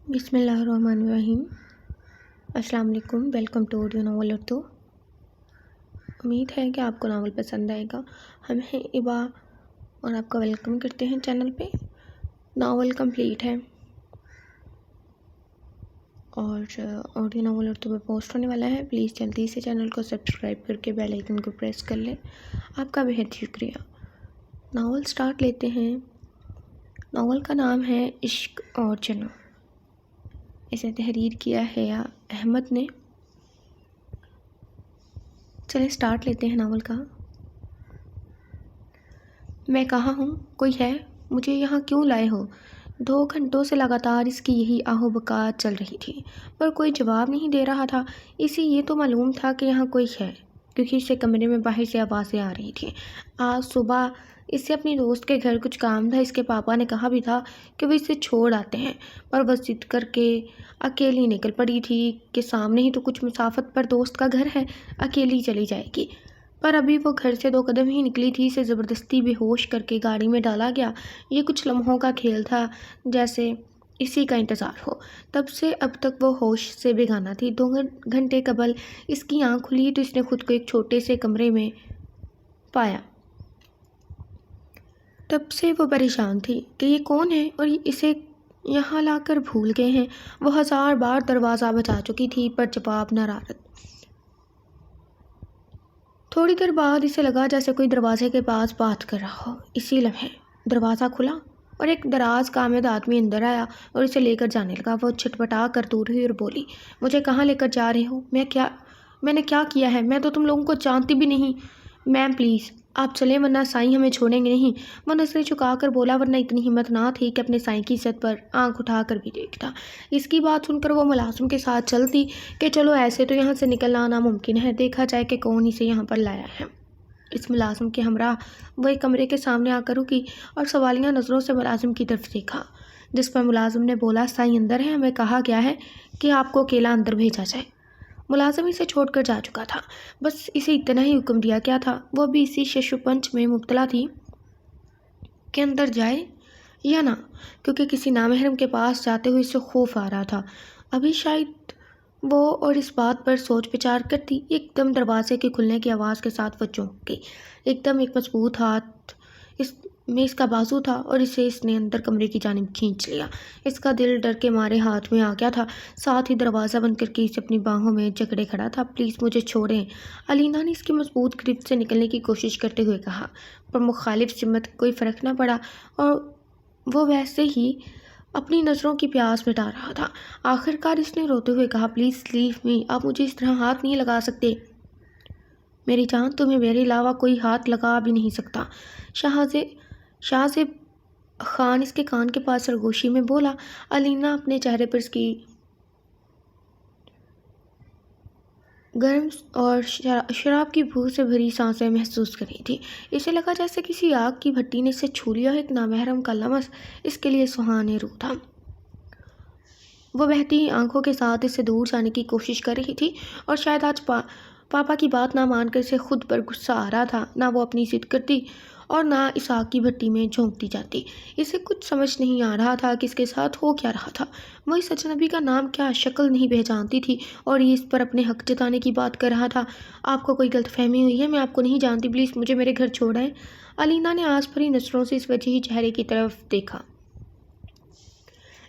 بسم اللہ الرحمن الرحیم۔ السلام علیکم، welcome to audio novel Urdu. امید ہے کہ آپ کو ناول پسند آئے گا۔ ہم ہیں ایبا اور آپ کا ویلکم کرتے ہیں چینل پہ۔ ناول کمپلیٹ ہے اور آڈیو ناول اردو پہ پوسٹ ہونے والا ہے۔ پلیز جلدی سے چینل کو سبسکرائب کر کے بیل آئیکن کو پریس کر لیں۔ آپ کا بہت شکریہ۔ ناول سٹارٹ لیتے ہیں۔ ناول کا نام ہے عشق اور جنوں۔ اسے تحریر کیا ہے احمد نے۔ چلیں سٹارٹ لیتے ہیں ناول کا۔ میں کہاں ہوں؟ کوئی ہے؟ مجھے یہاں کیوں لائے ہو؟ 2 گھنٹوں سے لگاتار اس کی یہی آہ و بکا چل رہی تھی، پر کوئی جواب نہیں دے رہا تھا۔ اسے یہ تو معلوم تھا کہ یہاں کوئی ہے، کیونکہ اسے کمرے میں باہر سے آوازیں آ رہی تھیں۔ آج صبح اس سے اپنی دوست کے گھر کچھ کام تھا۔ اس کے پاپا نے کہا بھی تھا کہ وہ اسے چھوڑ آتے ہیں، پر وہ ضد کر کے اکیلی نکل پڑی تھی کہ سامنے ہی تو کچھ مسافت پر دوست کا گھر ہے، اکیلی چلی جائے گی۔ پر ابھی وہ گھر سے 2 قدم ہی نکلی تھی، اسے زبردستی بے ہوش کر کے گاڑی میں ڈالا گیا۔ یہ کچھ لمحوں کا کھیل تھا، جیسے اسی کا انتظار ہو۔ تب سے اب تک وہ ہوش سے بیگانہ تھی۔ 2 گھنٹے قبل اس کی آنکھ کھلی تو اس نے خود کو ایک چھوٹے سے کمرے میں پایا۔ تب سے وہ پریشان تھی کہ یہ کون ہے اور اسے یہاں لا کر بھول گئے ہیں۔ وہ 1000 بار دروازہ بجا چکی تھی، پر جواب نہ رارد۔ تھوڑی دیر بعد اسے لگا جیسے کوئی دروازے کے پاس بات کر رہا ہو۔ اسی لمحے دروازہ کھلا اور ایک دراز قامت آدمی اندر آیا اور اسے لے کر جانے لگا۔ وہ چھٹپٹا کر دور ہوئی اور بولی، مجھے کہاں لے کر جا رہے ہو؟ میں نے کیا کیا ہے؟ میں تو تم لوگوں کو جانتی بھی نہیں۔ میم پلیز آپ چلیں، ورنہ سائیں ہمیں چھوڑیں گے نہیں۔ وہ نظریں جھکا کر بولا، ورنہ اتنی ہمت نہ تھی کہ اپنے سائیں کی عزت پر آنکھ اٹھا کر بھی دیکھتا۔ اس کی بات سن کر وہ ملازم کے ساتھ چلتی کہ چلو ایسے تو یہاں سے نکلنا ناممکن ہے، دیکھا جائے کہ کون اسے یہاں پر لایا ہے۔ اس ملازم کے ہمراہ وہ ایک کمرے کے سامنے آ کر رکی اور سوالیہ نظروں سے ملازم کی طرف دیکھا، جس پر ملازم نے بولا، سائیں اندر ہے، ہمیں کہا گیا ہے کہ آپ کو اکیلا اندر بھیجا جائے۔ ملازم اسے چھوڑ کر جا چکا تھا، بس اسے اتنا ہی حکم دیا گیا تھا۔ وہ بھی اسی شش و پنج میں مبتلا تھی کہ اندر جائے یا نہ، کیونکہ کسی نامحرم کے پاس جاتے ہوئے اسے خوف آ رہا تھا۔ ابھی شاید وہ اور اس بات پر سوچ بچار کرتی، ایک دم دروازے کے کھلنے کی آواز کے ساتھ وہ چونک گئی۔ ایک دم ایک مضبوط ہاتھ اس کا بازو تھا اور اسے اس نے اندر کمرے کی جانب کھینچ لیا۔ اس کا دل ڈر کے مارے ہاتھ میں آ گیا تھا، ساتھ ہی دروازہ بند کر کے اسے اپنی باہوں میں جکڑے کھڑا تھا۔ پلیز مجھے چھوڑیں، علینا نے اس کی مضبوط گرفت سے نکلنے کی کوشش کرتے ہوئے کہا، پر مخالف سمت کوئی فرق نہ پڑا اور وہ ویسے ہی اپنی نظروں کی پیاس مٹا رہا تھا۔ آخر کار اس نے روتے ہوئے کہا، پلیز لیو می، آپ مجھے اس طرح ہاتھ نہیں لگا سکتے۔ میری جان، تمہیں میرے علاوہ کوئی ہاتھ لگا بھی نہیں سکتا۔ شاہزیب خان اس کے کان کے پاس سرگوشی میں بولا۔ علینا اپنے چہرے پر اس کی گرم اور شراب کی بو سے بھری سانسیں محسوس کر رہی تھی۔ اسے لگا جیسے کسی آگ کی بھٹی نے اسے چھو لیا۔ ایک نامحرم کا لمس اس کے لیے سہانے روح تھا۔ وہ بہتی آنکھوں کے ساتھ اس سے دور جانے کی کوشش کر رہی تھی اور شاید آج پاپا کی بات نہ مان کر اسے خود پر غصہ آ رہا تھا۔ نہ وہ اپنی ضد کرتی اور نہ اس آگ کی بھٹی میں جھونکتی جاتی۔ اسے کچھ سمجھ نہیں آ رہا تھا کہ اس کے ساتھ ہو کیا رہا تھا۔ وہ اس اجنبی کا نام کیا شکل نہیں پہچانتی تھی اور یہ اس پر اپنے حق جتانے کی بات کر رہا تھا۔ آپ کو کوئی غلط فہمی ہوئی ہے، میں آپ کو نہیں جانتی، پلیز مجھے میرے گھر چھوڑیں۔ علینا نے آس بھری نظروں سے اس وجیح چہرے کی طرف دیکھا۔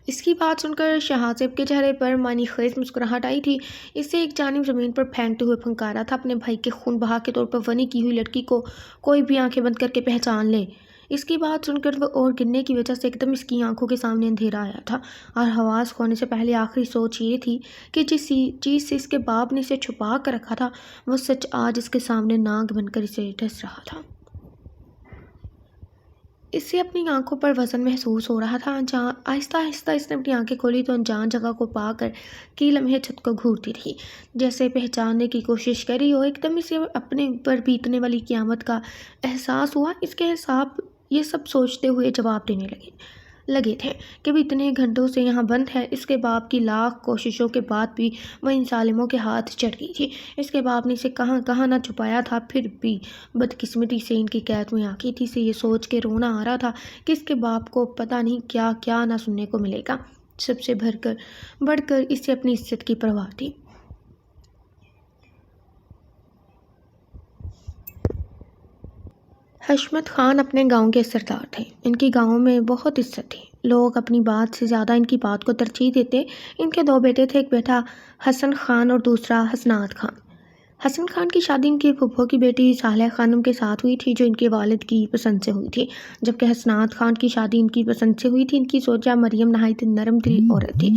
اس کی بات سن کر شہزیب کے چہرے پر معنی خیز مسکراہٹ آئی تھی۔ اسے ایک جانب زمین پر پھینکتے ہوئے پھنکارا تھا۔ اپنے بھائی کے خون بہا کے طور پر فنی کی ہوئی لڑکی کو کوئی بھی آنکھیں بند کر کے پہچان لے۔ اس کی بات سن کر وہ اور گرنے کی وجہ سے ایک دم اس کی آنکھوں کے سامنے اندھیرا آیا تھا اور حواس کھونے سے پہلے آخری سوچ یہ تھی کہ جس چیز سے اس کے باپ نے اسے چھپا کر رکھا تھا، وہ سچ آج اس کے سامنے ناگ بن کر اسے ڈس رہا تھا۔ اس سے اپنی آنکھوں پر وزن محسوس ہو رہا تھا۔ آہستہ آہستہ اس نے اپنی آنکھیں کھولی تو انجان جگہ کو پا کر کئی لمحے چھت کو گھورتی رہی، جیسے پہچاننے کی کوشش کری ہو۔ ایک دم اسے اپنے اوپر بیتنے والی قیامت کا احساس ہوا۔ اس کے حساب یہ سب سوچتے ہوئے جواب دینے لگے تھے کہ وہ اتنے گھنٹوں سے یہاں بند ہے۔ اس کے باپ کی لاکھ کوششوں کے بعد بھی وہ ان ظالموں کے ہاتھ چڑھ گئی تھی۔ اس کے باپ نے اسے کہاں کہاں نہ چھپایا تھا، پھر بھی بدقسمتی سے ان کی قید میں آ گئی تھی۔ اسے یہ سوچ کے رونا آ رہا تھا کہ اس کے باپ کو پتہ نہیں کیا کیا نہ سننے کو ملے گا۔ سب سے بڑھ کر اسے اپنی عزت کی پرواہ تھی۔ حشمت خان اپنے گاؤں کے سردار تھے۔ ان کی گاؤں میں بہت عزت تھی۔ لوگ اپنی بات سے زیادہ ان کی بات کو ترجیح دیتے۔ ان کے 2 بیٹے تھے، ایک بیٹا حسن خان اور دوسرا حسنات خان۔ حسن خان کی شادی ان کی پھپھو کی بیٹی صالحہ خانم کے ساتھ ہوئی تھی، جو ان کے والد کی پسند سے ہوئی تھی، جبکہ حسنات خان کی شادی ان کی پسند سے ہوئی تھی۔ ان کی زوجہ مریم نہایت نرم دل عورت تھی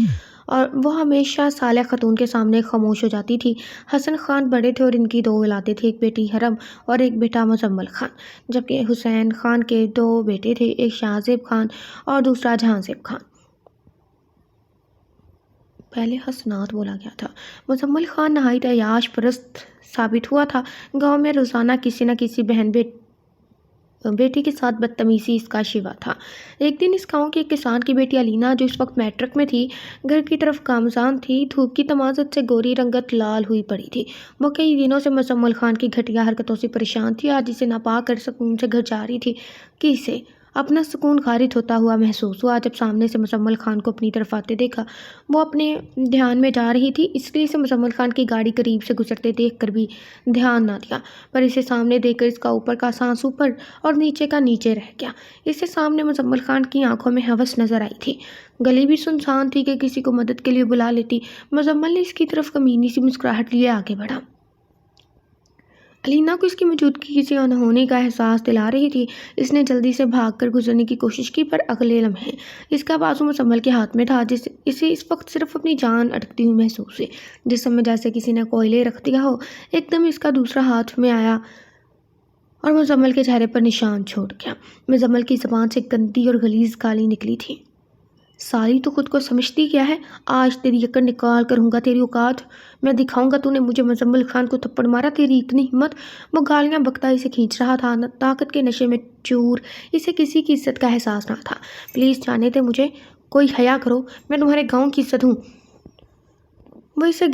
اور وہ ہمیشہ صالحہ خاتون کے سامنے خاموش ہو جاتی تھی۔ حسن خان بڑے تھے اور ان کی 2 اولادیں تھیں، ایک بیٹی حرم اور ایک بیٹا مزمل خان، جبکہ حسین خان کے 2 بیٹے تھے، ایک شاہ زیب خان اور دوسرا جہاں زیب خان۔ پہلے حسنات بولا گیا تھا۔ مزمل خان نہایت عیاش پرست ثابت ہوا تھا۔ گاؤں میں روزانہ کسی نہ کسی بہن بیٹی کے ساتھ بدتمیزی اس کا شیوا تھا۔ ایک دن اس گاؤں کی ایک کسان کی بیٹی علینا، جو اس وقت میٹرک میں تھی، گھر کی طرف گامزن تھی، دھوپ کی تمازت سے گوری رنگت لال ہوئی پڑی تھی۔ وہ کئی دنوں سے مزمل خان کی گھٹیا حرکتوں سے پریشان تھی۔ آج اسے نہ پا کر سکون سے گھر جا رہی تھی کہ اسے اپنا سکون خارج ہوتا ہوا محسوس ہوا۔ جب سامنے سے مزمل خان کو اپنی طرف آتے دیکھا، وہ اپنے دھیان میں جا رہی تھی، اس لیے اسے مزمل خان کی گاڑی قریب سے گزرتے دیکھ کر بھی دھیان نہ دیا، پر اسے سامنے دیکھ کر اس کا اوپر کا سانس اوپر اور نیچے کا نیچے رہ گیا۔ اسے سامنے مزمل خان کی آنکھوں میں ہوس نظر آئی تھی۔ گلی بھی سنسان تھی کہ کسی کو مدد کے لیے بلا لیتی۔ مزمل نے اس کی طرف کمینی سی مسکراہٹ لیے آگے بڑھا۔ علینا کو اس کی موجودگی کسی انہونی کا احساس دلا رہی تھی۔ اس نے جلدی سے بھاگ کر گزرنے کی کوشش کی، پر اگلے لمحے اس کا بازو مزمل کے ہاتھ میں تھا۔ اسے اس وقت صرف اپنی جان اٹکتی ہوئی محسوس ہوئی، جسم میں جیسے کسی نے کوئلے رکھ دیا ہو۔ ایک دم اس کا دوسرا ہاتھ میں آیا اور مزمل کے چہرے پر نشان چھوڑ گیا۔ مزمل کی زبان سے گندی اور غلیظ گالی نکلی تھی۔ سالی تو خود کو سمجھتی کیا ہے؟ آج تیری یکڑ نکال کر ہوں گا تیری اوقات میں دکھاؤں گا۔ تو نے مجھے مزمل خان کو تھپڑ مارا، تیری اتنی ہمت؟ وہ گالیاں بکتا اسے کھینچ رہا تھا، طاقت کے نشے میں چور، اسے کسی کی عزت کا احساس نہ تھا۔ پلیز جانے دے مجھے، کوئی حیا کرو، میں تمہارے گاؤں کی عزت ہوں۔ وہ اسے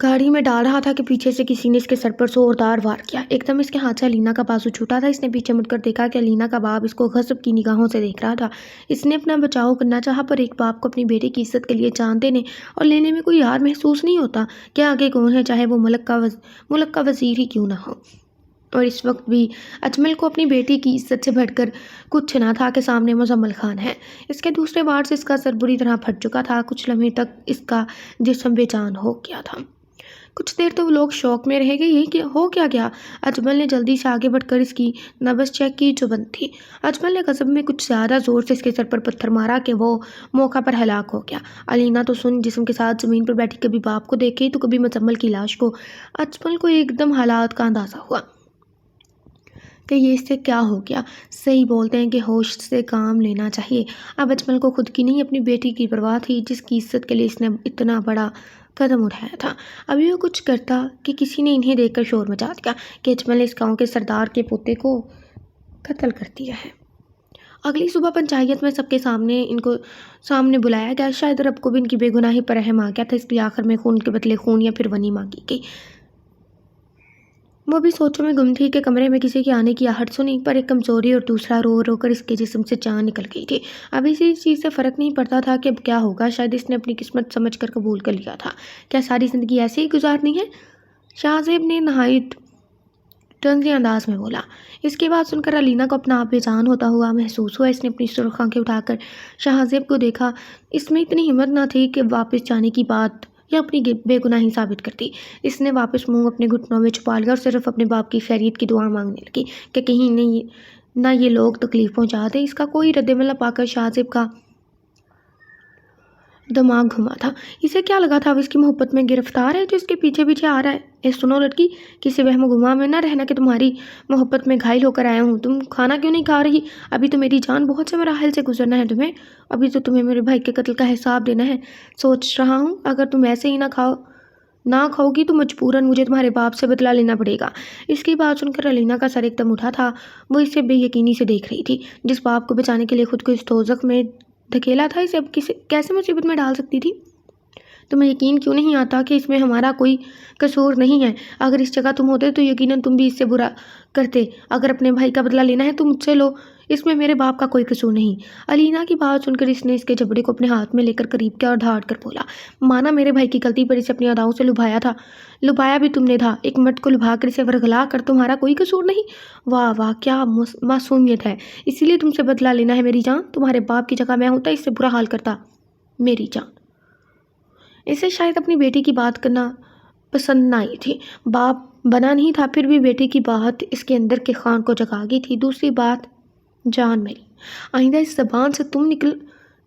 گاڑی میں ڈال رہا تھا کہ پیچھے سے کسی نے اس کے سر پر زوردار وار کیا۔ ایک دم اس کے ہاتھ سے علینا کا بازو چھوٹا تھا۔ اس نے پیچھے مڑ کر دیکھا کہ علینا کا باپ اس کو غضب کی نگاہوں سے دیکھ رہا تھا۔ اس نے اپنا بچاؤ کرنا چاہا، پر ایک باپ کو اپنی بیٹی کی عزت کے لیے جان دینے اور لینے میں کوئی یار محسوس نہیں ہوتا کہ آگے کون ہے، چاہے وہ ملک کا وزیر ہی کیوں نہ ہو۔ اور اس وقت بھی اجمل کو اپنی بیٹی کی عزت سے بڑھ کر کچھ نہ تھا کہ سامنے مزمل خان ہے۔ اس کے دوسرے وار سے اس کا سر بری طرح پھٹ چکا تھا۔ کچھ لمحے تک اس کا جسم بے جان ہو گیا تھا۔ کچھ دیر تو وہ لوگ شوق میں رہ گئے، یہ ہو کیا گیا؟ اجمل نے جلدی سے آگے بڑھ کر اس کی نبض چیک کی، جو بند تھی۔ اجمل نے غضب میں کچھ زیادہ زور سے اس کے سر پر پتھر مارا کہ وہ موقع پر ہلاک ہو گیا۔ علینا تو سن جسم کے ساتھ زمین پر بیٹھی کبھی باپ کو دیکھے تو کبھی مزمل کی لاش کو۔ اجمل کو ایک دم حالات کا اندازہ ہوا کہ یہ اس سے کیا ہو گیا۔ صحیح بولتے ہیں کہ ہوش سے کام لینا چاہیے۔ اب اجمل کو خود کی نہیں، اپنی بیٹی کی پرواہ تھی، جس کی عزت کے لیے اس نے اتنا بڑا قدم اٹھایا تھا۔ ابھی وہ کچھ کرتا کہ کسی نے انہیں دیکھ کر شور مچا دیا کہ اجمل نے اس گاؤں کے سردار کے پوتے کو قتل کر دیا ہے۔ اگلی صبح پنچایت میں سب کے سامنے ان کو بلایا گیا۔ شاید رب کو بھی ان کی بے گناہی پر رحم آ گیا تھا، اس لیے آخر میں خون کے بدلے خون یا پھر ونی مانگی گئی۔ وہ بھی سوچوں میں گم تھی کہ کمرے میں کسی کے آنے کی آہٹ سنی، پر ایک کمزوری اور دوسرا رو رو کر اس کے جسم سے جان نکل گئی تھی۔ ابھی سے اس چیز سے فرق نہیں پڑتا تھا کہ اب کیا ہوگا۔ شاید اس نے اپنی قسمت سمجھ کر قبول کر لیا تھا۔ کیا ساری زندگی ایسے ہی گزارنی ہے؟ شاہ زیب نے نہایت طنزی انداز میں بولا۔ اس کی بات سن کر علینا کو اپنا آپ بے جان ہوتا ہوا محسوس ہوا۔ اس نے اپنی سرخ آنکھیں اٹھا کر شاہ زیب کو دیکھا۔ اس میں اتنی ہمت نہ تھی کہ واپس جانے کی بات یا اپنی بے گناہی ثابت کرتی۔ اس نے واپس منہ اپنے گھٹنوں میں چھپا لیا اور صرف اپنے باپ کی خیریت کی دعا مانگنے لگی کہ کہیں نہ یہ لوگ تکلیف پہنچا دے۔ اس کا کوئی رد عمل نہ پا کر شاہ زیب کا دماغ گھما تھا۔ اسے کیا لگا تھا وہ اس کی محبت میں گرفتار ہے جو اس کے پیچھے پیچھے آ رہا ہے؟ اے سنو لڑکی، کسی وہم و گمان میں نہ رہنا کہ تمہاری محبت میں گھائل ہو کر آیا ہوں۔ تم کھانا کیوں نہیں کھا رہی؟ ابھی تو میری جان بہت سے مراحل سے گزرنا ہے تمہیں۔ ابھی تو تمہیں میرے بھائی کے قتل کا حساب دینا ہے۔ سوچ رہا ہوں اگر تم ایسے ہی نہ کھاؤ گی تو مجبوراً مجھے تمہارے باپ سے بدلہ لینا پڑے گا۔ اس کی بات سن کر علینا کا سر ایک دم اٹھا تھا۔ وہ اسے بے یقینی سے دیکھ رہی تھی۔ جس باپ کو بچانے کے لیے خود کو اس دوزخ میں دھکیلا تھا، اسے اب کیسے مصیبت میں ڈال سکتی تھی؟ تمہیں یقین کیوں نہیں آتا کہ اس میں ہمارا کوئی قصور نہیں ہے؟ اگر اس جگہ تم ہوتے تو یقیناً تم بھی اس سے برا کرتے۔ اگر اپنے بھائی کا بدلہ لینا ہے تو مجھ سے لو، اس میں میرے باپ کا کوئی قصور نہیں۔ علینا کی بات سن کر اس نے اس کے جبڑے کو اپنے ہاتھ میں لے کر قریب کیا اور دھاڑ کر بولا، مانا میرے بھائی کی غلطی پر اسے اپنی اداؤں سے لبھایا تھا، لبھایا بھی تم نے تھا، ایک مرد کو لبھا کر اسے ورغلا کر تمہارا کوئی قصور نہیں؟ واہ واہ کیا معصومیت ہے، اسی لیے تم سے بدلہ لینا ہے میری جان، تمہارے باپ کی جگہ میں ہوتا اس سے برا حال کرتا میری جان۔ اسے شاید اپنی بیٹی کی بات کرنا پسند نہ آئی تھی، باپ بنا نہیں تھا، پھر بھی بیٹی کی بات اس کے اندر کے خان کو جگا گئی تھی۔ دوسری بات، جان میری، آئندہ اس زبان سے تم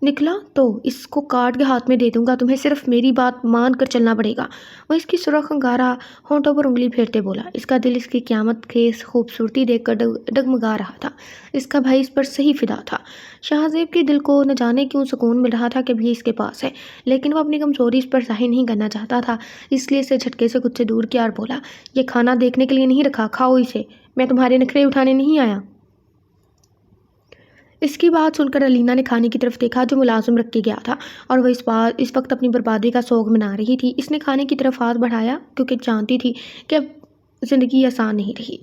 نکلا تو اس کو کاٹ کے ہاتھ میں دے دوں گا، تمہیں صرف میری بات مان کر چلنا پڑے گا۔ وہ اس کی سرخ انگارہ ہونٹوں پر انگلی پھیرتے بولا، اس کا دل اس کی قیامت خیز خوبصورتی دیکھ کر ڈگمگا رہا تھا، اس کا بھائی اس پر صحیح فدا تھا۔ شاہ زیب کے دل کو نہ جانے کیوں سکون مل رہا تھا کہ بھی اس کے پاس ہے، لیکن وہ اپنی کمزوری اس پر ظاہر نہیں کرنا چاہتا تھا، اس لیے اسے جھٹکے سے خود سے دور کیا اور بولا، یہ کھانا دیکھنے کے لیے نہیں رکھا، کھاؤ اسے، میں تمہارے نخرے اٹھانے نہیں آیا۔ اس کی بات سن کر علینا نے کھانے کی طرف دیکھا جو ملازم رکھ کے گیا تھا، اور وہ اس وقت اپنی بربادی کا سوگ منا رہی تھی۔ اس نے کھانے کی طرف ہاتھ بڑھایا کیونکہ جانتی تھی کہ اب زندگی آسان نہیں رہی،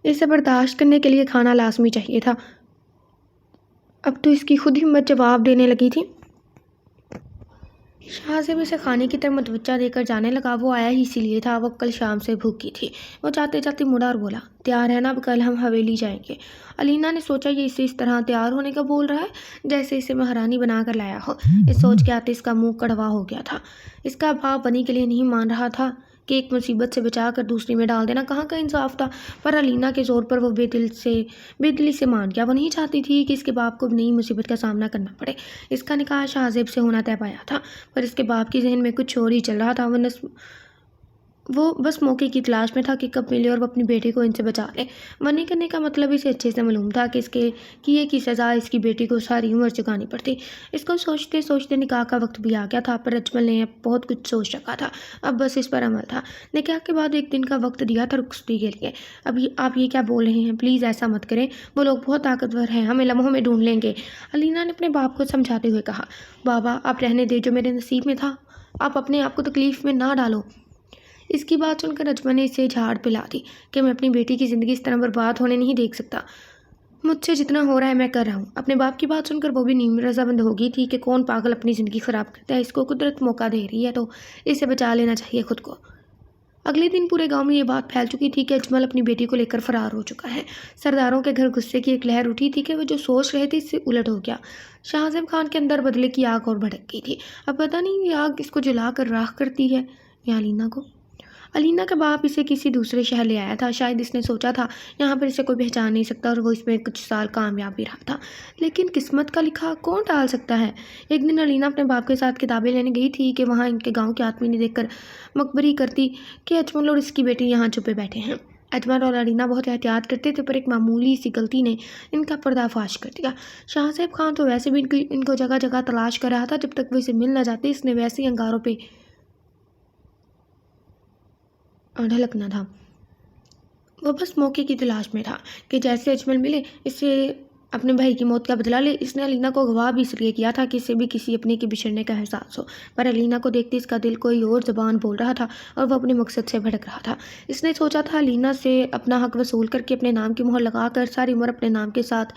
اسے برداشت کرنے کے لیے کھانا لازمی چاہیے تھا۔ اب تو اس کی خود ہمت جواب دینے لگی تھی۔ شاہ زیب اسے کھانے کی طرف متوجہ دے کر جانے لگا، وہ آیا ہی اسی لیے تھا، وہ کل شام سے بھوکی تھی۔ وہ جاتے جاتے مڑا اور بولا، تیار ہے نا، اب کل ہم حویلی جائیں گے۔ علینا نے سوچا یہ اسے اس طرح تیار ہونے کا بول رہا ہے جیسے اسے مہارانی بنا کر لایا ہو۔ اس سوچ کے آتے اس کا منہ کڑوا ہو گیا تھا، اس کا باپ بنی کے لیے نہیں مان رہا تھا کہ ایک مصیبت سے بچا کر دوسری میں ڈال دینا کہاں کا انصاف تھا، پر علینا کے زور پر وہ بے دلی سے مان گیا۔ وہ نہیں چاہتی تھی کہ اس کے باپ کو نئی مصیبت کا سامنا کرنا پڑے۔ اس کا نکاح شاہ زیب سے ہونا طے پایا تھا، پر اس کے باپ کے ذہن میں کچھ اور ہی چل رہا تھا۔ وہ بس موقع کی تلاش میں تھا کہ کب ملے اور وہ اپنی بیٹی کو ان سے بچا لے۔ منی کرنے کا مطلب اسے اچھے سے معلوم تھا کہ اس کے کیے کی سزا اس کی بیٹی کو ساری عمر چکانی پڑتی۔ اس کو سوچتے سوچتے نکاح کا وقت بھی آ گیا تھا، پر اجمل نے بہت کچھ سوچ رکھا تھا، اب بس اس پر عمل تھا۔ نکاح کے بعد ایک دن کا وقت دیا تھا رخصتی کے لیے۔ اب آپ یہ کیا بول رہے ہیں، پلیز ایسا مت کریں، وہ لوگ بہت طاقتور ہیں، ہمیں لمحوں میں ڈھونڈ لیں گے۔ علینا نے اپنے باپ کو سمجھاتے ہوئے کہا، بابا آپ رہنے دیں، جو میرے نصیب میں تھا، آپ اپنے آپ کو تکلیف میں نہ ڈالو۔ اس کی بات سن کر اجمل نے اسے جھاڑ پلا دی کہ میں اپنی بیٹی کی زندگی اس طرح برباد ہونے نہیں دیکھ سکتا، مجھ سے جتنا ہو رہا ہے میں کر رہا ہوں۔ اپنے باپ کی بات سن کر وہ بھی نیم رضامند ہو گئی تھی کہ کون پاگل اپنی زندگی خراب کرتا ہے، اس کو قدرت موقع دے رہی ہے تو اسے بچا لینا چاہیے خود کو۔ اگلے دن پورے گاؤں میں یہ بات پھیل چکی تھی کہ اجمل اپنی بیٹی کو لے کر فرار ہو چکا ہے۔ سرداروں کے گھر غصے کی ایک لہر اٹھی تھی کہ وہ جو سوچ رہے تھے اس سے الٹ ہو گیا۔ شاہ زیب خان کے اندر بدلے کی آگ اور بھڑک گئی تھی، اب پتہ نہیں یہ آگ اس کو جلا کر راکھ کرتی ہے یا علینا کو۔ علینا کا باپ اسے کسی دوسرے شہر لے آیا تھا، شاید اس نے سوچا تھا یہاں پر اسے کوئی پہچان نہیں سکتا اور وہ اس میں کچھ سال کامیاب بھی رہا تھا، لیکن قسمت کا لکھا کون ٹال سکتا ہے۔ ایک دن علینا اپنے باپ کے ساتھ کتابیں لینے گئی تھی کہ وہاں ان کے گاؤں کے آدمی نے دیکھ کر مخبری کرتی کہ اجمل اور اس کی بیٹی یہاں چھپے بیٹھے ہیں۔ اجمل اور علینا بہت احتیاط کرتے تھے، پر ایک معمولی سی غلطی نے ان کا پردہ فاش کر دیا۔ شاہ زیب خان تو ویسے بھی ان کو جگہ جگہ تلاش کر رہا تھا، جب تک وہ اسے مل نہ جاتے اس نے ویسے ہی انگاروں پہ ڈھلکنا تھا۔ وہ بس موقع کی تلاش میں تھا کہ جیسے اجمل ملے اسے اپنے بھائی کی موت کا بدلہ لے۔ اس نے علینا کو گواہ بھی اس لیے کیا تھا کہ اسے بھی کسی اپنے کے بچھڑنے کا احساس ہو، پر علینا کو دیکھتے اس کا دل کوئی اور زبان بول رہا تھا اور وہ اپنے مقصد سے بھٹک رہا تھا۔ اس نے سوچا تھا علینا سے اپنا حق وصول کر کے اپنے نام کی مہر لگا کر ساری عمر اپنے نام کے ساتھ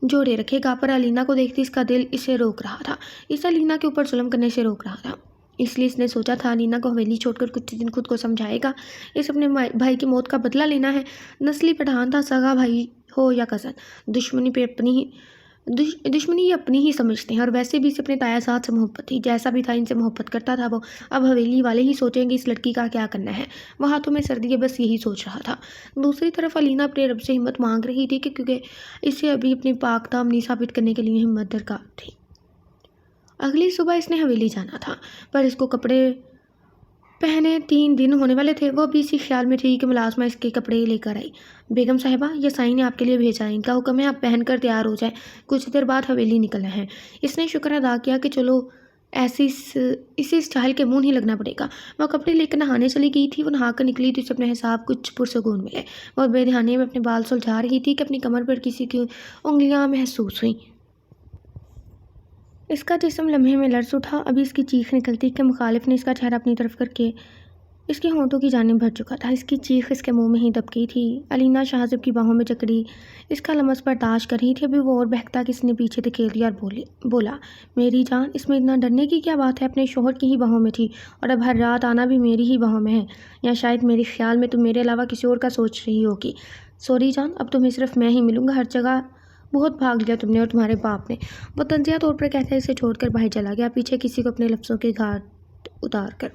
جوڑے رکھے گا، پر علینا کو دیکھتے اس کا دل اسے روک رہا تھا، اسے علینا کے اوپر ظلم کرنے سے روک رہا تھا۔ اس لیے اس نے سوچا تھا علینا کو حویلی چھوڑ کر کچھ دن خود کو سمجھائے گا، اس اپنے بھائی کی موت کا بدلہ لینا ہے۔ نسلی پٹھان تھا، سگا بھائی ہو یا کزن، دشمنی یہ اپنی ہی سمجھتے ہیں، اور ویسے بھی اسے اپنے تایا ساتھ سے محبت تھی، جیسا بھی تھا ان سے محبت کرتا تھا وہ۔ اب حویلی والے ہی سوچیں گے اس لڑکی کا کیا کرنا ہے، وہ ہاتھوں میں سردی ہے، بس یہی سوچ رہا تھا۔ دوسری طرف علینا اپنے رب سے ہمت مانگ رہی تھی کہ کیونکہ اسے ابھی اپنی پاک دامنی ثابت کرنے کے لیے ہمت درکار تھی۔ اگلی صبح اس نے حویلی جانا تھا، پر اس کو کپڑے پہنے 3 دن ہونے والے تھے۔ وہ بھی اسی خیال میں تھی کہ ملازمہ اس کے کپڑے لے کر آئی۔ بیگم صاحبہ، یہ سائیں نے آپ کے لیے بھیجا ہے، ان کا حکم ہے آپ پہن کر تیار ہو جائیں، کچھ دیر بعد حویلی نکلنا ہے۔ اس نے شکر ادا کیا کہ چلو اسے اس چاہل کے منہ نہیں لگنا پڑے گا۔ وہ کپڑے لے کر نہانے چلی گئی تھی، وہ نہا کر نکلی تو اسے اپنے حساب کچھ پرسکون ملے۔ وہ بے دھیانی میں اپنے بال سلجھا رہی تھی کہ اپنی کمر پر کسی کی انگلیاں محسوس ہوئیں۔ اس کا جسم لمحے میں لرز اٹھا، ابھی اس کی چیخ نکلتی کہ مخالف نے اس کا چہرہ اپنی طرف کر کے اس کے ہونٹوں کی جانب بھر چکا تھا، اس کی چیخ اس کے منہ میں ہی دب گئی تھی۔ علینا شاہزب کی باہوں میں جکڑی اس کا لمس برداشت کر رہی تھی۔ ابھی وہ اور بہکتا کہ اس نے پیچھے دھکیل دیا اور بولا میری جان، اس میں اتنا ڈرنے کی کیا بات ہے؟ اپنے شوہر کی ہی باہوں میں تھی اور اب ہر رات آنا بھی میری ہی باہوں میں ہے، یا شاید میرے خیال میں تم میرے علاوہ کسی اور کا سوچ رہی ہوگی۔ سوری جان، اب تمہیں صرف میں ہی ملوں گا، ہر جگہ بہت بھاگ لیا تم نے اور تمہارے باپ نے۔ وہ تنزیہ طور پر کہتے اسے چھوڑ کر باہر چلا گیا، پیچھے کسی کو اپنے لفظوں کے گھاٹ اتار کر۔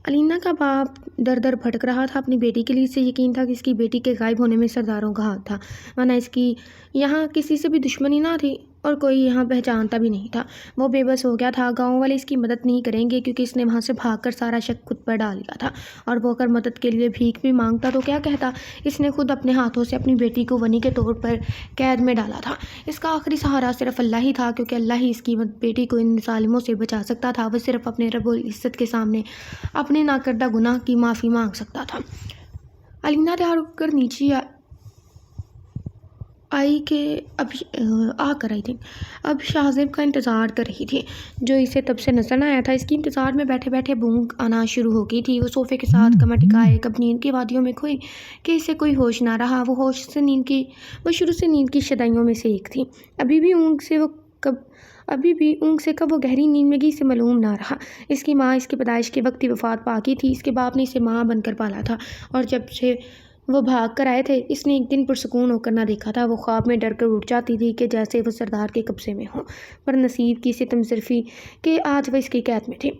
علینا کا باپ در در بھٹک رہا تھا اپنی بیٹی کے لیے۔ اسے یقین تھا کہ اس کی بیٹی کے غائب ہونے میں سرداروں کا ہاتھ تھا، ورنہ اس کی یہاں کسی سے بھی دشمنی نہ تھی اور کوئی یہاں پہچانتا بھی نہیں تھا۔ وہ بے بس ہو گیا تھا، گاؤں والے اس کی مدد نہیں کریں گے کیونکہ اس نے وہاں سے بھاگ کر سارا شک خود پر ڈال لیا تھا، اور وہ اگر مدد کے لیے بھیک بھی مانگتا تو کیا کہتا؟ اس نے خود اپنے ہاتھوں سے اپنی بیٹی کو ونی کے طور پر قید میں ڈالا تھا۔ اس کا آخری سہارا صرف اللہ ہی تھا، کیونکہ اللہ ہی اس کی بیٹی کو ان ظالموں سے بچا سکتا تھا۔ وہ صرف اپنے رب العزت کے سامنے اپنے ناکردہ گناہ کی معافی مانگ سکتا تھا۔ علینا تیار ہو کر نیچے اب شاہزب کا انتظار کر رہی تھی، جو اسے تب سے نظر نہ آیا تھا۔ اس کی انتظار میں بیٹھے بیٹھے بونگ آنا شروع ہو گئی تھی۔ وہ صوفے کے ساتھ کمر ٹکائے کب نیند کی وادیوں میں کھوئی کہ اسے کوئی ہوش نہ رہا۔ وہ شروع سے نیند کی شدائیوں میں سے ایک تھی۔ ابھی بھی اونگ سے کب وہ گہری نیند میں گئی اسے معلوم نہ رہا۔ اس کی ماں اس کی پیدائش کے وقت ہی وفات پا گئی تھی۔ اس کے باپ نے اسے ماں بن کر پالا تھا، اور جب سے وہ بھاگ کر آئے تھے اس نے ایک دن پرسکون ہو کر نہ دیکھا تھا۔ وہ خواب میں ڈر کر اٹھ جاتی تھی کہ جیسے وہ سردار کے قبضے میں ہوں، پر نصیب کی ستم ظرفی کہ آج وہ اس کی قید میں تھے۔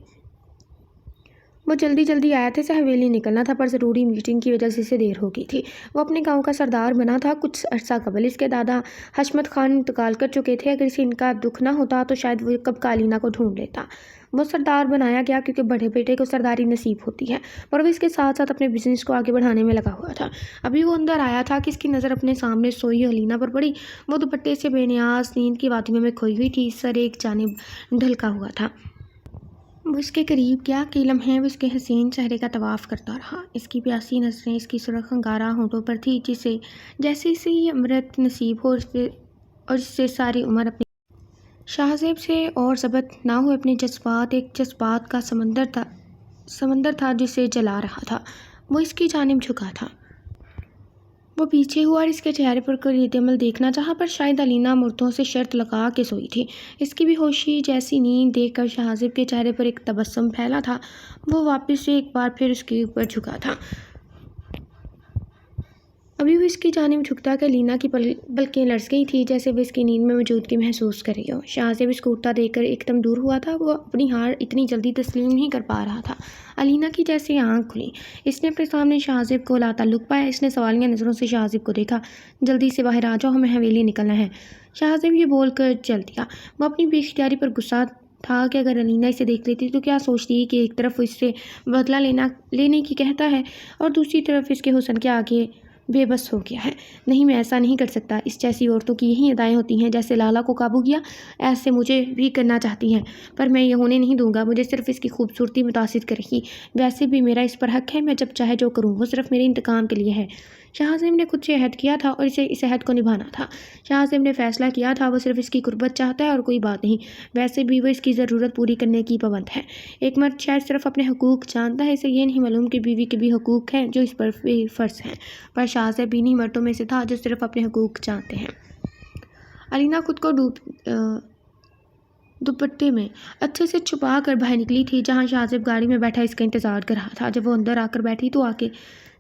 وہ جلدی آیا تھا، اسے حویلی نکلنا تھا، پر ضروری میٹنگ کی وجہ سے اسے دیر ہو گئی تھی۔ وہ اپنے گاؤں کا سردار بنا تھا کچھ عرصہ قبل۔ اس کے دادا حشمت خان انتقال کر چکے تھے۔ اگر اسے ان کا دکھ نہ ہوتا تو شاید وہ کب علینا کو ڈھونڈ لیتا۔ وہ سردار بنایا گیا کیونکہ بڑے بیٹے کو سرداری نصیب ہوتی ہے، پر وہ اس کے ساتھ ساتھ اپنے بزنس کو آگے بڑھانے میں لگا ہوا تھا۔ ابھی وہ اندر آیا تھا کہ اس کی نظر اپنے سامنے سوئی علینا پر پڑی۔ وہ دوپٹے سے بے نیاز نیند کی وادیوں میں کھوئی ہوئی تھی، سر ایک جانب ڈھلکا ہوا تھا۔ وہ اس کے قریب گیا، کئی لمحے وہ اس کے حسین چہرے کا طواف کرتا رہا۔ اس کی پیاسی نظریں اس کی سرخ انگارہ ہونٹوں پر تھی، جیسے اسے یہ امرت نصیب ہو اور اس سے ساری عمر اپنی شاہزیب سے اور ضبط نہ ہوئے اپنے جذبات ایک جذبات کا سمندر تھا جسے جلا رہا تھا۔ وہ اس کی جانب جھکا تھا۔ وہ پیچھے ہوا اور اس کے چہرے پر کوئی رد عمل دیکھنا چاہا، پر شاید علینا مردوں سے شرط لگا کے سوئی تھی۔ اس کی بھی ہوشی جیسی نیند دیکھ کر شاہزب کے چہرے پر ایک تبسم پھیلا تھا۔ وہ واپس سے ایک بار پھر اس کے اوپر جھکا تھا۔ ابھی وہ اس کی جانب جھکتا کہ علینا کی پلکیں لرز گئی تھی، جیسے وہ اس کی نیند میں موجودگی محسوس کر رہی ہو۔ شاہزب اس کو اٹھتا دیکھ کر ایک دم دور ہوا تھا۔ وہ اپنی ہار اتنی جلدی تسلیم نہیں کر پا رہا تھا۔ علینا کی جیسے آنکھ کھلی، اس نے اپنے سامنے شاہزب کو لا تعلق پایا۔ اس نے سوالیہ نظروں سے شاہزب کو دیکھا۔ جلدی سے باہر آ جاؤ، ہمیں حویلی نکلنا ہے۔ شاہزب یہ بول کر چل دیا۔ وہ اپنی بے اختیاری پر غصہ تھا کہ اگر علینا اسے دیکھ لیتی تو کیا سوچتی کہ ایک طرف وہ اس سے بدلہ لینے کی کہتا ہے اور دوسری طرف اس کے حسن کے آگے بے بس ہو گیا ہے۔ نہیں، میں ایسا نہیں کر سکتا۔ اس جیسی عورتوں کی یہی ادائیں ہوتی ہیں، جیسے لالا کو قابو کیا ایسے مجھے بھی کرنا چاہتی ہیں، پر میں یہ ہونے نہیں دوں گا۔ مجھے صرف اس کی خوبصورتی متاثر کرے گی، ویسے بھی میرا اس پر حق ہے، میں جب چاہے جو کروں، وہ صرف میرے انتقام کے لیے ہے۔ شاہزب نے خود سے عہد کیا تھا اور اسے اس عہد کو نبھانا تھا۔ شاہزب نے فیصلہ کیا تھا وہ صرف اس کی قربت چاہتا ہے اور کوئی بات نہیں۔ ویسے بھی وہ اس کی ضرورت پوری کرنے کی پابند ہے۔ ایک مرد شاید صرف اپنے حقوق جانتا ہے، اسے یہ نہیں معلوم کہ بیوی کے بھی حقوق ہیں جو اس پر فرض ہیں، پر شاہزب انہی مردوں میں سے تھا جو صرف اپنے حقوق جانتے ہیں۔ علینا خود کو دوپٹے میں اچھے سے چھپا کر باہر نکلی تھی، جہاں شاہزب گاڑی میں بیٹھا اس کا انتظار کر رہا تھا۔ جب وہ اندر آ کر بیٹھی تو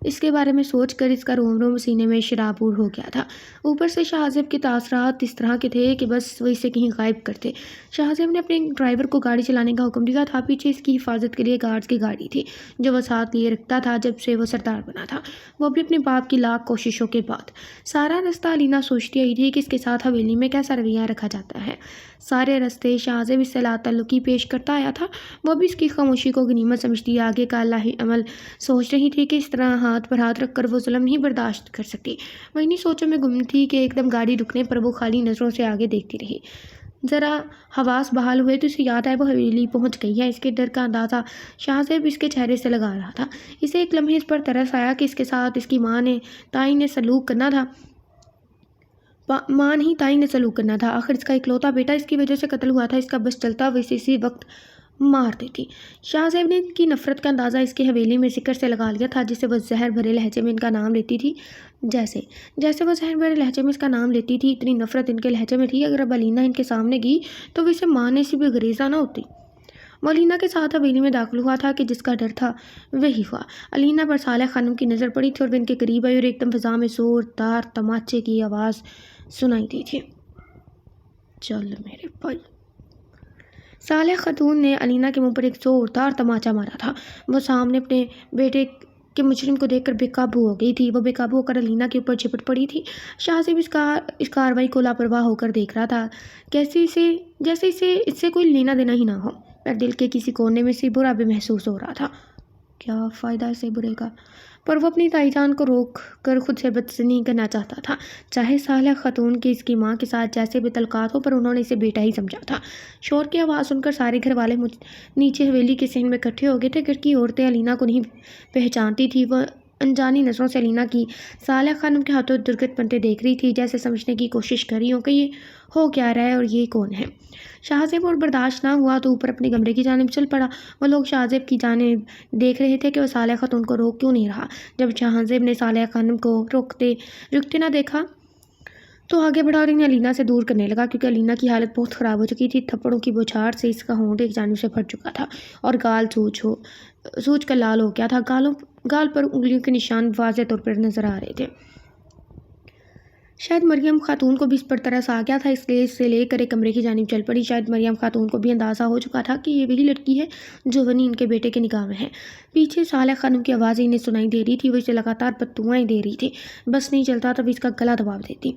اس کے بارے میں سوچ کر اس کا روم سینے میں شرابور ہو گیا تھا۔ اوپر سے شاہزب کے تاثرات اس طرح کے تھے کہ بس وہ اسے کہیں غائب کرتے۔ شاہزب نے اپنے ڈرائیور کو گاڑی چلانے کا حکم دیا تھا۔ پیچھے اس کی حفاظت کے لیے گارڈز کی گاڑی تھی جو وہ ساتھ لیے رکھتا تھا جب سے وہ سردار بنا تھا، وہ بھی اپنے باپ کی لاکھ کوششوں کے بعد۔ سارا رستہ علینا سوچتی آئی تھی کہ اس کے ساتھ حویلی میں کیسا رویہ رکھا جاتا ہے۔ سارے رستے شاہزب اس سے لا تعلقی پیش کرتا آیا تھا۔ وہ بھی اس کی خاموشی کو غنیمت سمجھتی آگے کا الہی عمل سوچ رہی تھی کہ اس طرح ہاتھ پر ہاتھ رکھ کر وہ ظلم نہیں برداشت کر سکتی۔ وہ انہی سوچوں میں گم تھی کہ ایک دم گاڑی رکنے پر وہ خالی نظروں سے آگے دیکھتی رہی۔ ذرا حواس بحال ہوئے تو اسے یاد آیا وہ حویلی پہنچ گئی ہے۔ اس کے ڈر کا اندازہ شاہزب اس کے چہرے سے لگا رہا تھا۔ اسے ایک لمحے اس پر ترس آیا کہ اس کے ساتھ اس کی ماں نے تعین سلوک کرنا تھا۔ آخر اس کا اکلوتا بیٹا اس کی وجہ سے قتل ہوا تھا۔ اس کا بس چلتا وہ اسی وقت مار دیتی۔ شاہ زیب نے ان کی نفرت کا اندازہ اس کی حویلی میں ذکر سے لگا لیا تھا، جسے وہ زہر بھرے لہجے میں ان کا نام لیتی تھی۔ جیسے وہ زہر بھرے لہجے میں اس کا نام لیتی تھی، اتنی نفرت ان کے لہجے میں تھی، اگر اب علینا ان کے سامنے گئی تو وہ اسے مارنے سے بھی گریزاں نہ ہوتی۔ وہ علینا کے ساتھ حویلی میں داخل ہوا تھا کہ جس کا ڈر تھا وہی ہوا۔ علینا پر صالح خانم کی نظر پڑی تھی اور وہ ان کے قریب آئی اور ایک دم فضا میں زوردار تماچے کی آواز سنائی دی تھی۔ چل میرے بھائی۔ صالح خاتون نے علینا کے منہ پر ایک زوردار تماچا مارا تھا۔ وہ سامنے اپنے بیٹے کے مجرم کو دیکھ کر بے قابو ہو گئی تھی۔ وہ بے قابو ہو کر علینا کے اوپر جھپٹ پڑی تھی۔ شاہ زیب اس کارروائی کو لاپرواہ ہو کر دیکھ رہا تھا، جیسے اسے اس سے کوئی لینا دینا ہی نہ ہو، پر دل کے کسی کونے میں سے برا بھی محسوس ہو رہا تھا۔ کیا فائدہ اسے برے کا؟ پر وہ اپنی تائی جان کو روک کر خود سے بدسنی کرنا چاہتا تھا۔ چاہے صالح خاتون کی اس کی ماں کے ساتھ جیسے بھی تعلقات ہو، پر انہوں نے اسے بیٹا ہی سمجھا تھا۔ شور کی آواز سن کر سارے گھر والے نیچے حویلی کے صحن میں اکٹھے ہو گئے تھے۔ گھر کی عورتیں علینا کو نہیں پہچانتی تھی۔ وہ انجانی نظروں سے علینا کی صالح خانم کے ہاتھوں درگت بنتے دیکھ رہی تھی، جیسے سمجھنے کی کوشش کر رہی ہوں کہ یہ ہو کیا رہا ہے اور یہ کون ہے۔ شاہ زیب اور برداشت نہ ہوا تو اوپر اپنے کمرے کی جانب چل پڑا۔ وہ لوگ شاہ زیب کی جانب دیکھ رہے تھے کہ وہ صالح خاتون کو روک کیوں نہیں رہا۔ جب شاہ زیب نے صالح خانم کو رکتے نہ دیکھا تو آگے بڑھا اور انہیں علینا سے دور کرنے لگا، کیونکہ علینا کی حالت بہت خراب ہو چکی تھی۔ تھپڑوں کی بوچھار سے اس کا ہونٹ ایک جانب سے پھٹ چکا تھا اور گال سوج کر لال ہو گیا تھا۔ گال پر انگلیوں کے نشان واضح طور پر نظر آ رہے تھے۔ شاید مریم خاتون کو بھی اس پر ترس آ گیا تھا، اس لیے اسے لے کر ایک کمرے کی جانب چل پڑی۔ شاید مریم خاتون کو بھی اندازہ ہو چکا تھا کہ یہ وہی لڑکی ہے جو ونی ان کے بیٹے کے نکاح میں ہے۔ پیچھے صالح خانم کی آوازیں انہیں سنائی دے رہی تھی۔ وہ اسے لگاتار بددعائیں دے رہی تھی، بس نہیں چلتا تب اس کا گلا دبا دیتی۔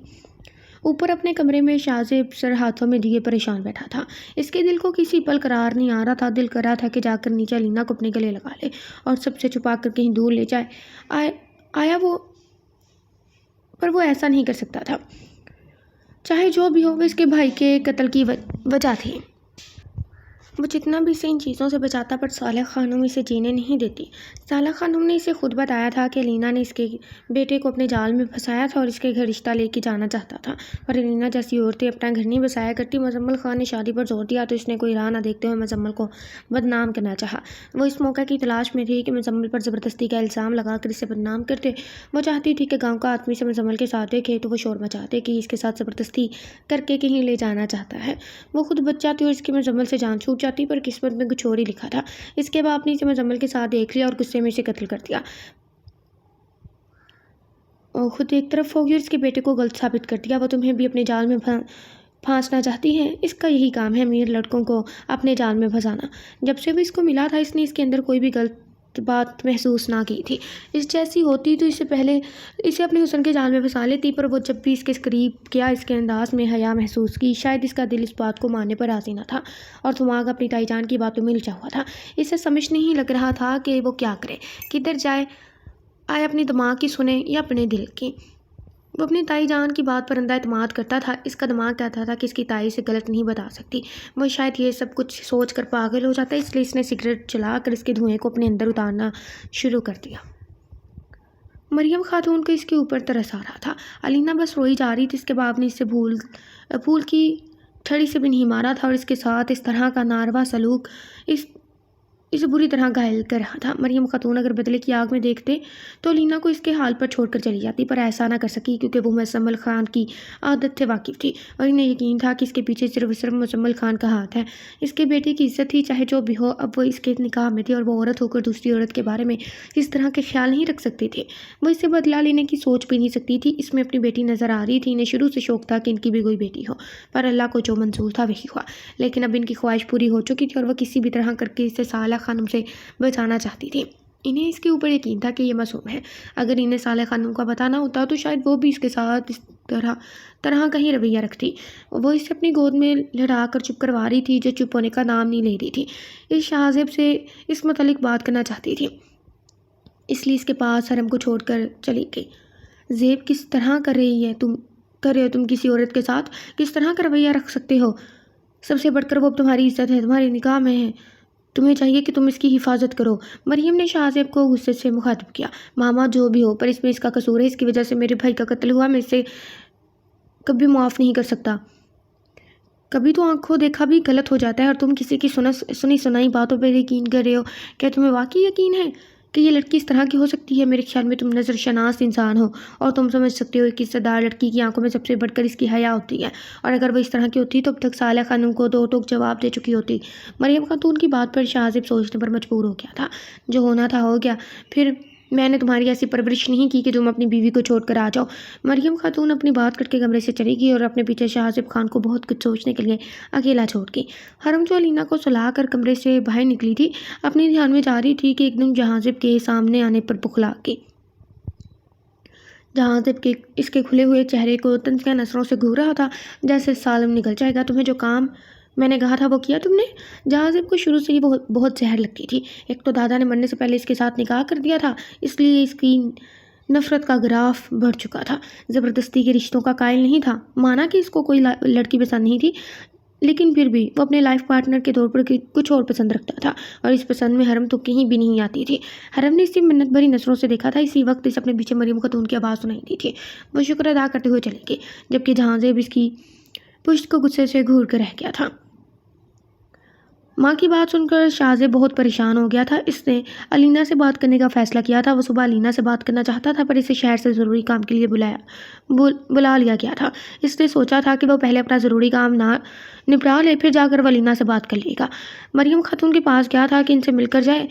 اوپر اپنے کمرے میں شاہ زیب سر ہاتھوں میں دیے پریشان بیٹھا تھا۔ اس کے دل کو کسی پل قرار نہیں آ رہا تھا۔ دل کر رہا تھا کہ جا کر نیچے علینا کو اپنے گلے لگا لے اور سب سے چھپا کر کہیں دور لے جائے۔ پر وہ ایسا نہیں کر سکتا تھا۔ چاہے جو بھی ہو، وہ اس کے بھائی کے قتل کی وجہ تھی۔ وہ جتنا بھی اسے ان چیزوں سے بچاتا، پر صالح خانم اسے جینے نہیں دیتی۔ صالح خانم نے اسے خود بتایا تھا کہ علینا نے اس کے بیٹے کو اپنے جال میں پھنسایا تھا اور اس کے گھر رشتہ لے کے جانا چاہتا تھا، پر علینا جیسی عورتیں اپنا گھر نہیں بسایا کرتی۔ مزمل خان نے شادی پر زور دیا تو اس نے کوئی راہ نہ دیکھتے ہوئے مزمل کو بدنام کرنا چاہا۔ وہ اس موقع کی تلاش میں تھی کہ مزمل پر زبردستی کا الزام لگا کر اسے بدنام کرتے۔ وہ چاہتی تھی کہ گاؤں کا آدمی سے مزمل کے ساتھ دیکھے تو وہ شور مچاتے کہ اس کے ساتھ زبردستی کر کے کہیں لے جانا چاہتا ہے۔ وہ خود بچ جاتی اور اس کی مزمل سے جان چھوٹ جاتی، پر قسمت میں کچھ اور ہی لکھا تھا۔ اس کے باپ نے اسے مزمل کے ساتھ دیکھ لیا اور غصے میں اسے قتل کر دیا۔ خود ایک طرف ہوگی اور اس کے بیٹے کو غلط ثابت کر دیا۔ وہ تمہیں بھی اپنے جال میں پھانسنا چاہتی ہے۔ اس کا یہی کام ہے، امیر لڑکوں کو اپنے جال میں پھنسانا۔ جب سے وہ اس کو ملا تھا، اس نے اس کے اندر کوئی بھی غلط بات محسوس نہ کی تھی۔ اس جیسی ہوتی تو اس سے پہلے اسے اپنے حسن کے جال میں پھنسا لیتی، پر وہ جب بھی اس کے قریب کیا، اس کے انداز میں حیا محسوس کی۔ شاید اس کا دل اس بات کو ماننے پر راضی نہ تھا اور دماغ اپنی تائی جان کی باتوں میں الجھا ہوا تھا۔ اسے سمجھ نہیں لگ رہا تھا کہ وہ کیا کرے، کدھر جائے، آئے اپنی دماغ کی سنے یا اپنے دل کی۔ وہ اپنی تائی جان کی بات پر اندھا اعتماد کرتا تھا۔ اس کا دماغ کہتا تھا کہ اس کی تائی سے غلط نہیں بتا سکتی۔ وہ شاید یہ سب کچھ سوچ کر پاگل ہو جاتا، اس لیے اس نے سگریٹ جلا کر اس کے دھوئیں کو اپنے اندر اتارنا شروع کر دیا۔ مریم خاتون کو اس کے اوپر ترس آ رہا تھا۔ علینا بس روئی جا رہی تھی۔ اس کے باپ نے اس سے پھول کی چھڑی سے بھی نہیں مارا تھا اور اس کے ساتھ اس طرح کا ناروا سلوک اسے بری طرح گھائل کر رہا تھا۔ مریم خاتون اگر بدلے کی آگ میں دیکھتے تو علینا کو اس کے حال پر چھوڑ کر چلی جاتی، پر ایسا نہ کر سکی، کیونکہ وہ مزمل خان کی عادت سے واقف تھی اور انہیں یقین تھا کہ اس کے پیچھے صرف مزمل خان کا ہاتھ ہے۔ اس کے بیٹے کی عزت تھی، چاہے جو بھی ہو۔ اب وہ اس کے نکاح میں تھی اور وہ عورت ہو کر دوسری عورت کے بارے میں اس طرح کے خیال نہیں رکھ سکتے تھے۔ وہ اس سے بدلہ لینے کی سوچ بھی نہیں سکتی تھی۔ اس میں اپنی بیٹی نظر آ رہی تھی۔ انہیں شروع سے شوق تھا کہ ان کی بھی کوئی بیٹی ہو، پر اللہ کو جو منظور تھا وہی ہوا۔ لیکن اب ان کی خواہش پوری ہو چکی تھی اور وہ کسی بھی طرح کر کے اسے صالح خانم سے بچانا چاہتی تھی۔ انہیں اس کے اوپر یقین تھا کہ یہ معصوم ہے۔ اگر انہیں صالح خانم کا پتہ نہ ہوتا تو شاید وہ بھی اس کے ساتھ اس طرح کا ہی رویہ رکھتی۔ وہ اسے اپنی گود میں لڑا کر چپ کروا رہی تھی، جو چپ ہونے کا نام نہیں لے رہی تھی۔ اس شاہ زیب سے اس متعلق بات کرنا چاہتی تھی، اس لیے اس کے پاس حرم کو چھوڑ کر چلی گئی۔ زیب کس طرح کر رہے ہو تم کسی عورت کے ساتھ؟ کس طرح کا رویہ رکھ سکتے ہو؟ سب سے بڑھ کر وہ تمہاری عزت ہے، تمہارے نکاح میں ہے، تمہیں چاہیے کہ تم اس کی حفاظت کرو۔ مریم نے شاہ زیب کو غصے سے مخاطب کیا۔ ماما جو بھی ہو، پر اس میں اس کا قصور ہے، اس کی وجہ سے میرے بھائی کا قتل ہوا، میں اسے کبھی معاف نہیں کر سکتا۔ کبھی تو آنکھوں دیکھا بھی غلط ہو جاتا ہے اور تم کسی کی سنی سنائی باتوں پر یقین کر رہے ہو. کیا تمہیں واقعی یقین ہے کہ یہ لڑکی اس طرح کی ہو سکتی ہے؟ میرے خیال میں تم نظر شناس انسان ہو اور تم سمجھ سکتے ہو کہ سردار لڑکی کی آنکھوں میں سب سے بڑھ کر اس کی حیا ہوتی ہے، اور اگر وہ اس طرح کی ہوتی تو اب تک صالح خانم کو دو ٹوک جواب دے چکی ہوتی. مریم خاتون کی بات پر شاہ زیب سوچنے پر مجبور ہو گیا تھا. جو ہونا تھا ہو گیا. پھر میں نے تمہاری ایسی پرورش نہیں کی کہ تم اپنی بیوی کو چھوڑ کر آ جاؤ. مریم خاتون اپنی بات کر کے کمرے سے چلی گئی اور اپنے پیچھے شاہ زیب خان کو بہت کچھ سوچنے کے لیے اکیلا چھوڑ گئی. حرم جو علینا کو سلا کر کمرے سے باہر نکلی تھی، اپنے دھیان میں جا رہی تھی کہ ایک دم جہاں زیب کے سامنے آنے پر بخلا گئی. جہاں زیب کے اس کے کھلے ہوئے چہرے کو تنزیہ نظروں سے گھور رہا تھا، جیسے سالم نکل جائے گا. تمہیں جو کام میں نے کہا تھا وہ کیا تم نے؟ جہاں زیب کو شروع سے ہی بہت زہر لگتی تھی. ایک تو دادا نے مرنے سے پہلے اس کے ساتھ نکاح کر دیا تھا، اس لیے اس کی نفرت کا گراف بڑھ چکا تھا. زبردستی کے رشتوں کا قائل نہیں تھا. مانا کہ اس کو کوئی لڑکی پسند نہیں تھی، لیکن پھر بھی وہ اپنے لائف پارٹنر کے طور پر کچھ اور پسند رکھتا تھا، اور اس پسند میں حرم تو کہیں بھی نہیں آتی تھی. حرم نے اسے منت بھری نظروں سے دیکھا تھا. اسی وقت اسے اپنے پیچھے مریم خاتون کی آواز سنائی دی تھی. وہ شکر ادا کرتے ہوئے چلے گئے، جبکہ جہاں زیب اس کی پشت کو غصے سے گھور کر رہ گیا تھا. ماں کی بات سن کر شاہ زیب بہت پریشان ہو گیا تھا. اس نے علینا سے بات کرنے کا فیصلہ کیا تھا. وہ صبح علینا سے بات کرنا چاہتا تھا، پر اسے شہر سے ضروری کام کے لیے بلا لیا گیا تھا. اس نے سوچا تھا کہ وہ پہلے اپنا ضروری کام نپٹا لے، پھر جا کر وہ علینا سے بات کر لے گا. مریم خاتون کے پاس گیا تھا کہ ان سے مل کر جائے.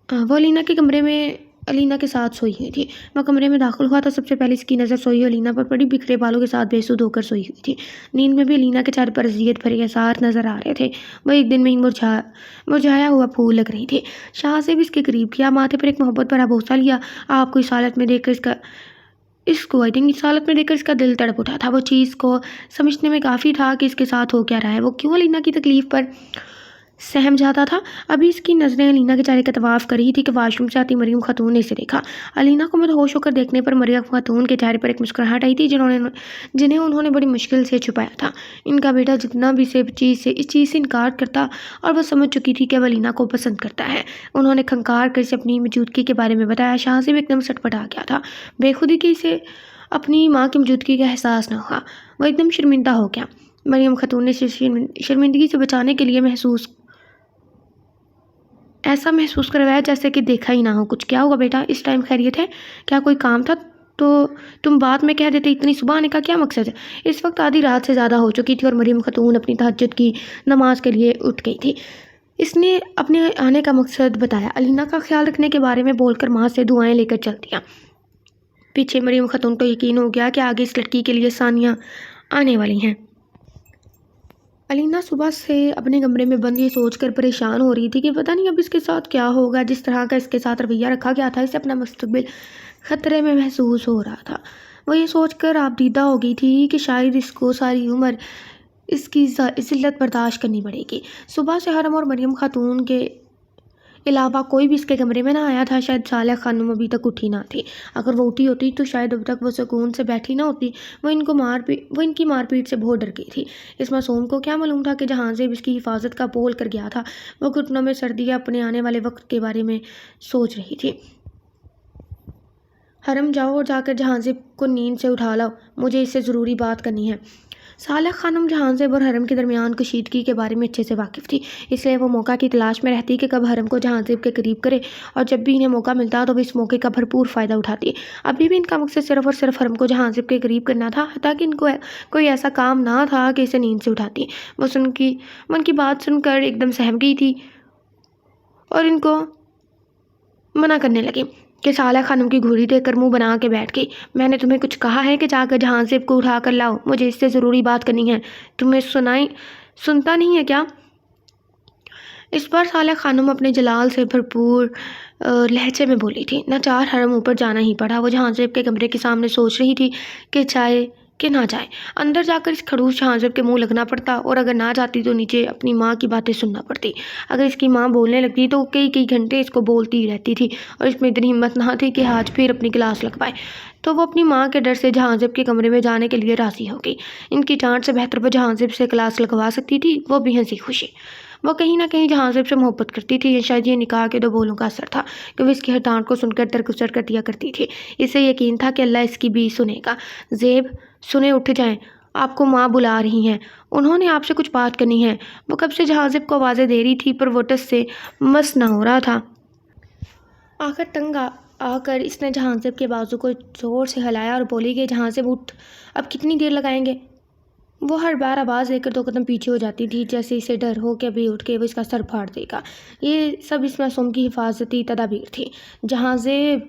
وہ علینا کے کمرے میں علینا کے ساتھ سوئی ہوئی تھی. وہ کمرے میں داخل ہوا تو سب سے پہلے اس کی نظر سوئی علینا پر پڑی. بکھرے بالوں کے ساتھ بے سود ہو کر سوئی ہوئی تھی. نیند میں بھی علینا کے چہرے پر اذیت بھرے احساس نظر آ رہے تھے. وہ ایک دن میں ہی مرجھایا ہوا پھول لگ رہی تھی. شاہ زیب اس کے قریب کیا، ماتھے پر ایک محبت بھرا بوسہ لیا. آپ کو اس حالت میں دیکھ کر اس کا دل تڑپ اٹھا تھا. وہ چیز کو سمجھنے میں کافی تھا کہ اس کے ساتھ ہو کیا رہا ہے. وہ کیوں علینا کی تکلیف پر سہم جاتا تھا. ابھی اس کی نظریں علینا کے چہرے کا طواف کر رہی تھی کہ واش روم سے آتی مریم خاتون نے اسے دیکھا. علینا کو مدہوش ہو کر دیکھنے پر مریم خاتون کے چہرے پر ایک مسکراہٹ آئی تھی جنہیں انہوں نے بڑی مشکل سے چھپایا تھا. ان کا بیٹا جتنا بھی اس چیز سے انکار کرتا، اور وہ سمجھ چکی تھی کہ وہ علینا کو پسند کرتا ہے. انہوں نے کھنکار کر اسے اپنی موجودگی کے بارے میں بتایا. شاہ زیب ایک دم سٹپٹا گیا تھا. بے خودی کہ اسے اپنی ماں کی موجودگی کا احساس نہ ہوا. وہ ایک دم شرمندہ ہو گیا. مریم خاتون نے شرمندگی سے بچانے کے لیے ایسا محسوس کروایا جیسے کہ دیکھا ہی نہ ہو کچھ. کیا ہوا بیٹا؟ اس ٹائم خیریت ہے؟ کیا کوئی کام تھا تو تم بعد میں کہہ دیتے. اتنی صبح آنے کا کیا مقصد ہے؟ اس وقت آدھی رات سے زیادہ ہو چکی تھی اور مریم خاتون اپنی تہجد کی نماز کے لیے اٹھ گئی تھی. اس نے اپنے آنے کا مقصد بتایا. علینا کا خیال رکھنے کے بارے میں بول کر ماں سے دعائیں لے کر چل دیا. پیچھے مریم خاتون کو یقین ہو گیا کہ آگے اس لڑکی کے لیے ثانیہ آنے والی ہیں. علینا صبح سے اپنے کمرے میں بند یہ سوچ کر پریشان ہو رہی تھی کہ پتہ نہیں اب اس کے ساتھ کیا ہوگا. جس طرح کا اس کے ساتھ رویہ رکھا گیا تھا، اسے اپنا مستقبل خطرے میں محسوس ہو رہا تھا. وہ یہ سوچ کر آبدیدہ ہو گئی تھی کہ شاید اس کو ساری عمر اس کی ذلت برداشت کرنی پڑے گی. صبح سے حرم اور مریم خاتون کے علاوہ کوئی بھی اس کے کمرے میں نہ آیا تھا. شاید صالح خانم ابھی تک اٹھی نہ تھی. اگر وہ اٹھی ہوتی تو شاید اب تک وہ سکون سے بیٹھی نہ ہوتی. وہ ان کی مار پیٹ سے بہت ڈر گئی تھی. اس معصوم کو کیا معلوم تھا کہ جہاں زیب اس کی حفاظت کا بول کر گیا تھا. وہ گھٹنوں میں سردیاں اپنے آنے والے وقت کے بارے میں سوچ رہی تھی. حرم جاؤ اور جا کر جہاں زیب کو نیند سے اٹھا لاؤ، مجھے اس سے ضروری بات کرنی ہے. صالح خانم جہاں زیب اور حرم کے درمیان کشیدگی کے بارے میں اچھے سے واقف تھی، اس لیے وہ موقع کی تلاش میں رہتی کہ کب حرم کو جہاں زیب کے قریب کرے، اور جب بھی انہیں موقع ملتا تو وہ اس موقع کا بھرپور فائدہ اٹھاتی. ابھی بھی ان کا مقصد صرف اور صرف حرم کو جہاں زیب کے قریب کرنا تھا، حتیٰ کہ ان کو کوئی ایسا کام نہ تھا کہ اسے نیند سے اٹھاتی. وہ ان کی بات سن کر ایک دم سہم گئی تھی اور ان کو منع کرنے لگی کہ صالح خانم کی گھوڑی دیکھ کر منہ بنا کے بیٹھ گئی. میں نے تمہیں کچھ کہا ہے کہ جا کر جہاں زیب کو اٹھا کر لاؤ، مجھے اس سے ضروری بات کرنی ہے. تمہیں سنتا نہیں ہے کیا؟ اس بار صالح خانم اپنے جلال سے بھرپور لہجے میں بولی تھی. ناچار حرم اوپر جانا ہی پڑا. وہ جہاں زیب کے کمرے کے سامنے سوچ رہی تھی کہ جائے کہ نہ جائے. اندر جا کر اس کھڑوس جہاں زیب کے منہ لگنا پڑتا، اور اگر نہ جاتی تو نیچے اپنی ماں کی باتیں سننا پڑتی. اگر اس کی ماں بولنے لگتی تو کئی گھنٹے اس کو بولتی ہی رہتی تھی، اور اس میں اتنی ہمت نہ تھی کہ آج پھر اپنی کلاس لگوائے. تو وہ اپنی ماں کے ڈر سے جہاں زیب کے کمرے میں جانے کے لیے راضی ہو گئی. ان کی ڈانٹ سے بہتر وہ جہاں زیب سے کلاس لگوا سکتی تھی، وہ بھی ہنسی خوشی. وہ کہیں نہ کہیں جہاں زیب سے محبت کرتی تھی. شاید یہ نکاح کے 2 بولوں کا اثر تھا کہ وہ اس کی ہر ڈانٹ کو سن کر درگزر کر دیا کرتی تھی. اسے یقین تھا کہ اللہ اس کی بھی سنے گا. زیب سنے اٹھ جائیں، آپ کو ماں بلا رہی ہیں، انہوں نے آپ سے کچھ بات کرنی ہے۔ وہ کب سے جہازب کو آوازیں دے رہی تھی پر وہ ٹس سے مس نہ ہو رہا تھا۔ آخر تنگ آ کر اس نے جہازب کے بازو کو زور سے ہلایا اور بولی کہ جہازب اٹھ، اب کتنی دیر لگائیں گے؟ وہ ہر بار آواز دے کر 2 قدم پیچھے ہو جاتی تھی، جیسے اسے ڈر ہو کہ ابھی اٹھ کے وہ اس کا سر پھاڑ دے گا۔ یہ سب اس معصوم کی حفاظتی تدابیر تھی۔ جہازب،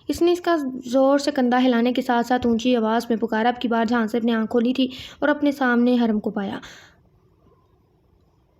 اس نے اس کا زور سے کندھا ہلانے کے ساتھ ساتھ اونچی آواز میں پکارا۔ اب کی بار جہازب نے آنکھ کھولی تھی اور اپنے سامنے حرم کو پایا۔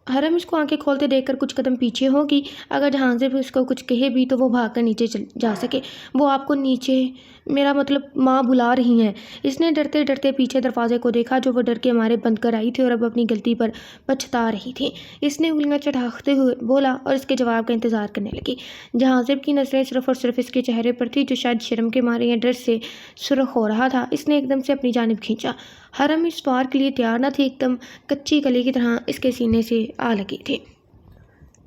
حرم اس کو آنکھیں کھولتے دیکھ کر کچھ قدم پیچھے ہوگی۔ اگر جہازب اس کو کچھ کہے بھی تو وہ بھاگ کر نیچے جا سکے۔ وہ آپ کو نیچے، میرا مطلب ماں بلا رہی ہیں۔ اس نے ڈرتے ڈرتے پیچھے دروازے کو دیکھا جو وہ ڈر کے مارے بند کر آئی تھی اور اب اپنی غلطی پر پچھتا رہی تھی۔ اس نے انگلیاں چڑھاتے ہوئے بولا اور اس کے جواب کا انتظار کرنے لگی۔ جہازب کی نظریں صرف اور صرف اس کے چہرے پر تھی جو شاید شرم کے مارے یا ڈر سے سرخ ہو رہا تھا۔ اس نے ایک دم سے اپنی جانب کھینچا۔ حرم اس وار کے لیے تیار نہ تھی، ایک دم کچی کلی کی طرح اس کے سینے سے آ لگی تھی۔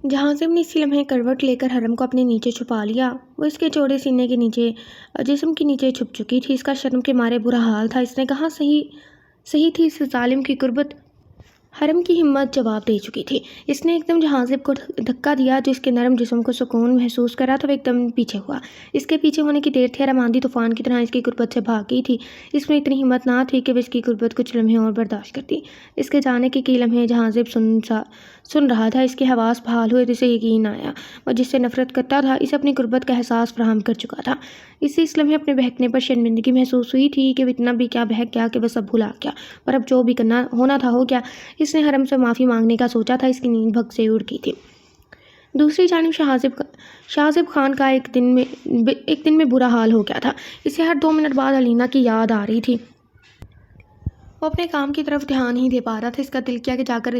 جہازب نے اسی لمحے کروٹ لے کر حرم کو اپنے نیچے چھپا لیا۔ وہ اس کے چوڑے سینے کے نیچے، جسم کے نیچے چھپ چکی تھی۔ اس کا شرم کے مارے برا حال تھا۔ اس نے کہا صحیح تھی اس ظالم کی قربت۔ حرم کی ہمت جواب دے چکی تھی۔ اس نے ایک دم جہازب کو دھکا دیا جو اس کے نرم جسم کو سکون محسوس کرا تو وہ ایک دم پیچھے ہوا۔ اس کے پیچھے ہونے کی دیر تھی۔ حرم آندھی طوفان کی طرح اس کی قربت سے بھاگ گئی تھی۔ اس میں اتنی ہمت نہ تھی کہ وہ اس کی قربت کچھ لمحے اور برداشت کرتی۔ اس کے جانے کے کئی لمحے جہازب سن رہا تھا۔ اس کے حواس بحال ہوئے تو اسے یقین آیا۔ وہ جس سے نفرت کرتا تھا اسے اپنی قربت کا احساس فراہم کر چکا تھا۔ اسے اس لمحے اپنے بہکنے پر شرمندگی محسوس ہوئی تھی کہ وہ اتنا بھی کیا بہک گیا کہ وہ سب بھلا گیا، پر اب جو بھی ہونا تھا ہو گیا۔ اس نے حرم سے معافی مانگنے کا سوچا تھا۔ اس کی نیند بھگ سے اڑ گئی تھی۔ دوسری جانب شہازب خان کا ایک دن میں برا حال ہو گیا تھا۔ اسے ہر 2 منٹ بعد علینا کی یاد آ رہی تھی۔ وہ اپنے کام کی طرف دھیان نہیں دے پا رہا تھا۔ اس کا دل کیا کہ جا کر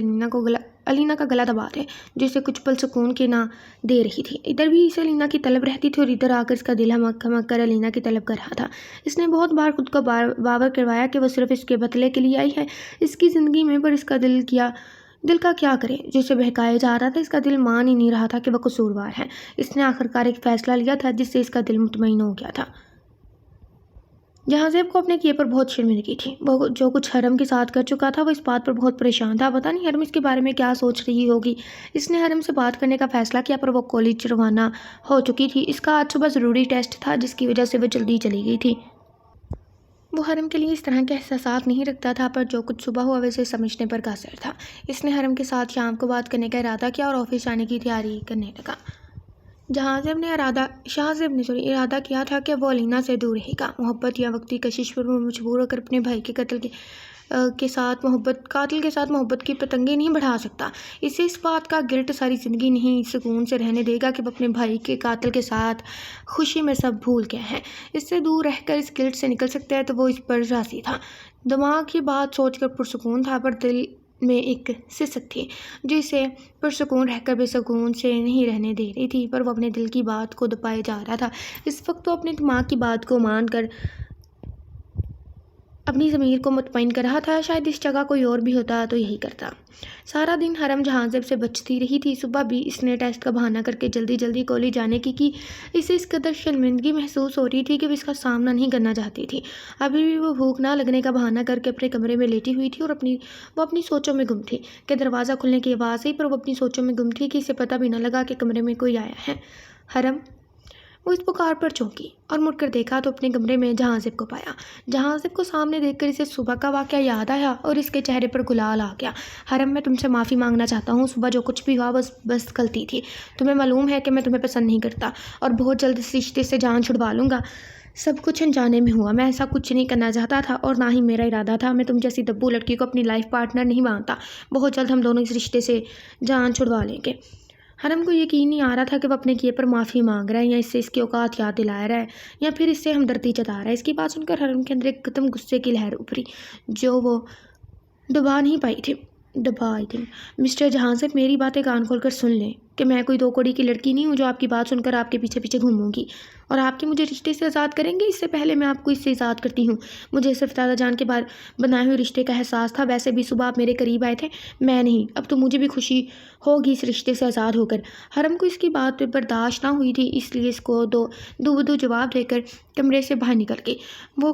علینا کا گلا دبا دے جو اسے کچھ پل سکون کے نہ دے رہی تھی۔ ادھر بھی اسے علینا کی طلب رہتی تھی اور ادھر آ کر اس کا دل ہمک کر علینا کی طلب کر رہا تھا۔ اس نے بہت بار خود کو باور کروایا کہ وہ صرف اس کے بدلے کے لیے آئی ہے اس کی زندگی میں، پر اس کا دل کا کیا کرے جو اسے بہکائے جا رہا تھا۔ اس کا دل مان ہی نہیں رہا تھا کہ وہ قصوروار ہے۔ اس نے آخرکار ایک فیصلہ لیا تھا جس سے اس کا دل مطمئن ہو گیا تھا۔ جہازب کو اپنے کیے پر بہت شرمندگی تھی۔ وہ جو کچھ حرم کے ساتھ کر چکا تھا وہ اس بات پر بہت پریشان تھا۔ پتہ نہیں حرم اس کے بارے میں کیا سوچ رہی ہوگی۔ اس نے حرم سے بات کرنے کا فیصلہ کیا پر وہ کالج روانہ ہو چکی تھی۔ اس کا آج صبح ضروری ٹیسٹ تھا جس کی وجہ سے وہ جلدی چلی گئی تھی۔ وہ حرم کے لیے اس طرح کے احساسات نہیں رکھتا تھا، پر جو کچھ صبح ہوا ویسے سمجھنے پر قاصر تھا۔ اس نے حرم کے ساتھ شام کو بات کرنے کا ارادہ کیا اور آفس جانے کی تیاری کرنے لگا۔ شہازب نے ارادہ کیا تھا کہ وہ علینا سے دور رہے گا۔ محبت یا وقتی کشش پر وہ مجبور ہو کر اپنے بھائی کے قاتل کے ساتھ محبت کی پتنگیں نہیں بڑھا سکتا۔ اسے اس بات کا گلٹ ساری زندگی نہیں سکون سے رہنے دے گا کہ وہ اپنے بھائی کے قاتل کے ساتھ خوشی میں سب بھول گیا ہے۔ اس سے دور رہ کر اس گلٹ سے نکل سکتا ہے تو وہ اس پر راضی تھا۔ دماغ یہ بات سوچ کر پرسکون تھا، پر دل میں ایک سست تھی جو اسے پرسکون رہ کر بے سکون سے نہیں رہنے دے رہی تھی، پر وہ اپنے دل کی بات کو دبائے جا رہا تھا۔ اس وقت وہ اپنے دماغ کی بات کو مان کر اپنی ضمیر کو مطمئن کر رہا تھا۔ شاید اس جگہ کوئی اور بھی ہوتا تو یہی کرتا۔ سارا دن حرم جہازب سے بچتی رہی تھی۔ صبح بھی اس نے ٹیسٹ کا بہانہ کر کے جلدی کالج جانے کی۔ اسے اس قدر شرمندگی محسوس ہو رہی تھی کہ وہ اس کا سامنا نہیں کرنا چاہتی تھی۔ ابھی بھی وہ بھوک نہ لگنے کا بہانہ کر کے اپنے کمرے میں لیٹی ہوئی تھی اور وہ اپنی سوچوں میں گم تھی کہ دروازہ کھلنے کی آواز آئی، پر وہ اپنی سوچوں میں گم تھی کہ اسے پتہ بھی نہ لگا کہ کمرے میں کوئی آیا ہے۔ حرم، وہ اس پکار پر چونکی اور مڑ کر دیکھا تو اپنے کمرے میں جہازب کو پایا۔ جہازب کو سامنے دیکھ کر اسے صبح کا واقعہ یاد آیا اور اس کے چہرے پر گلال آ گیا۔ حرم، میں تم سے معافی مانگنا چاہتا ہوں۔ صبح جو کچھ بھی ہوا بس غلطی تھی۔ تمہیں معلوم ہے کہ میں تمہیں پسند نہیں کرتا اور بہت جلد اس رشتے سے جان چھڑوا لوں گا۔ سب کچھ انجانے میں ہوا۔ میں ایسا کچھ نہیں کرنا چاہتا تھا اور نہ ہی میرا ارادہ تھا۔ میں تم جیسی دبو لڑکی کو اپنی لائف پارٹنر نہیں مانتا۔ بہت جلد ہم دونوں اس رشتے سے جان چھڑوا لیں گے۔ حرم کو یقین نہیں آ رہا تھا کہ وہ اپنے کیے پر معافی مانگ رہا ہے یا اس سے اس کی اوقات یاد دلا رہا ہے یا پھر اس سے ہمدردی جتا رہا ہے۔ اس کی بات سن کر حرم کے اندر ایک قدم غصے کی لہر ابھری جو وہ دبا نہیں پائی تھی۔ مسٹر جہازب، میری باتیں کان کھول کر سن لیں کہ میں کوئی 2 کوڑی کی لڑکی نہیں ہوں جو آپ کی بات سن کر آپ کے پیچھے گھوموں گی اور آپ کے مجھے رشتے سے آزاد کریں گے۔ اس سے پہلے میں آپ کو اس سے آزاد کرتی ہوں۔ مجھے صرف دادا جان کے بنائے ہوئے رشتے کا احساس تھا۔ ویسے بھی صبح آپ میرے قریب آئے تھے، میں نہیں۔ اب تو مجھے بھی خوشی ہوگی اس رشتے سے آزاد ہو کر۔ حرم کو اس کی بات پہ برداشت نہ ہوئی تھی، اس لیے اس کو دو جواب دے کر کمرے سے باہر نکل گئی۔ وہ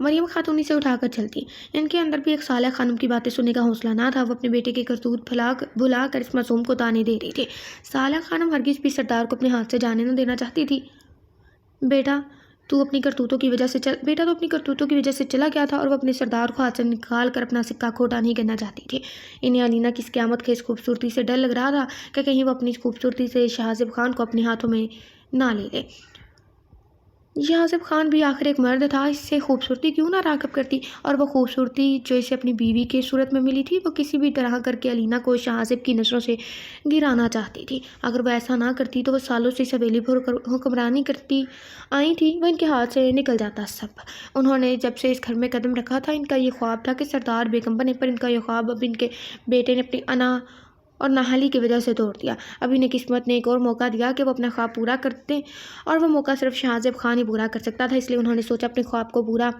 مریم خاتون اسے اٹھا کر چلتی۔ ان کے اندر بھی ایک صالح خانم کی باتیں سننے کا حوصلہ نہ تھا۔ وہ اپنے بیٹے کے کرتوت بھلا کر اس معصوم کو تانے دے رہی تھی۔ صالح خانم ہرگز بھی سردار کو اپنے ہاتھ سے جانے نہ دینا چاہتی تھی۔ بیٹا تو اپنی کرتوتوں کی وجہ سے چلا گیا تھا اور وہ اپنے سردار کو ہاتھ سے نکال کر اپنا سکہ کھوٹا نہیں کرنا چاہتی تھی۔ انہیں علینا کی اس قیامت خیز خوبصورتی سے ڈر لگ رہا تھا کہ کہیں وہ اپنی خوبصورتی سے شاہزیب خان کو اپنے ہاتھوں میں نہ لے لے۔ شاہزیب خان بھی آخر ایک مرد تھا، اس سے خوبصورتی کیوں نہ راغب کرتی، اور وہ خوبصورتی جو اسے اپنی بیوی کے صورت میں ملی تھی وہ کسی بھی طرح کر کے علینا کو شاہزیب کی نظروں سے گرانا چاہتی تھی۔ اگر وہ ایسا نہ کرتی تو وہ سالوں سے اس حویلی پر حکمرانی کرتی آئی تھی، وہ ان کے ہاتھ سے نکل جاتا سب۔ انہوں نے جب سے اس گھر میں قدم رکھا تھا، ان کا یہ خواب تھا کہ سردار بیگم بنے، پر ان کا یہ خواب اب ان کے بیٹے نے اپنی انا اور نااہلی کی وجہ سے توڑ دیا۔ اب انہیں قسمت نے ایک اور موقع دیا کہ وہ اپنا خواب پورا کرتے، اور وہ موقع صرف شاہزیب خان ہی پورا کر سکتا تھا۔ اس لیے انہوں نے سوچا اپنے خواب کو پورا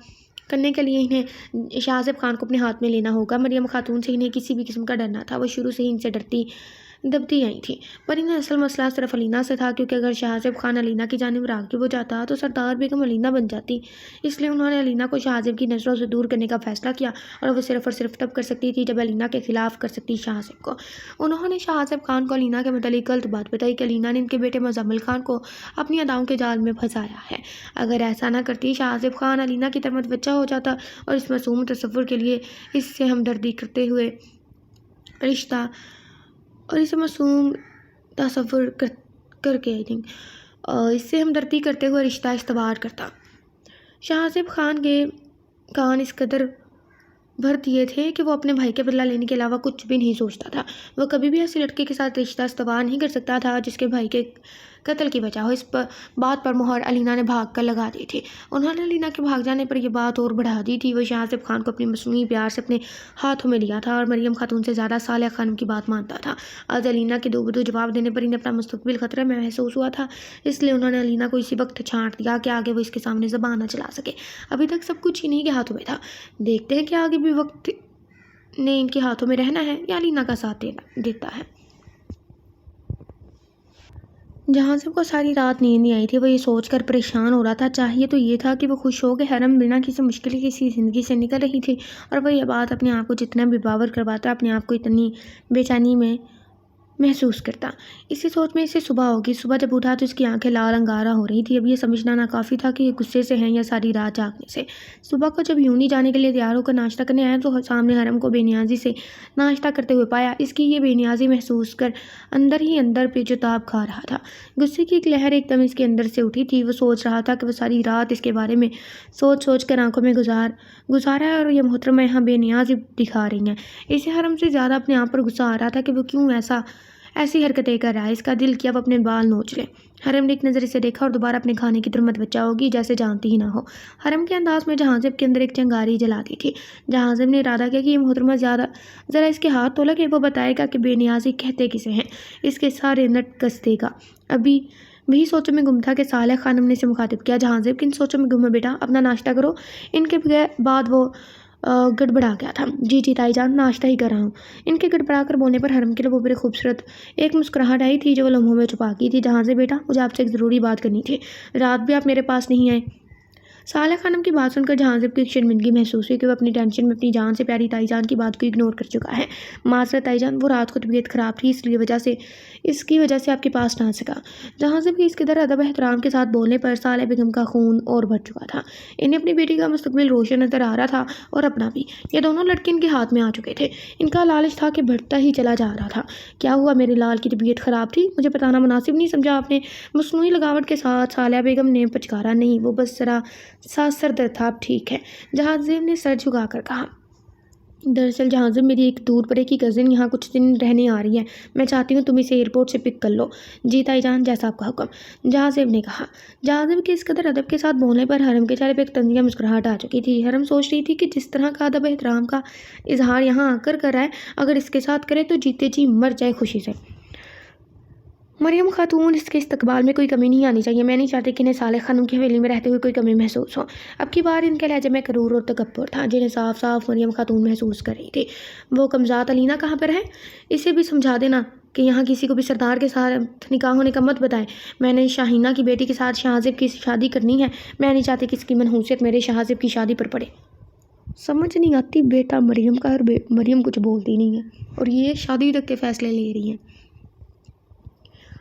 کرنے کے لیے انہیں شاہزیب خان کو اپنے ہاتھ میں لینا ہوگا۔ مریم خاتون سے انہیں کسی بھی قسم کا ڈر نہ تھا، وہ شروع سے ہی ان سے ڈرتی دبتی آئی تھی، پر انہیں اصل مسئلہ صرف علینا سے تھا، کیونکہ اگر شاہزیب خان علینا کی جانب راغب ہو جاتا تو سردار بیگم علینا بن جاتی۔ اس لیے انہوں نے علینا کو شاہزیب کی نظروں سے دور کرنے کا فیصلہ کیا، اور وہ صرف اور صرف تب کر سکتی تھی جب علینا کے خلاف کر سکتی شاہزیب کو۔ انہوں نے شاہزیب خان کو علینا کے متعلق غلط بات بتائی کہ علینا نے ان کے بیٹے مزمل خان کو اپنی اداؤں کے جال میں پھنسایا ہے۔ اگر ایسا نہ کرتی، شاہزیب خان علینا کی طرح متوجہ ہو جاتا اور اس معصوم تصور کے لیے اس سے ہمدردی کرتے ہوئے رشتہ اس سے ہمدردی کرتے ہوئے رشتہ استوار کرتا۔ شاہزیب خان کے کان اس قدر بھر دیے تھے کہ وہ اپنے بھائی کے بدلہ لینے کے علاوہ کچھ بھی نہیں سوچتا تھا۔ وہ کبھی بھی ایسی لڑکی کے ساتھ رشتہ استوار نہیں کر سکتا تھا جس کے بھائی کے قتل کی وجہ ہو۔ اس بات پر مہر علینا نے بھاگ کر لگا دی تھی۔ انہوں نے علینا کے بھاگ جانے پر یہ بات اور بڑھا دی تھی۔ وہ شاہزیب خان کو اپنی مصنوعی پیار سے اپنے ہاتھوں میں لیا تھا اور مریم خاتون سے زیادہ صالح خانم کی بات مانتا تھا۔ آج علینا کے دو بدو جواب دینے پر انہیں اپنا مستقبل خطرے میں محسوس ہوا تھا، اس لیے انہوں نے علینا کو اسی وقت چھانٹ دیا کہ آگے وہ اس کے سامنے زبان نہ چلا سکے۔ ابھی تک سب کچھ انہیں کے ہاتھوں میں تھا، دیکھتے ہیں کہ آگے بھی وقت نے ان کے ہاتھوں میں رہنا ہے یا علینا کا ساتھ دیتا ہے۔ جہازیب کو ساری رات نیند نہیں آئی تھی۔ وہ یہ سوچ کر پریشان ہو رہا تھا، چاہیے تو یہ تھا کہ وہ خوش ہو کہ حرم بنا کسی مشکل کسی زندگی سے نکل رہی تھی، اور وہ یہ بات اپنے آپ کو جتنا بھی باور کرواتا، اپنے آپ کو اتنی بے چینی میں محسوس کرتا۔ اسی سوچ میں اسے صبح ہوگی۔ صبح جب اٹھا تو اس کی آنکھیں لال انگارہ ہو رہی تھی۔ اب یہ سمجھنا ناکافی تھا کہ یہ غصے سے ہیں یا ساری رات جاگنے سے۔ صبح کو جب یونی جانے کے لیے تیار ہو کر ناشتہ کرنے آیا تو سامنے حرم کو بے نیازی سے ناشتہ کرتے ہوئے پایا۔ اس کی یہ بے نیازی محسوس کر اندر ہی اندر پیچ و تاب کھا رہا تھا۔ غصے کی ایک لہر ایک دم اس کے اندر سے اٹھی تھی۔ وہ سوچ رہا تھا کہ وہ ساری رات اس کے بارے میں سوچ کر آنکھوں میں گزارا ہے، اور یہ محترمہ یہاں بے نیازی دکھا رہی ہیں۔ اسے حرم سے زیادہ اپنے آپ پر غصہ آ رہا تھا کہ وہ کیوں ایسی حرکتیں کر رہا ہے۔ اس کا دل کیا وہ اپنے بال نوچ لے۔ حرم نے ایک نظر اسے دیکھا اور دوبارہ اپنے کھانے کی طرف متوجہ ہوگی جیسے جانتی ہی نہ ہو۔ حرم کے انداز میں جہازیب کے اندر ایک چنگاری جلا دی تھی۔ جہازیب نے ارادہ کیا کہ یہ محترمہ ذرا اس کے ہاتھ تو لگے، وہ بتائے گا کہ بے نیازی کہتے کسے ہیں، اس کے سارے نٹ کس دے گا۔ ابھی بھی سوچوں میں گم تھا کہ صالح خانم نے اسے مخاطب کیا، جہازیب کن سوچوں میں گم ہے بیٹا، اپنا ناشتہ کرو۔ ان کے بعد وہ گڑبڑا گیا تھا۔ جی تائی جان، ناشتہ ہی کر رہا ہوں۔ ان کے گڑبڑا کر بولنے پر حرم کے لبوں پر خوبصورت ایک مسکراہٹ آئی تھی جو وہ لمحوں میں چھپا کی تھی۔ جہازیب بیٹا، مجھے آپ سے ایک ضروری بات کرنی تھی، رات بھی آپ میرے پاس نہیں آئے۔ صالح خانم کی بات سن کر جہازیب کو ایک شرمندگی محسوس ہوئی کہ وہ اپنی ٹینشن میں اپنی جان سے پیاری تائی جان کی بات کو اگنور کر چکا ہے۔ معذرت تائی جان، وہ رات کو طبیعت خراب تھی، اس کی وجہ سے آپ کے پاس نہ آ سکا۔ جہازیب کی اس قدر ادب احترام کے ساتھ بولنے پر صالح بیگم کا خون اور بڑھ چکا تھا۔ انہیں اپنی بیٹی کا مستقبل روشن نظر آ رہا تھا اور اپنا بھی۔ یہ دونوں لڑکے ان کے ہاتھ میں آ چکے تھے۔ ان کا لالچ تھا کہ بڑھتا ہی چلا جا رہا تھا۔ کیا ہوا، میرے لال کی طبیعت خراب تھی؟ مجھے بتانا مناسب نہیں سمجھا آپ نے؟ مصنوعی لگاوٹ کے ساتھ صالحہ بیگم نے پچکارا۔ نہیں، وہ بس ذرا سا سر درد تھا، اب ٹھیک ہے، جہازیب نے سر جھکا کر کہا۔ دراصل جہازیب، میری ایک دور پرے کی کزن یہاں کچھ دن رہنے آ رہی ہے، میں چاہتی ہوں تم اسے ایئرپورٹ سے پک کر لو۔ جی تائی جان، جیسا آپ کا حکم، جہازیب نے کہا۔ جہازیب کے اس قدر ادب کے ساتھ بولنے پر حرم کے چہرے پہ ایک طنزیہ مسکراہٹ آ چکی تھی۔ حرم سوچ رہی تھی کہ جس طرح کا ادب احترام کا اظہار یہاں آ کر رہا ہے، اگر اس کے ساتھ کرے تو جیتے جی مر جائے خوشی سے۔ مریم خاتون، اس کے استقبال میں کوئی کمی نہیں آنی چاہیے۔ میں نہیں چاہتی کہ انہیں صالح خانم کی حویلی میں رہتے ہوئے کوئی کمی محسوس ہو۔ اب کی بار ان کے لہجے میں غرور اور تکبر تھا جنہیں صاف مریم خاتون محسوس کر رہی تھی۔ وہ کمزاد علینا کہاں پر ہے؟ اسے بھی سمجھا دینا کہ یہاں کسی کو بھی سردار کے ساتھ نکاح ہونے کا مت بتائیں. میں نے شاہینہ کی بیٹی کے ساتھ شاہزیب کی شادی کرنی ہے. میں نہیں چاہتی کہ اس کی منحوسیت میرے شاہزیب کی شادی پر پڑے. سمجھ نہیں آتی بیٹا مریم کا، اور مریم کچھ بولتی نہیں ہے اور یہ شادی تک کے فیصلے لے رہی ہیں.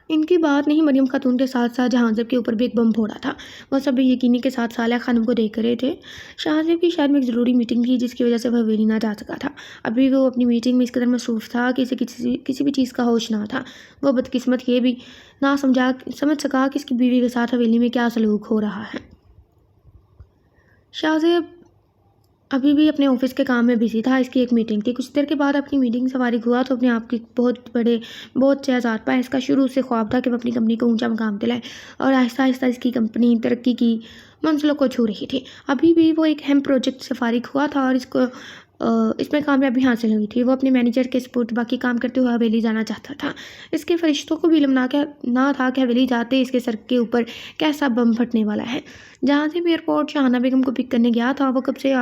ان کی بات نہیں، مریم خاتون کے ساتھ ساتھ جہانزیب کے اوپر بھی ایک بم پھوڑا تھا. وہ سب بے یقینی کے ساتھ صالحہ خانم کو دیکھ رہے تھے. شاہزیب کی شاید میں ایک ضروری میٹنگ تھی جس کی وجہ سے وہ حویلی نہ جا سکا تھا. ابھی وہ اپنی میٹنگ میں اس قدر مصروف تھا کہ اسے کسی بھی چیز کا ہوش نہ تھا. وہ بدقسمت یہ بھی نہ سمجھ سکا کہ اس کی بیوی کے ساتھ حویلی میں کیا سلوک ہو رہا ہے. شاہزیب ابھی بھی اپنے آفس کے کام میں بزی تھا. اس کی ایک میٹنگ تھی. کچھ دیر کے بعد اپنی میٹنگ سے فارغ ہوا تو اپنے آپ کی بہت شہزاد پا. اس کا شروع سے خواب تھا کہ وہ اپنی کمپنی کو اونچا مقام دلائے اور آہستہ آہستہ اس کی کمپنی ترقی کی منزلوں کو چھو رہی تھی. ابھی بھی وہ ایک اہم پروجیکٹ سے فارغ ہوا تھا اور اس میں کامیابی حاصل ہوئی تھی. وہ اپنے مینیجر کے سپورٹ باقی کام کرتے ہوئے حویلی جانا چاہتا تھا. اس کے فرشتوں کو بھی علم نہ تھا کہ حویلی جاتے اس کے سر کے اوپر کیسا بم پھٹنے والا ہے. جہاں سے بھی ایئرپورٹ شاہانہ بیگم کو پک کرنے گیا تھا وہ کب سے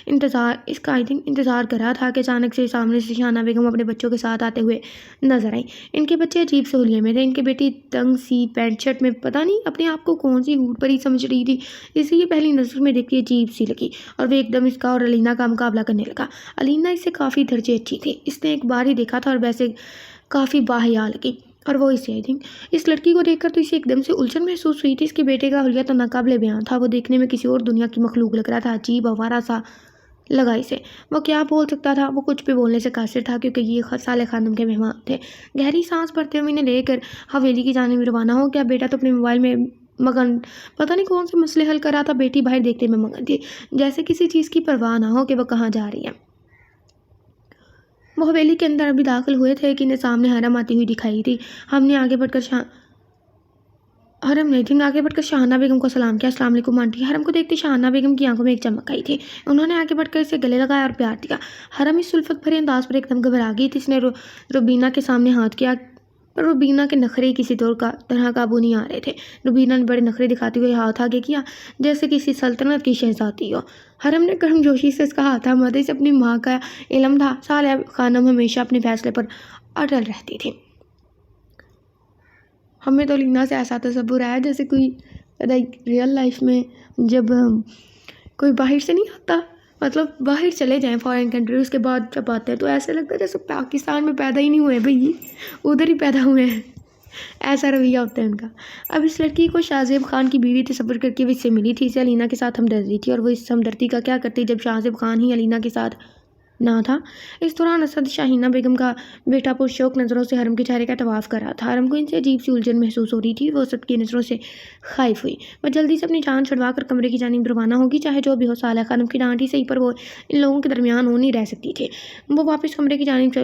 انتظار کر رہا تھا کہ اچانک سے سامنے سے شاہانہ بیگم اپنے بچوں کے ساتھ آتے ہوئے نظر آئیں. ان کے بچے عجیب سے حلیے میں تھے. ان کی بیٹی تنگ سی پینٹ شرٹ میں پتہ نہیں اپنے آپ کو کون سی ہور پری سمجھ رہی تھی. اسے یہ پہلی نظر میں دیکھتی عجیب سی لگی اور وہ ایک دم اس کا اور علینا کا مقابلہ کرنے لگا. علینا اس سے کافی درجے اچھی تھی. اس نے ایک بار ہی دیکھا تھا اور ویسے کافی باحیا لگی اور وہ اسے اس لڑکی کو دیکھ کر تو اسے ایک دم سے الجھن محسوس ہوئی تھی. اس کے بیٹے کا حلیہ تو ناقابل بیان تھا. وہ دیکھنے میں کسی اور دنیا کی مخلوق لگ رہا تھا. عجیب آوارہ سا لگا اسے. وہ کیا بول سکتا تھا؟ وہ کچھ بھی بولنے سے قاصر تھا کیونکہ یہ صالح خانم کے مہمان تھے. گہری سانس بھرتے ہوئے انہیں لے کر حویلی کی جانب روانہ ہو گیا. بیٹا تو اپنے موبائل میں مگن پتہ نہیں کون سے مسئلے حل کر رہا تھا. بیٹی باہر دیکھتے میں مگن تھی جیسے کسی چیز کی پرواہ نہ ہو کہ وہ کہاں جا رہی ہے. وہ حویلی کے اندر ابھی داخل ہوئے تھے کہ انہیں سامنے حرم آتی ہوئی دکھائی تھی. ہم نے آگے بڑھ کر شاہانہ بیگم کو سلام کیا. السلام علیکم آنٹی. حرم کو دیکھتے شاہانہ بیگم کی آنکھوں میں ایک چمک آئی تھی. انہوں نے آگے بڑھ کر اسے گلے لگایا اور پیار دیا. حرم اس سلفت بھرے انداز پر ایک دم گھبرا گئی تھی. اس نے روبینہ کے سامنے ہاتھ کیا پر روبینہ کے نخرے کسی طرح قابو نہیں آ رہے تھے. روبینہ نے بڑے نخرے دکھاتے ہوئے ہاتھ آگے کیا جیسے کسی سلطنت کی شہزادی ہو. حرم نے گرم جوشی سے اس کا ہاتھ تھاما. اسے اپنی ماں کا علم تھا. صالحہ خانم ہمیشہ اپنے فیصلے پر اٹل رہتی تھی. ہمیں تو لینا سے ایسا تصور ہے جیسے کوئی ریئل لائف میں جب کوئی باہر سے نہیں آتا، مطلب باہر چلے جائیں فارن کنٹری، اس کے بعد جب آتے ہیں تو ایسے لگتا ہے جیسے پاکستان میں پیدا ہی نہیں ہوئے بھائی، ادھر ہی پیدا ہوئے ہیں. ایسا رویہ ہوتا ہے ان کا. اب اس لڑکی کو شاہزیب خان کی بیوی تصور کر کے وہ اس سے ملی تھی. اسے علینا کے ساتھ ہمدردی تھی اور وہ اس ہمدردی کا کیا کرتی جب شاہزیب خان ہی علینا کے ساتھ نہ تھا. اس دوران اسد شاہینہ بیگم کا بیٹا پرشوق نظروں سے حرم کے چہرے کا طواف کر رہا تھا. حرم کو ان سے عجیب سی الجھن محسوس ہو رہی تھی. وہ اسد کی نظروں سے خائف ہوئی. وہ جلدی سے اپنی جان چھڑوا کر کمرے کی جانب روانہ ہوگی. چاہے جو بھی ہو، صالحہ خانم کی ڈانٹ ہی صحیح پر وہ ان لوگوں کے درمیان ہو نہیں رہ سکتی تھی. وہ واپس کمرے کی جانب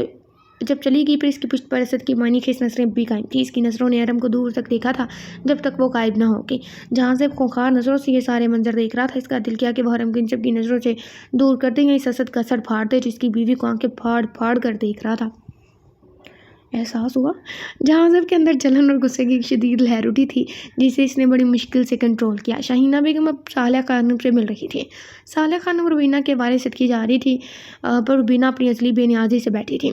جب چلی گئی پر اس کی پشت پر اسد کی معنی خیز نظریں بھی قائم تھی. اس کی نظروں نے حرم کو دور تک دیکھا تھا جب تک وہ غائب نہ ہو گئی. جہاں سے خونخوار نظروں سے یہ سارے منظر دیکھ رہا تھا، اس کا دل کیا کہ وہ حرم کو ان سب کی نظروں سے دور کر دیں یا اس اسد کا سر پھاڑ دے جس کی بیوی کو آنکھیں پھاڑ پھاڑ کر دیکھ رہا تھا. احساس ہوا جہاں سب کے اندر جلن اور غصے کی شدید لہر اٹھی تھی جسے اس نے بڑی مشکل سے کنٹرول کیا. شاہینہ بیگم اب صالحہ خانم سے مل رہی تھی. صالحہ خانم روبینہ کے بارے صدقی جا رہی تھی پر روبینہ اپنی اصلی بے نیازی سے بیٹھی تھی.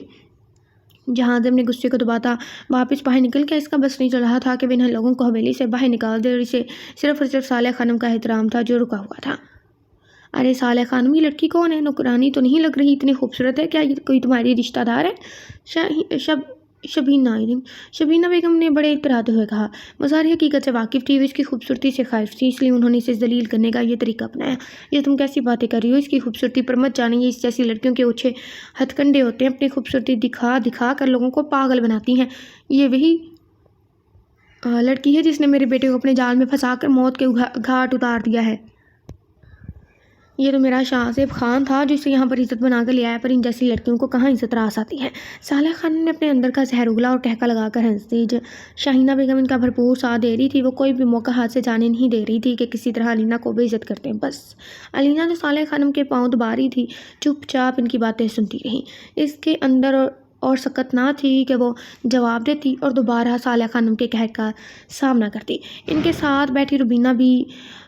جہاں نے غصے کو دباتا واپس باہر نکل کے اس کا بس نہیں چل رہا تھا کہ وہ ان لوگوں کو حویلی سے باہر نکال دے اور اسے صرف اور صرف صالحہ خانم کا احترام تھا جو رکا ہوا تھا. ارے صالحہ خانم، یہ لڑکی کون ہے؟ نوکرانی تو نہیں لگ رہی، اتنی خوبصورت ہے. کیا یہ کوئی تمہاری رشتہ دار ہے؟ شبینہ بیگم نے بڑے اتراتے ہوئے کہا. مظاہر حقیقت سے واقف تھی. وہ اس کی خوبصورتی سے خائف تھی، اس لیے انہوں نے اسے ذلیل کرنے کا یہ طریقہ اپنایا. یہ تم کیسی باتیں کر رہی ہو؟ اس کی خوبصورتی پر مت جانے. یہ اس جیسی لڑکیوں کے اوچھے ہتھ کنڈے ہوتے ہیں، اپنی خوبصورتی دکھا دکھا کر لوگوں کو پاگل بناتی ہیں. یہ وہی لڑکی ہے جس نے میرے بیٹے کو اپنے جال میں پھنسا کر موت کے گھاٹ اتار دیا ہے. یہ تو میرا شاہزیب خان تھا جو اسے یہاں پر عزت بنا کر لے آیا، پر ان جیسی لڑکیوں کو کہاں عزت راس آتی ہے. صالحہ خانم نے اپنے اندر کا زہر اگلا اور ٹہکا لگا کر ہنس دی. شاہینہ بیگم ان کا بھرپور ساتھ دے رہی تھی. وہ کوئی بھی موقع ہاتھ سے جانے نہیں دے رہی تھی کہ کسی طرح علینا کو بے عزت کرتے ہیں. بس علینا جو صالحہ خانم کے پاؤں دبا رہی تھی چپ چاپ ان کی باتیں سنتی رہی. اس کے اندر اور سکت نہ تھی کہ وہ جواب دیتی اور دوبارہ صالحہ خانم کے قہر کا سامنا کرتی. ان کے ساتھ بیٹھی روبینہ بھی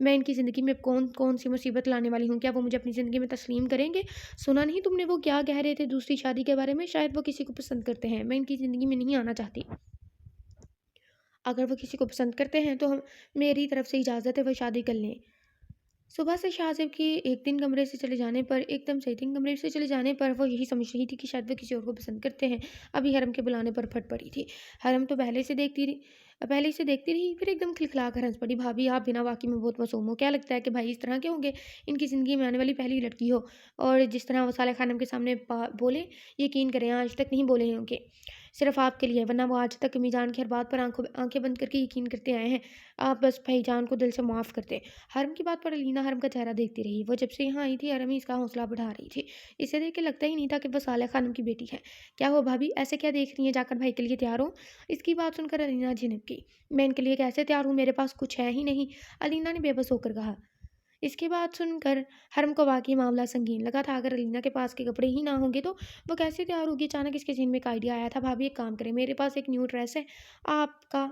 میں ان کی زندگی میں کون کون سی مصیبت لانے والی ہوں، کیا وہ مجھے اپنی زندگی میں تسلیم کریں گے؟ سنا نہیں تم نے وہ کیا کہہ رہے تھے دوسری شادی کے بارے میں؟ شاید وہ کسی کو پسند کرتے ہیں، میں ان کی زندگی میں نہیں آنا چاہتی۔ اگر وہ کسی کو پسند کرتے ہیں تو میری طرف سے اجازت ہے وہ شادی کر لیں۔ صبح سے شاہزب کی ایک دن کمرے سے چلے جانے پر ایک دم سے دن کمرے سے چلے جانے پر وہ یہی سمجھ رہی تھی کہ شاید وہ کسی اور کو پسند کرتے ہیں۔ ابھی حرم کے بلانے پر پھٹ پڑی تھی۔ حرم تو پہلے سے دیکھتی رہی، پھر ایک دم کھلکھلا کر ہنس پڑی۔ بھابھی آپ بنا واقعی میں بہت معصوم ہو، کیا لگتا ہے کہ بھائی اس طرح کے ہوں گے؟ ان کی زندگی میں آنے والی پہلی لڑکی ہو اور جس طرح وہ صالح خانم کے سامنے بولے، یقین کریں آج تک نہیں بولے ہیں ان کے، صرف آپ کے لیے، ورنہ وہ آج تک امی جان کی ہر بات پر آنکھیں بند کر کے یقین کرتے آئے ہیں۔ آپ بس بھائی جان کو دل سے معاف کرتے۔ حرم کی بات پر علینا حرم کا چہرہ دیکھتی رہی۔ وہ جب سے یہاں آئی تھی حرم ہی اس کا حوصلہ بڑھا رہی تھی۔ اسے دیکھ کے لگتا ہی نہیں تھا کہ وہ صالح خانم کی بیٹی ہے۔ کیا ہوا بھابھی، ایسے کیا دیکھ رہی ہیں؟ جا کر بھائی کے لیے تیار ہو۔ اس کی بات سن کر علینا جھنک گئی۔ میں ان کے لیے کیسے تیار ہوں، میرے پاس کچھ ہے ہی نہیں، علینا نے بے بس ہو کر کہا۔ اس کی بات سن کر حرم کو واقعی معاملہ سنگین لگا تھا۔ اگر علینا کے پاس کے کپڑے ہی نہ ہوں گے تو وہ کیسے تیار ہوگی؟ اچانک اس کے ذہن میں ایک آئیڈیا آیا تھا۔ بھابھی ایک کام کریں، میرے پاس ایک نیو ڈریس ہے، آپ کا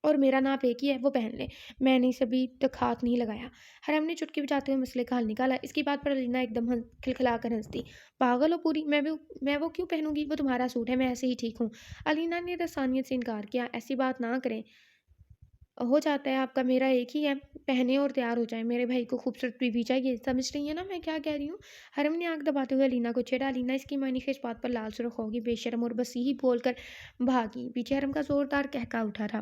اور میرا ناپ ایک ہی ہے، وہ پہن لیں، میں نے اس ابھی تک ہاتھ نہیں لگایا۔ حرم نے چٹکی بجاتے ہوئے مسئلے کا حل نکالا۔ اس کی بات پر علینا ایک دم کھلکھلا کر ہنس دی۔ پاگل ہو پوری، میں وہ کیوں پہنوں گی؟ وہ تمہارا سوٹ ہے، میں ایسے ہی ٹھیک ہوں۔ علینا نے رسانیت سے انکار کیا۔ ایسی بات نہ کریں، ہو جاتا ہے آپ کا میرا ایک ہی ہے، پہنے اور تیار ہو جائیں، میرے بھائی کو خوبصورت بیوی چاہیے، سمجھ رہی ہیں نا میں کیا کہہ رہی ہوں؟ حرم نے آنکھ دباتے ہوئے علینا کو چھیڑا۔ علینا اس کی معنی خیز بات پر لال سرخ ہوگی، بے شرم، اور بس یہی بول کر بھاگی۔ پیچھے حرم کا زوردار قہقہ اٹھا تھا۔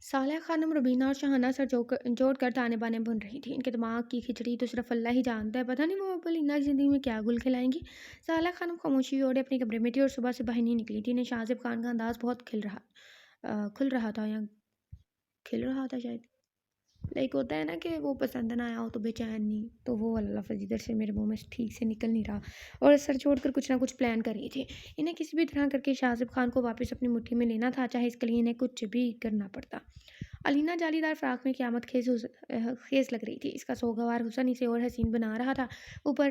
صالح خانم روبینہ اور شاہانہ سر جوڑ کر تانے بانے بن رہی تھی۔ ان کے دماغ کی کھچڑی تو صرف اللہ ہی جانتا ہے، پتہ نہیں وہ اب علینا کی زندگی میں کیا گل کھلائیں گی۔ صالح خانم خاموشی اوڑھے اپنے کمرے میں تھی اور صبح سے باہر نہیں نکلی تھی۔ انہیں شاہزب خان کا انداز بہت کھل رہا تھا شاید، لائک ہوتا ہے نا کہ وہ پسند نہ آیا ہو تو بے چین نہیں، تو وہ اللہ فضیدر سے میرے منہ میں ٹھیک سے نکل نہیں رہا، اور سر چھوڑ کر کچھ نہ کچھ پلان کر رہی تھی۔ انہیں کسی بھی طرح کر کے شاہزب خان کو واپس اپنی مٹھی میں لینا تھا، چاہے اس کے لیے انہیں کچھ بھی کرنا پڑتا۔ علینا جالی دار فراق میں قیامت خیز لگ رہی تھی۔ اس کا سوگوار حسن اسے اور حسین بنا رہا تھا، اوپر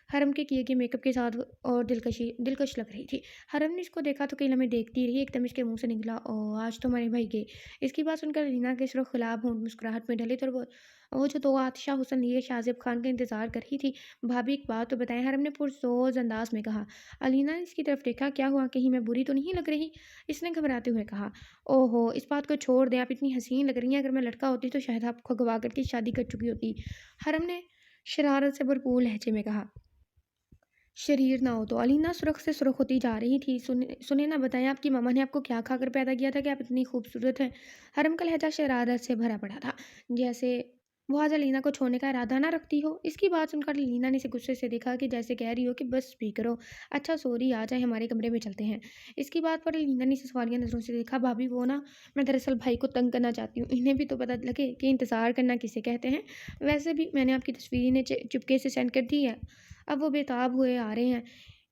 حرم کے کیے گئے میک اپ کے ساتھ اور دلکش لگ رہی تھی۔ حرم نے اس کو دیکھا تو کئی لمحے دیکھتی رہی، ایک دم اس کے منہ سے نکلا، اوہ آج تو ہمارے بھائی گئے۔ اس کی بات سن کر علینا کے سرخ گلاب ہونٹ مسکراہٹ میں ڈھلے، تو وہ جو دو آتشہ حسن لیے شاہزب خان کا انتظار کر رہی تھی۔ بھابھی ایک بات تو بتائیں، حرم نے پرسوز انداز میں کہا۔ علینا نے اس کی طرف دیکھا، کیا ہوا، کہیں میں بری تو نہیں لگ رہی؟ اس نے گھبراتے ہوئے کہا۔ اوہو اس بات کو چھوڑ دیں، آپ اتنی حسین لگ رہی ہیں، اگر میں لڑکا ہوتی تو شاید آپ کو اغوا کر کے شادی کر چکی ہوتی، حرم نے شرارت سے بھرپور لہجے میں کہا۔ شریر نہ ہو تو۔ علینا سرخ سے سرخ ہوتی جا رہی تھی۔ سنیں نہ، بتائیں آپ کی ماما نے آپ کو کیا کھا کر پیدا کیا تھا کہ آپ اتنی خوبصورت ہیں؟ حرم کا لہجہ شرارت سے بھرا پڑا تھا، جیسے وہ آج علینا کو چھوڑنے کا ارادہ نہ رکھتی ہو۔ اس کی بات سن کر علینا نے اسے غصے سے دیکھا کہ جیسے کہہ رہی ہو کہ بس بھی کرو، اچھا سوری، آ جائیں، ہمارے کمرے میں چلتے ہیں۔ اس کی بات پر علینا نے اسے سوالیہ نظروں سے دیکھا۔ بھابھی وہ نا، میں دراصل بھائی کو تنگ کرنا چاہتی ہوں، انہیں بھی تو پتہ لگے کہ انتظار کرنا کسے کہتے ہیں۔ ویسے بھی میں نے آپ کی تصویر انہیں چپکے سے سینڈ کر دی ہے، اب وہ بےتاب ہوئے آ رہے ہیں۔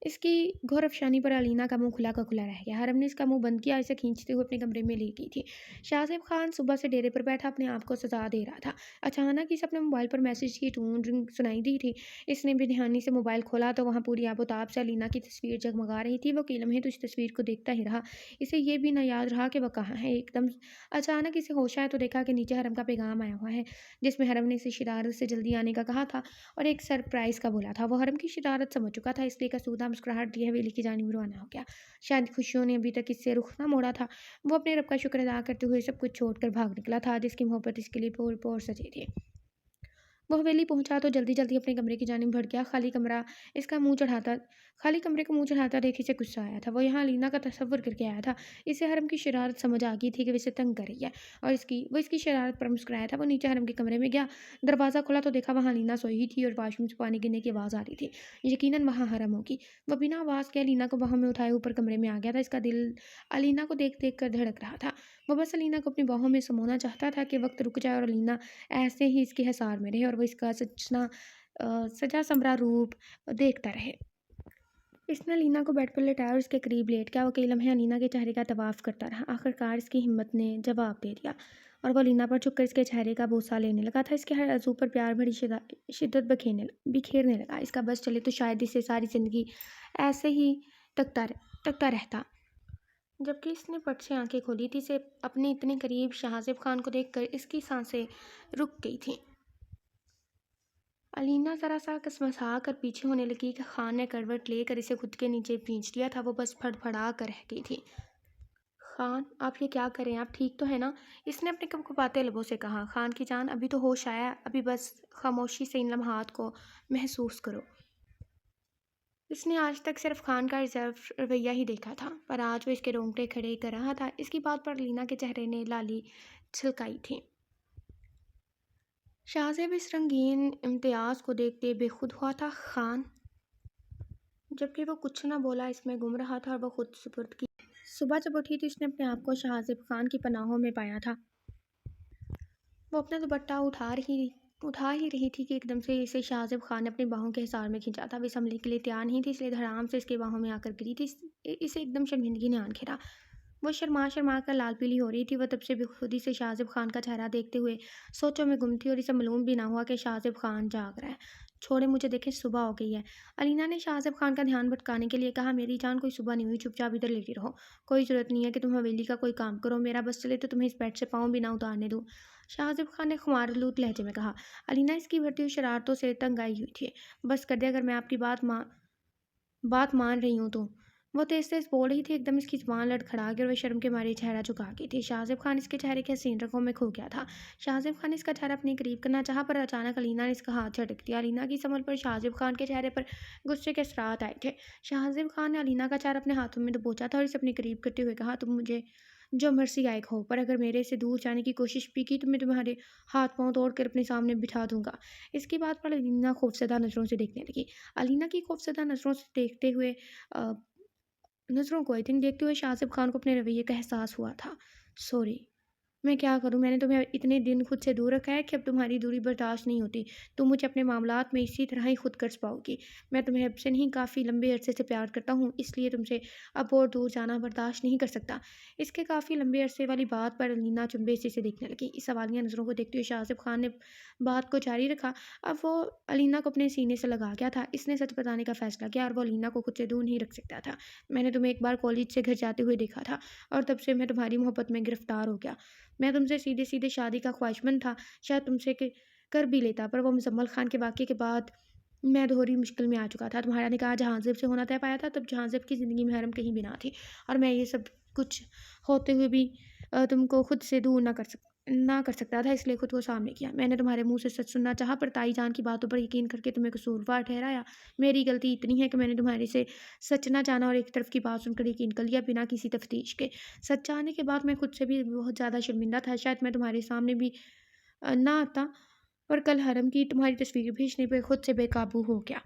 اس کی گھور افشانی پر علینا کا منہ کھلا کا کھلا رہ گیا۔ حرم نے اس کا منہ بند کیا، اسے کھینچتے ہوئے اپنے کمرے میں لے گئی تھی۔ شاہزب خان صبح سے ڈیرے پر بیٹھا اپنے آپ کو سزا دے رہا تھا۔ اچانک اسے اپنے موبائل پر میسج کی ٹون رنگ سنائی دی تھی۔ اس نے بے دھیانی سے موبائل کھولا تو وہاں پوری آب و تاب سے علینا کی تصویر جگمگا رہی تھی۔ وہ کئی لمحے تو اس تصویر کو دیکھتا ہی رہا، اسے یہ بھی نہ یاد رہا کہ وہ کہاں ہے۔ ایک دم اچانک اسے ہوش آیا تو دیکھا کہ نیچے حرم کا پیغام آیا ہوا ہے، جس میں حرم نے اسے شرارت سے جلدی آنے کا کہا تھا اور ایک سرپرائز کا بولا تھا۔ وہ حرم کی شرارت سمجھ چکا تھا، اس لیے کسودہ مسکراہٹ لیے حویلی کی جانب روانہ ہو گیا۔ شاید خوشیوں نے ابھی تک اس سے رخ نہ موڑا تھا۔ وہ اپنے رب کا شکر ادا کرتے ہوئے سب کچھ چھوڑ کر بھاگ نکلا تھا، جس کی محبت اس کے لیے پور سجی تھی۔ وہ حویلی پہنچا تو جلدی جلدی اپنے کمرے کی جانب بڑھ گیا۔ خالی کمرے کو منہ چڑھاتا دیکھ اسے غصہ آیا تھا۔ وہ یہاں علینا کا تصور کر کے آیا تھا۔ اسے حرم کی شرارت سمجھ آ گئی تھی کہ وہ اسے تنگ کر رہی ہے، اور وہ اس کی شرارت پر مسکرایا تھا۔ وہ نیچے حرم کے کمرے میں گیا، دروازہ کھولا تو دیکھا وہاں علینا سوئی ہوئی تھی اور واش روم سے پانی گرنے کی آواز آ رہی تھی۔ یقیناً وہاں حرم ہوگی۔ وہ بنا آواز کے علینا کو باہوں میں اٹھائے اوپر کمرے میں آ گیا تھا۔ اس کا دل علینا کو دیکھ دیکھ کر دھڑک رہا تھا۔ وہ بس علینا کو اپنی باہوں میں سمونا چاہتا تھا کہ وقت رک جائے اور علینا ایسے ہی اس کے حصار میں رہے اور وہ اس کا سجا سمرا روپ دیکھتا رہے۔ اس نے علینا کو بیڈ پر لٹایا اور اس کے قریب لیٹ گیا۔ وہ کئی لمحے علینا کے چہرے کا طواف کرتا رہا، آخرکار اس کی ہمت نے جواب دے دیا اور وہ علینا پر جھک کر اس کے چہرے کا بوسہ لینے لگا تھا۔ اس کے ہر عضو پر پیار بھری شدت بکھیرنے لگا۔ اس کا بس چلے تو شاید اسے ساری زندگی ایسے ہی تکتا رہتا۔ جبکہ اس نے پٹ سے آنکھیں کھولی تھی سے اپنے اتنے قریب شہازیب خان کو دیکھ کر اس کی سانسیں رک گئی تھیں۔ علینا ذرا سا کسمسا کر پیچھے ہونے لگی کہ خان نے کروٹ لے کر اسے خود کے نیچے بھینچ لیا تھا۔ وہ بس پھڑ پھڑا کر رہ گئی تھی۔ خان آپ یہ کیا کریں، آپ ٹھیک تو ہے نا؟ اس نے اپنے کپکپاتے لبوں سے کہا۔ خان کی جان ابھی تو ہوش آیا، ابھی بس خاموشی سے ان لمحات کو محسوس کرو۔ اس نے آج تک صرف خان کا ریزرو رویہ ہی دیکھا تھا، پر آج وہ اس کے رونگٹے کھڑے کر رہا تھا۔ اس کی بات پر لینا کے چہرے نے لالی چھلکائی تھی۔ شہزیب اس رنگین امتیاز کو دیکھتے بے خود ہوا تھا۔ خان جبکہ وہ کچھ نہ بولا، اس میں گم رہا تھا اور وہ خود سپرد کی صبح جب اٹھی تھی اس نے اپنے آپ کو شہزیب خان کی پناہوں میں پایا تھا۔ وہ اپنا دوپٹہ اٹھا ہی رہی تھی کہ ایک دم سے اسے شہزیب خان نے اپنی باہوں کے حصار میں کھینچا تھا۔ وہ سنبھلنے کے لیے تیار نہیں تھی، اس لیے دھڑام سے اس کے باہوں میں آ کر گری تھی۔ اسے ایک دم شرمندگی نے آن گھیرا۔ وہ شرما کر لال پیلی ہو رہی تھی۔ وہ تب سے بے خودی سے شہزیب خان کا چہرہ دیکھتے ہوئے سوچوں میں گم تھی اور اسے معلوم بھی نہ ہوا کہ شہزیب خان جاگ رہا ہے۔ چھوڑے مجھے، دیکھیں صبح ہو گئی ہے۔ علینا نے شہزیب خان کا دھیان بھٹکانے کے لیے کہا۔ میری جان کوئی صبح نہیں ہوئی، چپ چاپ ادھر لیٹی رہو۔ کوئی ضرورت نہیں ہے کہ تم حویلی کا کوئی کام کرو، میرا بس چلے تو تمہیں اس بیڈ سے پاؤں بھی نہ اتارنے دوں، شہزیب خان نے خمارآلود لہجے میں کہا۔ علینا اس کی بڑھتی ہوئی شرارتوں سے تنگ آئی ہوئی تھی۔ بس کر دے، اگر میں آپ کی بات مان رہی ہوں تو۔ وہ تیز تیز بول رہی تھی، ایک دم اس کی زبان لڑکھڑا گئی اور وہ شرم کے مارے چہرہ جھکا گئی تھی۔ شہزیب خان اس کے چہرے کے حسین رنگوں میں کھو گیا تھا۔ شہزیب خان نے اس کا چہرہ اپنے قریب کرنا چاہا، پر اچانک علینا نے اس کا ہاتھ جھٹک دیا۔ علینا کی سنبھل پر شہزیب خان کے چہرے پر غصے کے اثرات آئے تھے۔ شہزیب خان نے علینا کا چہرہ اپنے ہاتھوں میں دبوچا تھا اور اسے اپنے قریب کرتے ہوئے کہا، تم مجھے جو مرضی آئے کہو، پر اگر میرے سے دور جانے کی کوشش بھی کی تو میں تمہارے ہاتھ پاؤں توڑ کر اپنے سامنے بٹھا دوں گا۔ اس کی بات پر علینا خوفزدہ نظروں سے دیکھنے لگی۔ علینا کی خوفزدہ نظروں کو دیکھتے ہوئے شہزیب خان کو اپنے رویے کا احساس ہوا تھا۔ سوری، میں کیا کروں، میں نے تمہیں اتنے دن خود سے دور رکھا ہے کہ اب تمہاری دوری برداشت نہیں ہوتی۔ تم مجھے اپنے معاملات میں اسی طرح ہی خود غرض پاؤ گی۔ میں تمہیں اب سے نہیں، کافی لمبے عرصے سے پیار کرتا ہوں، اس لیے تم سے اب اور دور جانا برداشت نہیں کر سکتا۔ اس کے کافی لمبے عرصے والی بات پر علینا چنبے سے دیکھنے لگی۔ اس سوالیہ نظروں کو دیکھتے ہوئے شہزیب خان نے بات کو جاری رکھا۔ اب وہ علینا کو اپنے سینے سے لگا گیا تھا۔ اس نے سچ بتانے کا فیصلہ کیا اور وہ علینا کو خود سے دور نہیں رکھ سکتا تھا۔ میں نے تمہیں ایک بار کالج سے گھر جاتے ہوئے دیکھا تھا اور تب سے میں تمہاری محبت میں گرفتار ہو گیا۔ میں تم سے سیدھے شادی کا خواہشمند تھا، شاید تم سے کر بھی لیتا، پر وہ مزمل خان کے واقعے کے بعد میں دوہری مشکل میں آ چکا تھا۔ تمہارا نکاح جہانزیب سے ہونا طے پایا تھا، تب جہانزیب کی زندگی میں حرم کہیں بھی نہ تھی، اور میں یہ سب کچھ ہوتے ہوئے بھی تم کو خود سے دور نہ کر سکتا تھا، اس لیے خود کو سامنے کیا۔ میں نے تمہارے منہ سے سچ سننا چاہا، پر تائی جان کی باتوں پر یقین کر کے تمہیں قصوروار ٹھہرایا۔ میری غلطی اتنی ہے کہ میں نے تمہارے سے سچ نہ جانا اور ایک طرف کی بات سن کر یقین کر لیا بنا کسی تفتیش کے۔ سچ جاننے کے بعد میں خود سے بھی بہت زیادہ شرمندہ تھا، شاید میں تمہارے سامنے بھی نہ آتا، پر کل حرم کی تمہاری تصویر بھیجنے پہ خود سے بے قابو ہو گیا۔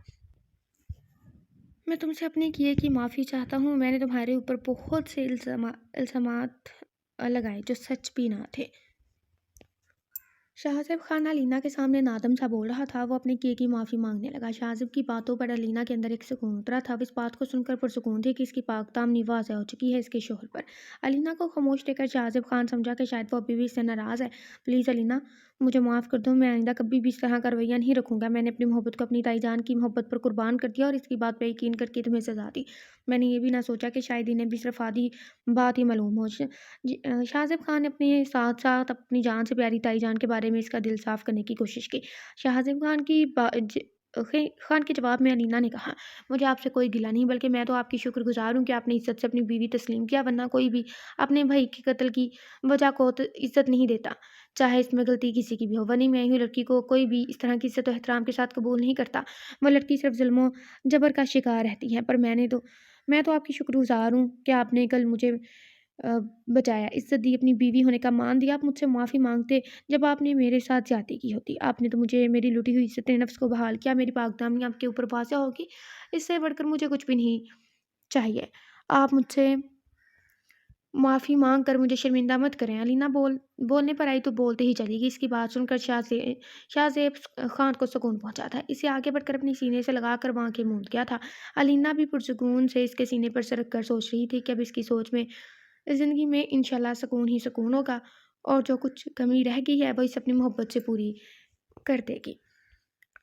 میں تم سے اپنے کیے کی معافی چاہتا ہوں۔ میں نے تمہارے اوپر بہت سے الزامات لگائے جو سچ بھی نہ تھے۔ شہزیب خان علینا کے سامنے نادم سا بول رہا تھا۔ وہ اپنے کیے کی معافی مانگنے لگا۔ شہزیب کی باتوں پر علینا کے اندر ایک سکون اترا تھا۔ وہ اس بات کو سن کر پرسکون تھی کہ اس کی پاک دامنی واضح ہو چکی ہے اس کے شوہر پر۔ علینا کو خاموش دیکھ کر شہزیب خان سمجھا کہ شاید وہ ابھی بھی اس سے ناراض ہے۔ پلیز علینا، مجھے معاف کر دو، میں آئندہ کبھی بھی اس طرح کا رویہ نہیں رکھوں گا۔ میں نے اپنی محبت کو اپنی تائی جان کی محبت پر قربان کر دیا اور اس کی بات پہ یقین کر کے تمہیں سزا دی۔ میں نے یہ بھی نہ سوچا کہ شاید انہیں بھی صرف آدھی بات ہی معلوم ہو۔ شہزیب خان نے اپنے ساتھ ساتھ اپنی جان سے پیاری تائی جان کے بارے میں اس کا دل صاف کرنے کی کوشش کی۔ شہزیب خان کے جواب میں علینا نے کہا، مجھے آپ سے کوئی گلہ نہیں، بلکہ میں تو آپ کی شکر گزار ہوں کہ آپ نے عزت سے اپنی بیوی تسلیم کیا، ورنہ کوئی بھی اپنے بھائی کے قتل کی وجہ کو عزت نہیں دیتا، چاہے اس میں غلطی کسی کی بھی ہو۔ ورنہ میں ہوئی لڑکی کو کوئی بھی اس طرح کی عزت و احترام کے ساتھ قبول نہیں کرتا۔ وہ لڑکی صرف ظلم و جبر کا شکار رہتی ہے، پر میں تو آپ کی شکر گزار ہوں کہ آپ نے کل مجھے بچایا، عزت دی، اپنی بیوی ہونے کا مان دیا۔ آپ مجھ سے معافی مانگتے جب آپ نے میرے ساتھ زیادتی کی ہوتی۔ آپ نے تو مجھے میری لوٹی ہوئی عزت نفس کو بحال کیا۔ میری پاک دامنی آپ کے اوپر واضح ہوگی، اس سے بڑھ کر مجھے کچھ بھی نہیں چاہیے۔ آپ مجھ سے معافی مانگ کر مجھے شرمندہ مت کریں۔ علینا بولنے پر آئی تو بولتے ہی چلی گئی۔ اس کی بات سن کر شہزیب خان کو سکون پہنچا تھا۔ اسے آگے بڑھ کر اپنی سینے سے لگا کر آنکھیں موند گیا تھا۔ علینا بھی پرسکون سے اس کے سینے پر سرک کر سوچ رہی تھی کہ اب اس کی سوچ میں زندگی میں انشاءاللہ سکون ہی سکون ہوگا، اور جو کچھ کمی رہ گئی ہے وہ اس اپنی محبت سے پوری کر دے گی۔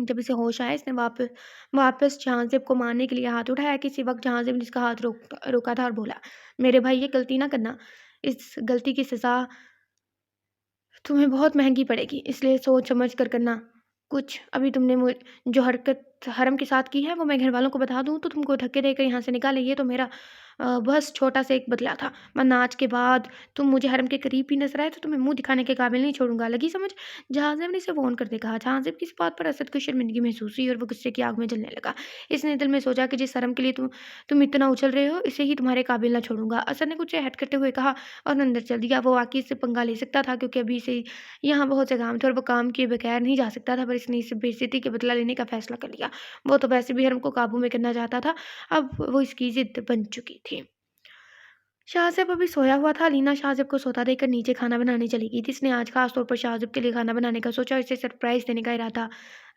جب اسے ہوش آیا، اس نے واپس جہانزیب کو مارنے کے لیے ہاتھ اٹھایا۔ کسی وقت جہانزیب نے اس کا ہاتھ روکا تھا اور بولا، میرے بھائی، یہ غلطی نہ کرنا، اس غلطی کی سزا تمہیں بہت مہنگی پڑے گی، اس لیے سوچ سمجھ کر کرنا۔ کچھ ابھی تم نے جو حرکت حرم کے ساتھ کی ہے وہ میں گھر والوں کو بتا دوں تو تم کو دھکے دے کر یہاں سے نکالے، یہ تو میرا بس چھوٹا سا ایک بدلہ تھا، ورنہ آج کے بعد تم مجھے حرم کے قریب بھی نظر آئے تو تمہیں منہ دکھانے کے قابل نہیں چھوڑوں گا، لگی سمجھ؟ جہانزیب نے اسے فون کر دے کہا۔ جہانزیب کی اس بات پر اسد کو شرمندگی محسوس ہوئی اور وہ غصے کی آگ میں جلنے لگا۔ اس نے دل میں سوچا کہ جس حرم کے لیے تم اتنا اچھل رہے ہو، اسے ہی تمہارے قابل نہ چھوڑوں گا۔ اسد نے کچھ ہٹ کرتے ہوئے کہا اور اندر چل دیا۔ وہ واقعی اس سے پنگا لے سکتا تھا کیونکہ ابھی سے یہاں بہت سے کام تھے اور وہ کام کیے بغیر نہیں جا سکتا تھا، پر اس نے اس سے بے عزتی کے بدلہ لینے کا فیصلہ کر لیا۔ وہ تو ویسے بھی حرم کو قابو میں کرنا چاہتا تھا، اب وہ اس کی ضد بن چکی تھی۔ شاہزیب ابھی سویا ہوا تھا۔ لینا شاہزیب کو سوتا دیکھ کر نیچے کھانا بنانے چلی گئی تھی۔ اس نے آج خاص طور پر شاہزیب کے لیے کھانا بنانے کا سوچا اور اسے سرپرائز دینے کا ارادہ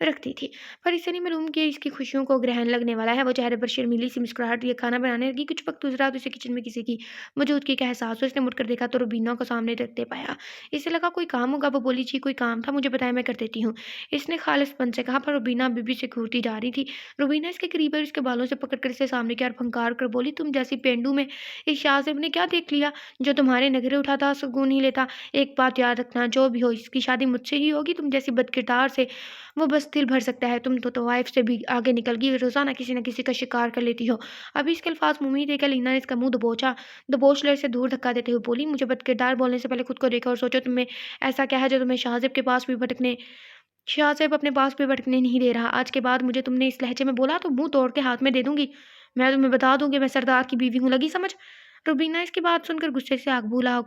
رکھتی تھی، پر اسے نہیں معلوم کہ اس کی خوشیوں کو گرہن لگنے والا ہے۔ وہ چہرے پر شرمیلی سی مسکراہٹ لیے کھانا بنانے لگی۔ کچھ وقت گزرا تو اسے کچن میں کسی کی موجودگی کا احساس ہوا۔ اس نے مڑ کر دیکھا تو روبینہ کو سامنے رکھتے پایا۔ اسے لگا کوئی کام ہوگا۔ وہ بولی، جی کوئی کام تھا، مجھے بتائیں، میں کر دیتی ہوں، اس نے خالص پن سے کہا، پر روبینہ ابھی بھی اسے گھورتی جا رہی تھی۔ روبینہ اس کے قریب اور اس کے بالوں سے پکڑ کر اسے سامنے کیا اور پھنکار کر بولی، تم جیسی پینڈو میں اس شاہزیب نے کیا دیکھ لیا جو تمہارے نخرے اٹھاتا سکون نہیں لیتا؟ ایک بات یاد رکھنا، جو بھی ہو اس کی شادی مجھ سے ہی ہوگی، تم جیسی بد کردار سے وہ بس دل بھر سکتا ہے، تم تو طوائف سے بھی آگے نکل گئی، روزانہ کسی نہ کسی کا شکار کر لیتی ہو۔ ابھی اس کے الفاظ منہ میں ہی دیکھا لینا نے اس کا منہ دبوچ لے سے دور دھکا دیتے ہوئے بولی، مجھے بد کردار بولنے سے پہلے خود کو دیکھو اور سوچو، تم میں ایسا کیا ہے جو تمہیں شاہزیب اپنے پاس بھی بھٹکنے نہیں دے رہا؟ آج کے بعد مجھے تم نے اس لہجے میں بولا تو منہ توڑ کے ہاتھ میں دے دوں گی، میں تمہیں بتا دوں کہ میں سردار کی بیوی ہوں، لگی سمجھ؟ روبینہ اس کی بات سن کر غصے سے آگ بھولا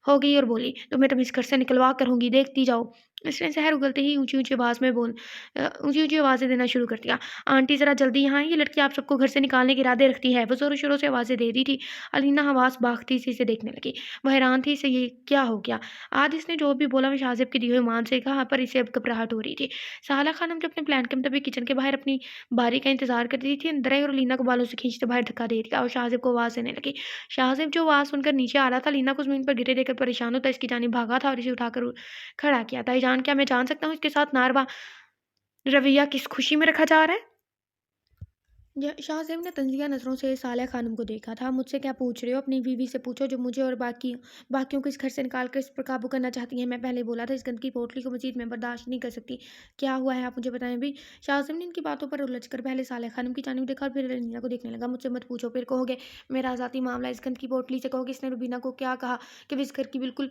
ہو گئی اور بولی، تمہیں تم اس گھر سے نکلوا کر ہوں گی، دیکھتی جاؤ۔ اس نے زہر اگلتے ہی اونچی اونچی آوازیں دینا شروع کر دیا، آنٹی ذرا جلدی یہاں آئیں، یہ لڑکی آپ سب کو گھر سے نکالنے کے ارادے رکھتی ہے۔ وہ زور و شوروں سے آوازیں دے رہی تھی۔ علینا حواس باختہ سے اسے دیکھنے لگی، وہ حیران تھی اسے یہ کیا ہو گیا۔ آج اس نے جو بھی بولا وہ شاہزیب کی دی ہوئی مان سے کہا، پر اسے اب گھبراہٹ ہو رہی تھی۔ سالہ خانم جو اپنے پلان کے مطابق کچن کے باہر اپنی باری کا انتظار کر رہی تھی، اندر آئی اور لینا کو بالوں سے کھینچتے باہر دھکا دے دیا اور شاہزیب کو آواز دینے لگی۔ شاہزیب جو آواز سن کر نیچے آ رہا تھا، لینا کو زمین پر گرے دیکھ کر پریشان ہوتا اس کی جانب بھاگا تھا اور اسے اٹھا کر کھڑا کیا۔ تائی جان، کیا میں جان سکتا ہوں اس کے ساتھ ناروا رویہ کس خوشی میں رکھا جا رہا ہے؟ شاہزیب نے تنزیہ نظروں سے صالح خانم کو دیکھا تھا۔ مجھ سے کیا پوچھ رہے ہو؟ اپنی بیوی سے پوچھو جو مجھے اور باقیوں کو اس گھر سے نکال کر اس پر قابو کرنا چاہتی ہیں۔ میں پہلے بولا تھا اس گند کی پوٹلی کو مزید میں برداشت نہیں کر سکتی۔ کیا ہوا ہے آپ مجھے بتائیں بھی۔ شاہزیب نے ان کی باتوں پر الجھ کر پہلے صالح خانم کی جانب دیکھا اور پھر روبینہ کو دیکھنے لگا۔ مجھ سے مت پوچھو، پھر کہو گے میرا ذاتی معاملہ، اس گند کی پوٹلی سے کہو کہ اس نے روبینہ کو کیا کہا کہ وہ اس گھر کی بالکل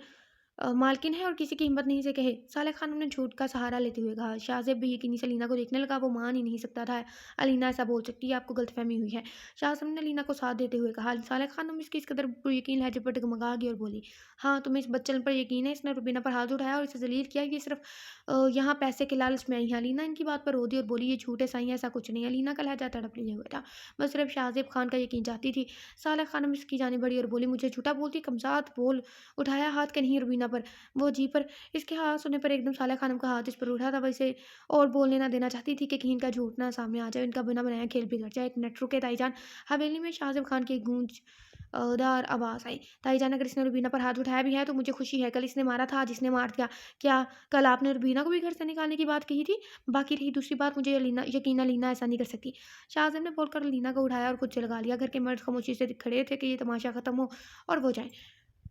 مالکن ہے اور کسی کی ہمت نہیں سے کہے۔ صالح خانم نے جھوٹ کا سہارا لیتے ہوئے کہا۔ شاہزیب بھی یقینی سے لینا کو دیکھنے لگا، وہ مان ہی نہیں سکتا تھا علینا ایسا بول سکتی ہے، آپ کو غلط فہمی ہوئی ہے۔ شاہزیب نے لینا کو ساتھ دیتے ہوئے کہا۔ صالح خانم اس کی اس قدر پر یقین لہجے پر ڈگمگا گئی اور بولی، ہاں تمہیں اس بچن پر یقین ہے، اس نے روبینہ پر ہاتھ اٹھایا اور اسے ذلیل کیا، یہ صرف یہاں پیسے کے لالچ میں آئی ہے۔ لینا ان کی بات پر رو دی اور بولی، یہ جھوٹ ہے سائیں، ایسا کچھ نہیں ہے۔ لینا کا لہجہ تڑپ لیے ہوئے تھا، وہ صرف شاہزیب خان کا یقین چاہتی تھی۔ صالح خانم اس کی جانب بڑھی اور بولی، مجھے جھوٹا بولتی کمزاد، بول اٹھایا ہاتھ کہ نہیں روبینہ پر؟ وہ جی پر اس کے ہاتھ سننے پر ایک دم صالح خانم کا ہاتھ اس پر اٹھا تھا، وہ اسے اور بولنے نہ دینا چاہتی تھی کہ کہیں ان کا جھوٹ نہ سامنے آ جائے، ان کا بنا بنایا کھیل بگڑ جائے۔ ایک منٹ رکے تائی جان۔ حویلی میں شاہزیب خان کی ایک گونج دار آواز آئی، تائی جان اگر اس نے روبینہ پر ہاتھ اٹھایا بھی ہے تو مجھے خوشی ہے، کل اس نے مارا تھا، آج اس نے مار دیا۔ کیا کل آپ نے روبینہ کو بھی گھر سے نکالنے کی بات کہی تھی؟ باقی رہی دوسری بات، مجھے یقینا لینا ایسا نہیں کر سکتی۔ شاہزیب نے بول کر لینا کو اٹھایا اور خود سے لگا لیا۔ گھر کے مرد خاموشی سے کھڑے تھے کہ یہ تماشا ختم ہو اور وہ جائیں۔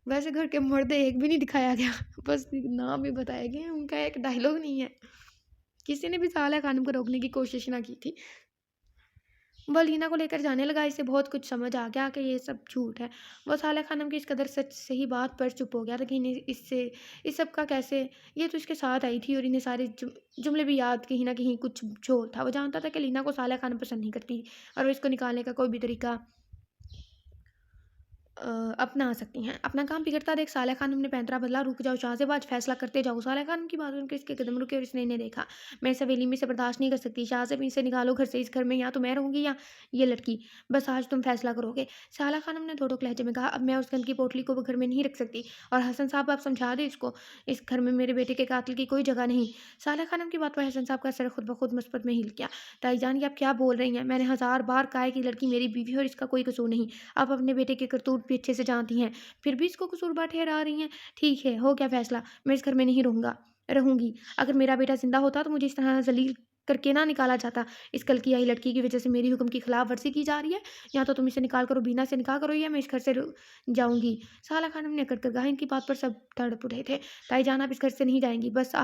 ویسے گھر کے مرد ایک بھی نہیں دکھایا گیا، بس نام ہی بتائے گئے، ان کا ایک ڈائلاگ نہیں ہے۔ کسی نے بھی صالح خانم کو روکنے کی کوشش نہ کی تھی۔ وہ لینا کو لے کر جانے لگا، اسے بہت کچھ سمجھ آ گیا کہ یہ سب جھوٹ ہے۔ وہ صالح خانم کی اس قدر سچ صحیح بات پر چپ ہو گیا تھا کہ انہیں اس سب کا کیسے، یہ تو اس کے ساتھ آئی تھی اور انہیں سارے جملے بھی یاد کہیں نہ کہیں کچھ جھول تھا۔ وہ جانتا تھا کہ لینا کو صالح خانم پسند نہیں کرتی اور وہ اس کو نکالنے کا کوئی بھی طریقہ اپنا سکتی ہیں۔ اپنا کام بگڑتا دیکھ صالح خانم نے پینترا بدلا، رک جاؤ شاہزیب، آج فیصلہ کرتے جاؤ۔ صالح خانم کی بات سن کے اس کے قدم رکے اور اس نے انہیں دیکھا۔ میں اس حویلی میں سے برداشت نہیں کر سکتی، شاہزیب اسے نکالو گھر سے، اس گھر میں یا تو میں رہوں گی یا یہ لڑکی، بس آج تم فیصلہ کرو گے۔ صالح خانم نے دھڑک لہجے میں کہا، اب میں اس گند کی پوٹلی کو وہ گھر میں نہیں رکھ سکتی، اور حسن صاحب آپ سمجھا دیں اس کو، اس گھر میں میرے بیٹے کے قاتل کی کوئی جگہ نہیں۔ صالح خانم کی بات پر حسن صاحب کا سر خود بخود مثبت میں ہل گیا۔ تائی جان، یہ آپ کیا بول رہی ہیں؟ میں نے 1000 بار کہا ہے کہ لڑکی میری بیوی اور اس کا کوئی قصور نہیں، آپ اپنے بیٹے کے کرتوت بھی اچھے سے جانتی ہیں، پھر بھی اس کو قصوربار ٹھہرا رہی ہیں۔ ٹھیک ہے، ہو گیا فیصلہ، میں اس گھر میں نہیں رہوں گی۔ اگر میرا بیٹا زندہ ہوتا تو مجھے اس طرح ذلیل کر کے نہ نکالا جاتا۔ اس کل کی آئی لڑکی کی وجہ سے میری حکم کی خلاف ورزی کی جا رہی ہے، یا تو تم اسے نکال کرو، بینا سے نکاح کرو، یا میں اس گھر سے جاؤں گی۔ سالہ خانم نے اکڑ کر کہا۔ ان کی بات پر سب تڑپ اٹھے تھے۔ تائی جان، آپ اس گھر سے نہیں جائیں گی، بس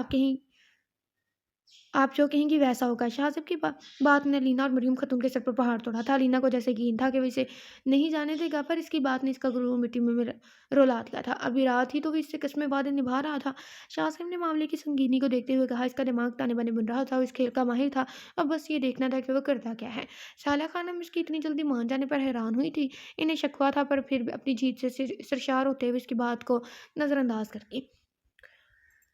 آپ جو کہیں گی ویسا ہوگا۔ شاہ کی بات نے علینا اور مریم خاتون کے سر پر پہاڑ توڑا تھا۔ علینا کو جیسے یقین تھا کہ وہ اسے نہیں جانے دے گا، پر اس کی بات نے اس کا غرور مٹی میں رلا دیا تھا۔ ابھی رات ہی تو وہ اس سے قسمیں وعدے نبھا رہا تھا۔ شاہ نے معاملے کی سنگینی کو دیکھتے ہوئے کہا، اس کا دماغ تانے بانے بن رہا تھا، وہ اس کھیل کا ماہر تھا، اب بس یہ دیکھنا تھا کہ وہ کرتا کیا ہے۔ سالہ خانم اس کی اتنی جلدی مان جانے پر حیران ہوئی تھی۔ انہیں شک ہوا تھا، پر پھر اپنی جیت سے سرشار ہوتے ہوئے اس کی بات کو نظر انداز کر دی۔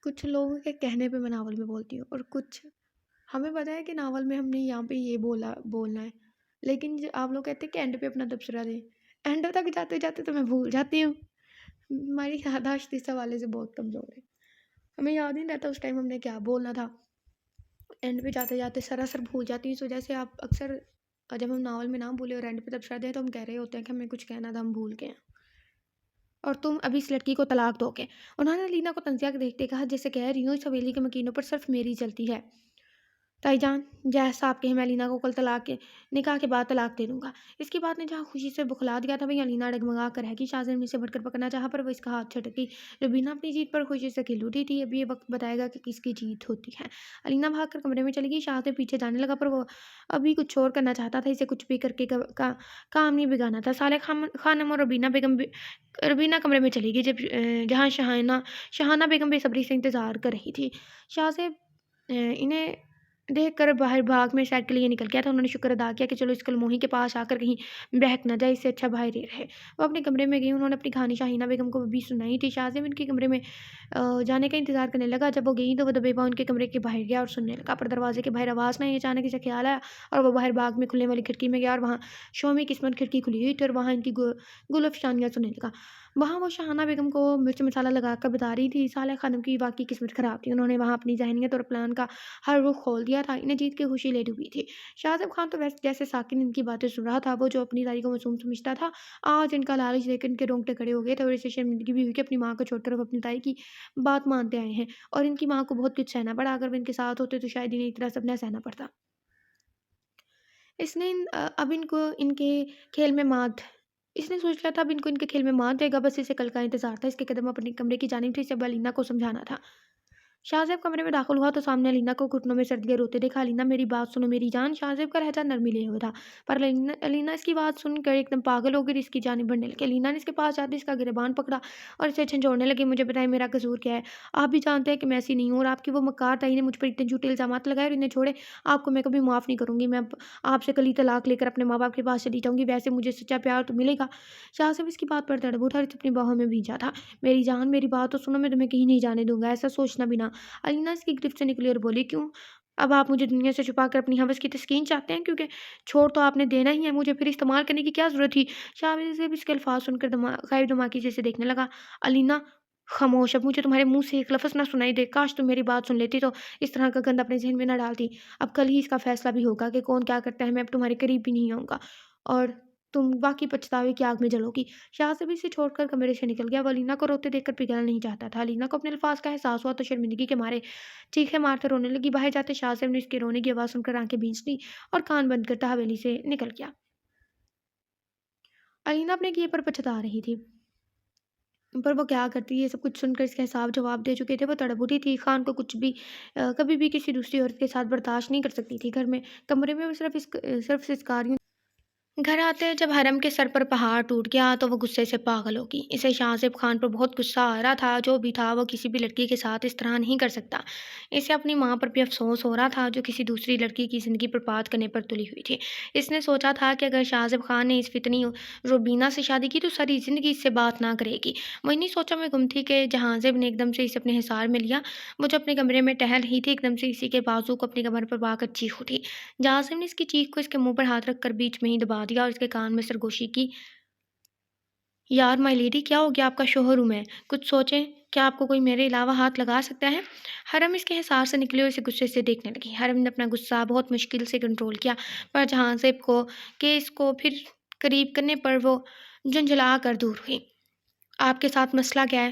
کچھ لوگوں کے کہنے پہ میں ناول میں بولتی ہوں، اور کچھ ہمیں پتہ ہے کہ ناول میں ہم نے یہاں پہ یہ بولنا ہے، لیکن آپ لوگ کہتے ہیں کہ اینڈ پہ اپنا تبصرہ دیں، اینڈ تک جاتے جاتے تو میں بھول جاتی ہوں۔ ہماری یادداشت اس حوالے سے بہت کمزور ہے، ہمیں یاد نہیں رہتا اس ٹائم ہم نے کیا بولنا تھا، اینڈ پہ جاتے جاتے سراسر بھول جاتی ہوں۔ اس وجہ سے آپ اکثر جب ہم ناول میں نہ بھولے اور اینڈ پہ تبصرہ دیں تو ہم کہہ رہے ہوتے ہیں کہ ہمیں کچھ کہنا تھا، ہم بھول گئے ہیں، اور تم ابھی اس لڑکی کو طلاق دو گے۔ انہوں نے لینا کو تنزیہ دیکھتے کہا، جیسے کہہ رہی ہوں اس حویلی کے مکینوں پر صرف میری چلتی ہے۔ تائی جان، جیسا آپ کہیں میں علینا کو کل نکاح کے بعد طلاق دے دوں گا۔ اس کی بات نے جہاں خوشی سے بخلا دیا تھا، وہیں علینا ڈگمگا کر رہ گئی۔ شاہزادے نے اسے بڑھ کر پکڑنا چاہا، پر وہ اس کا ہاتھ چھٹک گئی۔ روبینہ اپنی جیت پر خوشی سے کھل اٹھی تھی۔ اب یہ وقت بتائے گا کہ کس کی جیت ہوتی ہے۔ علینا بھاگ کر کمرے میں چلی گئی۔ شاہزادے پیچھے جانے لگا، پر وہ ابھی کچھ اور کرنا چاہتا تھا، اسے کچھ بھی کر کے کام نہیں بگانا تھا۔ صالح خانم اور روبینہ کمرے میں چلی گئی، جہاں شاہانہ بیگم بے صبری سے انتظار کر رہی تھی۔ شاہزادے انہیں دیکھ کر باہر بھاگ میں سیر کے لیے نکل گیا تھا۔ انہوں نے شکر ادا کیا کہ چلو اس کلموہی کے پاس آ کر کہیں بہک نہ جائے، اس سے اچھا باہر ہی رہے۔ وہ اپنے کمرے میں گئی۔ انہوں نے اپنی کہانی شاہینہ بیگم کو بھی سنائی تھی۔ شاہزادہ ان کے کمرے میں جانے کا انتظار کرنے لگا۔ جب وہ گئی تو وہ دبے پاؤں ان کے کمرے کے باہر گیا اور سننے لگا، پر دروازے کے باہر آواز نہ آئی۔ اچانک اسے خیال آیا اور وہ باہر باغ میں کھلنے والی کھڑکی میں گیا، اور وہاں شومی قسمت کھڑکی کھلی ہوئی تھی اور وہاں ان کی گل افشانیاں سننے لگا۔ وہاں وہ شاہانہ بیگم کو مرچ مسالہ لگا کر بتا رہی تھی۔ صالح خانم کی واقعی قسمت خراب تھی، انہوں نے وہاں اپنی ذہنیت اور پلان کا ہر رخ کھول دیا تھا۔ انہیں جیت کی خوشی لے ڈوبی تھی۔ شاہزیب خان تو جیسے ساکن ان کی باتیں سن رہا تھا، وہ جو اپنی داری کو معصوم سمجھتا تھا، آج ان کا لالچ دیکھ کر ان کے رونگٹے کھڑے ہو گئے تھے، اور اسے شرمندگی بھی ہوئی کہ اپنی ماں کو چھوڑ کر وہ اپنی تائی کی بات مانتے آئے ہیں، اور ان کی ماں کو بہت کچھ سہنا پڑا۔ اگر وہ ان کے ساتھ ہوتے تو شاید انہیں اتنا سب نہ سہنا پڑتا۔ اس نے ان کے کھیل میں مات اس نے سوچ لیا تھا اب ان کو ان کے کھیل میں مات دے گا، بس اسے کل کا انتظار تھا۔ اس کے قدم اپنے کمرے کی جانب تھے، اسے اب علینا کو سمجھانا تھا۔ شاہزیب کمرے میں داخل ہوا تو سامنے علینا کو گھٹنوں میں سر دیے روتے دیکھا۔ علینا، میری بات سنو میری جان۔ شاہزیب کا لہجہ نرمی لیے ہوا تھا، پر علینا اس کی بات سن کر ایک دم پاگل ہو گئی، اس کی جانب بڑھنے لگی۔ علینا نے اس کے پاس جاتے اس کا گریبان پکڑا اور اسے جھنجھوڑنے لگی۔ مجھے بتائیں میرا قصور کیا ہے؟ آپ بھی جانتے ہیں کہ میں ایسی نہیں ہوں، اور آپ کی وہ مکار تائی نے مجھ پر اتنے جھوٹے الزامات لگائے، اور انہیں چھوڑے آپ کو میں کبھی معاف نہیں کروں گی۔ میں آپ سے کل ہی طلاق لے کر اپنے ماں باپ کے پاس چلی جاؤں گی، ویسے مجھے سچا پیار تو ملے گا۔ شاہزیب اس کی بات پر تڑپ اٹھا اور اسے اپنی باہوں میں بھیجا تھا۔ میری جان، میری بات تو سنو، میں تمہیں کہیں نہیں جانے دوں گا، ایسا سوچنا بھی نہ۔ علینا اس کی گرفت سے نکلی اور بولی، کیوں؟ اب آپ مجھے دنیا سے چھپا کر اپنی ہوس کی تسکین چاہتے ہیں؟ کیونکہ چھوڑ تو آپ نے دینا ہی ہے، مجھے پھر استعمال کرنے کی کیا ضرورت تھی؟ شاہزیب اس کے الفاظ سن کر غائب دماغی سے اسے دیکھنے لگا۔ علینا خاموش، اب مجھے تمہارے منہ سے ایک لفظ نہ سنائی دے۔ کاش تم میری بات سن لیتی تو اس طرح کا گند اپنے ذہن میں نہ ڈالتی۔ اب کل ہی اس کا فیصلہ بھی ہوگا کہ کون کیا کرتا ہے، میں اب تمہارے قریب بھی نہیں آؤں گا، اور تم واقعی پچھتاوے کی آگ میں جلو گی۔ شاہزیب اسے چھوڑ کر کمرے سے نکل گیا۔ وہ علینا کو روتے دیکھ کر پگھلنا نہیں چاہتا تھا۔ علینا کو اپنے الفاظ کا احساس ہوا تو شرمندگی کے مارے چیخیں مارتے رونے لگی۔ باہر جاتے شاہزیب نے اس کے رونے کی آواز سن کر آنکھیں بھینچ لی اور کان بند کرتا حویلی سے نکل گیا۔ علینا اپنے کیے پر پچھتا رہی تھی، پر وہ کیا کرتی؟ یہ سب کچھ سن کر اس کے حساب جواب دے چکے تھے۔ وہ تڑپ اٹھی تھی۔ خان کو کچھ بھی کبھی بھی کسی دوسری عورت کے ساتھ برداشت نہیں کر سکتی تھی۔ کمرے میں وہ صرف سسکاریوں گھر آتے جب حرم کے سر پر پہاڑ ٹوٹ گیا تو وہ غصے سے پاگل ہوگی۔ اسے شاہزیب خان پر بہت غصہ آ رہا تھا، جو بھی تھا وہ کسی بھی لڑکی کے ساتھ اس طرح نہیں کر سکتا۔ اسے اپنی ماں پر بھی افسوس ہو رہا تھا، جو کسی دوسری لڑکی کی زندگی برباد کرنے پر تلی ہوئی تھی۔ اس نے سوچا تھا کہ اگر شاہزیب خان نے اس فتنی روبینہ سے شادی کی تو ساری زندگی اس سے بات نہ کرے گی۔ وہ انہی سوچوں میں گم تھی کہ جہازیب نے ایک دم سے اسے اپنے حصار میں لیا۔ وہ جو اپنے کمرے میں ٹہل رہی تھی، ایک دم سے اسی کے بازو کو اپنی کمر پر پا کر چیخ اٹھی۔ جہازیب نے اس کی چیخ کو اس کے منہ پر ہاتھ رکھ کر بیچ میں ہی دبا دیا اور اس کے کان میں سرگوشی کی۔ یار مائی لیڈی، کیا ہو گیا؟ آپ کا شوہر ہوں میں، کچھ سوچیں، کیا آپ کو کوئی میرے علاوہ ہاتھ لگا سکتا ہے؟ حرم اس کے حصار سے نکلی اور اسے غصے سے دیکھنے لگی۔ حرم نے اپنا غصہ بہت مشکل سے کنٹرول کیا، پر جہازیب کو کہ اس کو پھر قریب کرنے پر وہ جھنجھلا کر دور ہوئی۔ آپ کے ساتھ مسئلہ کیا ہے؟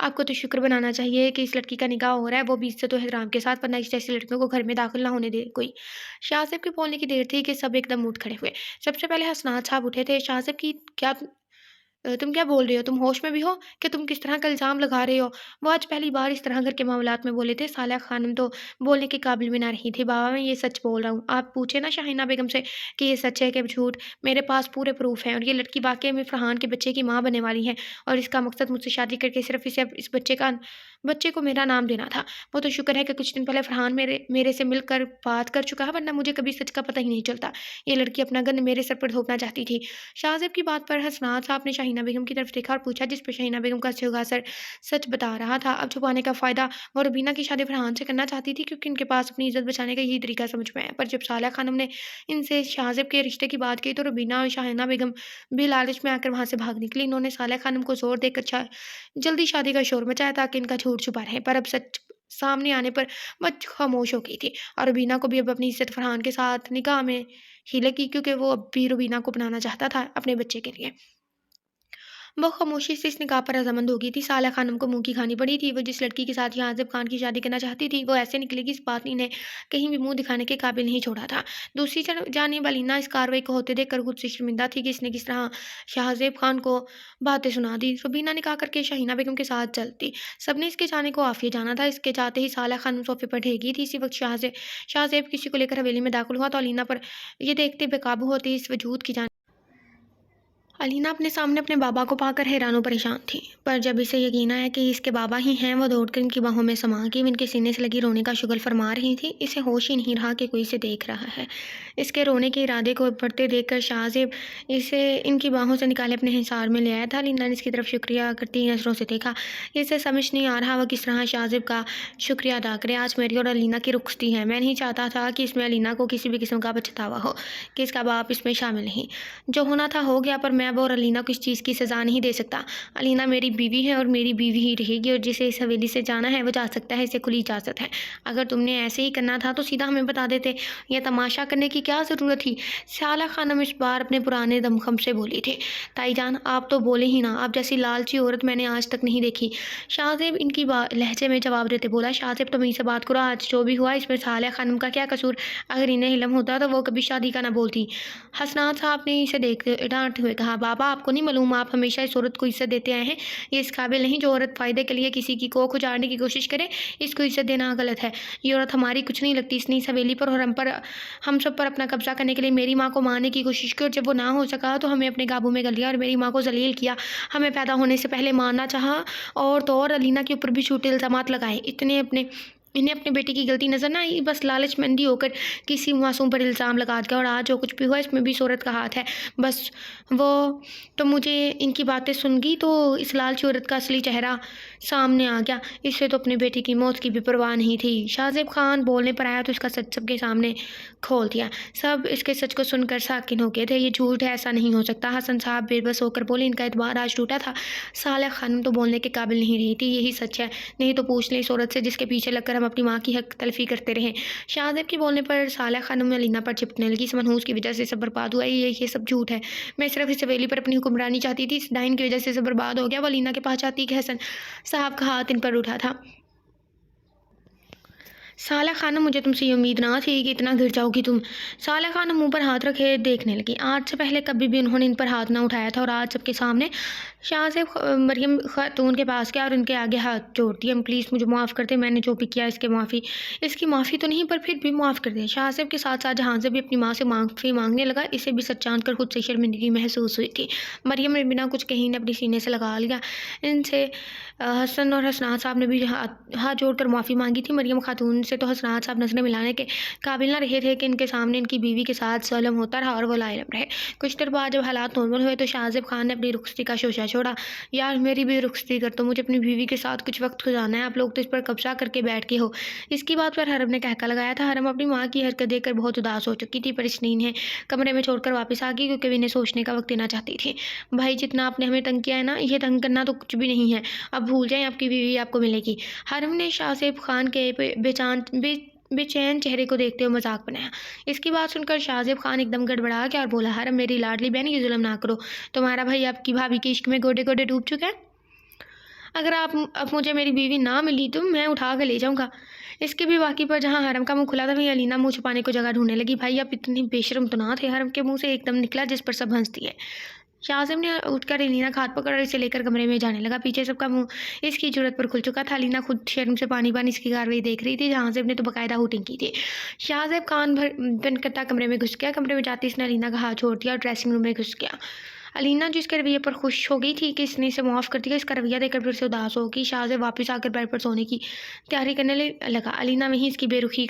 آپ کو تو شکر بنانا چاہیے کہ اس لڑکی کا نکاح ہو رہا ہے، وہ بھی عزت و احترام کے ساتھ، ورنہ اس جیسی لڑکیوں کو گھر میں داخل نہ ہونے دے کوئی۔ شاہ زیب کے بولنے کی دیر تھی کہ سب ایک دم اٹھ کھڑے ہوئے۔ سب سے پہلے حسنات صاحب اٹھے تھے۔ شاہ زیب کی تم کیا بول رہے ہو؟ تم ہوش میں بھی ہو کہ تم کس طرح کا الزام لگا رہے ہو؟ وہ آج پہلی بار اس طرح گھر کے معاملات میں بولے تھے۔ صالحہ خانم تو بولنے کے قابل بھی نہ رہی تھی۔ بابا میں یہ سچ بول رہا ہوں، آپ پوچھے نا شاہینہ بیگم سے کہ یہ سچ ہے کہ جھوٹ، میرے پاس پورے پروف ہیں، اور یہ لڑکی واقعی میں فرحان کے بچے کی ماں بننے والی ہے، اور اس کا مقصد مجھ سے شادی کر کے صرف اس بچے کو میرا نام دینا تھا۔ وہ تو شکر ہے کہ کچھ دن پہلے فرحان میرے سے مل کر بات کر چکا ہے، ورنہ مجھے کبھی سچ کا پتہ ہی نہیں چلتا۔ یہ لڑکی اپنا گند میرے سر پر تھوپنا چاہتی تھی۔ شاہ زیب کی بات پر حسنات صاحب نے شاہینہ بیگم کی طرف دیکھا اور پوچھا، جس پر شاہینہ بیگم کا سیاہ سر سچ بتا رہا تھا۔ اب چھپانے کا فائدہ؟ وہ روبینہ کی شادی فرحان سے کرنا چاہتی تھی کیونکہ ان کے پاس اپنی عزت بچانے کا یہی طریقہ سمجھ میں آیا، پر جب صالحہ خانم نے ان سے شاہ زیب کے رشتے کی بات کی تو روبینہ اور شاہینہ بیگم بھی لالچ میں آ کر وہاں سے بھاگ نکلی۔ انہوں نے صالحہ خانم کو زور دے کر جلدی شادی کا شور مچایا تاکہ ان کا جھوٹ چھپا رہے، پر اب سچ سامنے آنے پر وہ خاموش ہو گئی تھی، اور روبینہ کو بھی اب اپنی عزت فرحان کے ساتھ نکاح میں ہی لگی، کیونکہ وہ اب بھی روبینہ کو بنانا چاہتا تھا اپنے بچے کے لیے۔ وہ خاموشی سے اس نکاح پر رضامند ہو گئی تھی۔ صالحہ خانم کو منہ کی کھانی پڑی تھی۔ وہ جس لڑکی کے ساتھ یہاں عازب خان کی شادی کرنا چاہتی تھی، وہ ایسے نکلے گی، اس بات نے انہیں کہیں بھی منہ دکھانے کے قابل نہیں چھوڑا تھا۔ دوسری جانب علینا اس کارروائی کو ہوتے دیکھ کر خود سے شرمندہ تھی کہ اس نے کس طرح شاہ زیب خان کو باتیں سنا دی۔ روبینہ نکاح کر کے شاہینہ بیگم کے ساتھ چلتی، سب نے اس کے جانے کو عافیہ جانا تھا۔ اس کے جاتے ہی صالحہ خانم صوفے پر ڈھہ گئی تھی۔ اسی وقت شاہ زیب کسی کو لے کر حویلی میں داخل ہوا تو علینا پر یہ دیکھتے بے قابو ہوتی اس وجود کی جانب علینا اپنے سامنے اپنے بابا کو پا کر حیران و پریشان تھی، پر جب اسے یقین آیا کہ اس کے بابا ہی ہیں، وہ دوڑ کر ان کی باہوں میں سما گئی، ان کے سینے سے لگی رونے کا شغل فرما رہی تھی۔ اسے ہوش ہی نہیں رہا کہ کوئی اسے دیکھ رہا ہے۔ اس کے رونے کے ارادے کو بڑھتے دیکھ کر شاہ زیب اسے ان کی باہوں سے نکالے اپنے حصار میں لے آیا تھا۔ علینا نے اس کی طرف شکریہ کرتی نظروں سے دیکھا۔ اسے سمجھ نہیں آ رہا وہ کس طرح شاہ زیب کا شکریہ ادا کرے۔ آج میری اور علینا کی رخصتی ہے۔ میں نہیں چاہتا تھا کہ اس میں علینا کو کسی بھی قسم کا پچھتاوا ہو کہ اس کا باپ اس میں شامل نہیں۔ جو ہونا تھا ہو گیا، پر میں اب اور علینا کو اس چیز کی سزا نہیں دے سکتا۔ علینا میری بیوی ہے اور میری بیوی ہی رہے گی، اور جسے اس حویلی سے جانا ہے وہ جا سکتا ہے، اسے کھلی اجازت ہے۔ اگر تم نے ایسے ہی کرنا تھا تو سیدھا ہمیں بتا دیتے، یہ تماشا کرنے کی کیا ضرورت تھی؟ صالحہ خانم اس بار اپنے پرانے دمخم سے بولی تھی۔ تائی جان، آپ تو بولے ہی نہ، آپ جیسی لالچی عورت میں نے آج تک نہیں دیکھی۔ شاہ زیب ان کی لہجے میں جواب دیتے بولا۔ شاہ زیب تم سے بات کرو، آج جو بھی ہوا اس میں صالحہ خانم کا کیا قصور؟ اگر انہیں علم ہوتا تو وہ کبھی شادی کا نہ بولتی۔ حسنات صاحب نے اسے ڈانٹتے ہوئے کہا، بابا آپ کو نہیں معلوم، آپ ہمیشہ اس عورت کو عزت دیتے آئے ہیں، یہ اس قابل نہیں جو عورت فائدے کے لیے کسی کی کوکھ اجاڑنے کی کوشش کرے، اس کو عزت دینا غلط ہے۔ یہ عورت ہماری کچھ نہیں لگتی، اس نے اس حویلی پر اور ہم سب پر اپنا قبضہ کرنے کے لیے میری ماں کو مارنے کی کوشش کی، اور جب وہ نہ ہو سکا تو ہمیں اپنے قابو میں کر لیا اور میری ماں کو ذلیل کیا، ہمیں پیدا ہونے سے پہلے مارنا چاہا، اور تو اور علینا کے اوپر بھی جھوٹے الزامات لگائے۔ انہیں اپنے بیٹے کی غلطی نظر نہ آئی، بس لالچ مندی ہو کر کسی معصوم پر الزام لگا دیا، اور آج جو کچھ بھی ہوا اس میں بھی اس عورت کا ہاتھ ہے۔ بس وہ تو مجھے ان کی باتیں سن گئی تو اس لالچی عورت کا اصلی چہرہ سامنے آ گیا، اس سے تو اپنے بیٹے کی موت کی بھی پرواہ نہیں تھی۔ شاہ زیب خان بولنے پر آیا تو اس کا سچ سب کے سامنے کھول دیا۔ سب اس کے سچ کو سن کر ساکن ہو گئے تھے۔ یہ جھوٹ ہے، ایسا نہیں ہو سکتا۔ حسن صاحب بے بس ہو کر بولے، ان کا اعتبار آج ٹوٹا تھا۔ صالحہ خانم تو بولنے کے قابل نہیں رہی تھی، یہی سچ ہے، نہیں تو پوچھ لیں اس عورت سے جس کے پیچھے لگ کر ہم اپنی ماں کی حق تلفی کرتے رہے۔ شاہ زیب کے بولنے پر صالحہ خانم علینا پر چپکنے لگی۔ اس منحوس کی وجہ سے سب برباد ہوا، یہ سب جھوٹ ہے۔ میں صرف اس حویلی پر اپنی حکمرانی چاہتی تھی، اس ڈائن کی وجہ سے سب برباد ہو گیا۔ وہ علینا کے پاس جاتی کہ حسن صاحب کا ہاتھ ان پر اٹھا تھا۔ صالحہ خانم، مجھے تم سے یہ امید نہ تھی کہ اتنا گر جاؤ گی تم۔ صالحہ خانم منہ پر ہاتھ رکھے دیکھنے لگی۔ آج سے پہلے کبھی بھی انہوں نے ان پر ہاتھ نہ اٹھایا تھا، اور آج سب کے سامنے شاہ زیب مریم خاتون کے پاس گیا اور ان کے آگے ہاتھ جوڑ دیا۔ پلیز مجھے معاف کر دے، میں نے جو بھی کیا اس کی معافی تو نہیں، پر پھر بھی معاف کر دے۔ شاہ زیب کے ساتھ ساتھ جہاں سے بھی اپنی ماں سے معافی مانگنے لگا، اسے بھی سچ جان کر خود سے شرمندگی محسوس ہوئی تھی۔ مریم نے بنا کچھ کہیں نے اپنے سینے سے لگا لیا۔ ان سے حسن اور حسنات صاحب نے بھی ہاتھ جوڑ کر معافی مانگی تھی۔ مریم خاتون سے تو حسنات صاحب نظریں ملانے کے قابل نہ رہے تھے کہ ان کے سامنے ان کی بیوی کے ساتھ ظلم ہوتا رہا، اور وہ لا علم رہے۔ کچھ دیر بعد جب حالات نارمل ہوئے تو شاہ زیب خان نے اپنی رخصتی کا شوشہ چھوڑا۔ یار میری بھی رخصتی کر دو، مجھے اپنی بیوی کے ساتھ کچھ وقت گزارنا ہے، آپ لوگ تو اس پر قبضہ کر کے بیٹھ کے ہو۔ اس کی بات پر حرم نے کہکا لگایا تھا۔ حرم اپنی ماں کی حرکت دیکھ کر بہت اداس ہو چکی تھی، پر اس نے انہیں کمرے میں چھوڑ کر واپس آ گئی کیونکہ وہ انہیں سوچنے کا وقت دینا چاہتی تھی۔ بھائی جتنا آپ نے ہمیں تنگ کیا ہے نا، یہ تنگ کرنا تو کچھ بھی نہیں ہے، اب بھول جائیں، آپ کی بیوی آپ کو ملے گی۔ حرم نے شاہ زیب خان کے بے چین چہرے کو دیکھتے ہوئے مذاق بنایا۔ اس کی بات سن کر شاہ زیب خان ایک دم گڑبڑا گیا اور بولا، حرم میری لاڈلی بہن، یہ ظلم نہ کرو، تمہارا بھائی آپ کی بھابھی کے عشق میں گوڈے گوڈے ڈوب چکا ہے۔ اگر آپ اب مجھے میری بیوی نہ ملی تو میں اٹھا کے لے جاؤں گا۔ اس کے بھی واقعی پر جہاں حرم کا منہ کھلا تھا وہیں علینا منہ چھپانے کو جگہ ڈھونڈنے لگی۔ بھائی آپ اتنی بے شرم تو نہ تھے، حرم کے منہ سے ایک دم نکلا جس پر سب ہنستی ہے۔ شاہ زیب نے اٹھ کر علینا کا ہاتھ پکڑ اور اسے لے کر کمرے میں جانے لگا۔ پیچھے سب کا منہ اس کی جرت پر کھل چکا تھا۔ علینا خود شرم سے پانی اس کی کارروائی دیکھ رہی تھی۔ جہاں زیب نے تو باقاعدہ ہوٹنگ کی تھی۔ شاہ زیب کان بند کرتا کمرے میں گھس گیا۔ کمرے میں جاتے اس نے علینا کا ہاتھ چھوڑ دیا اور ڈریسنگ روم میں گھس گیا۔ علینا جس کے رویے پر خوش ہو گئی تھی کہ اس نے اسے معاف کر دیا، اس کا رویہ دیکھ کر پھر سے اداس ہو گئی۔ شاہ زیب واپس آ کر بیڈ پر سونے کی تیاری کرنے لگا۔ علینا وہیں اس کی بے رخی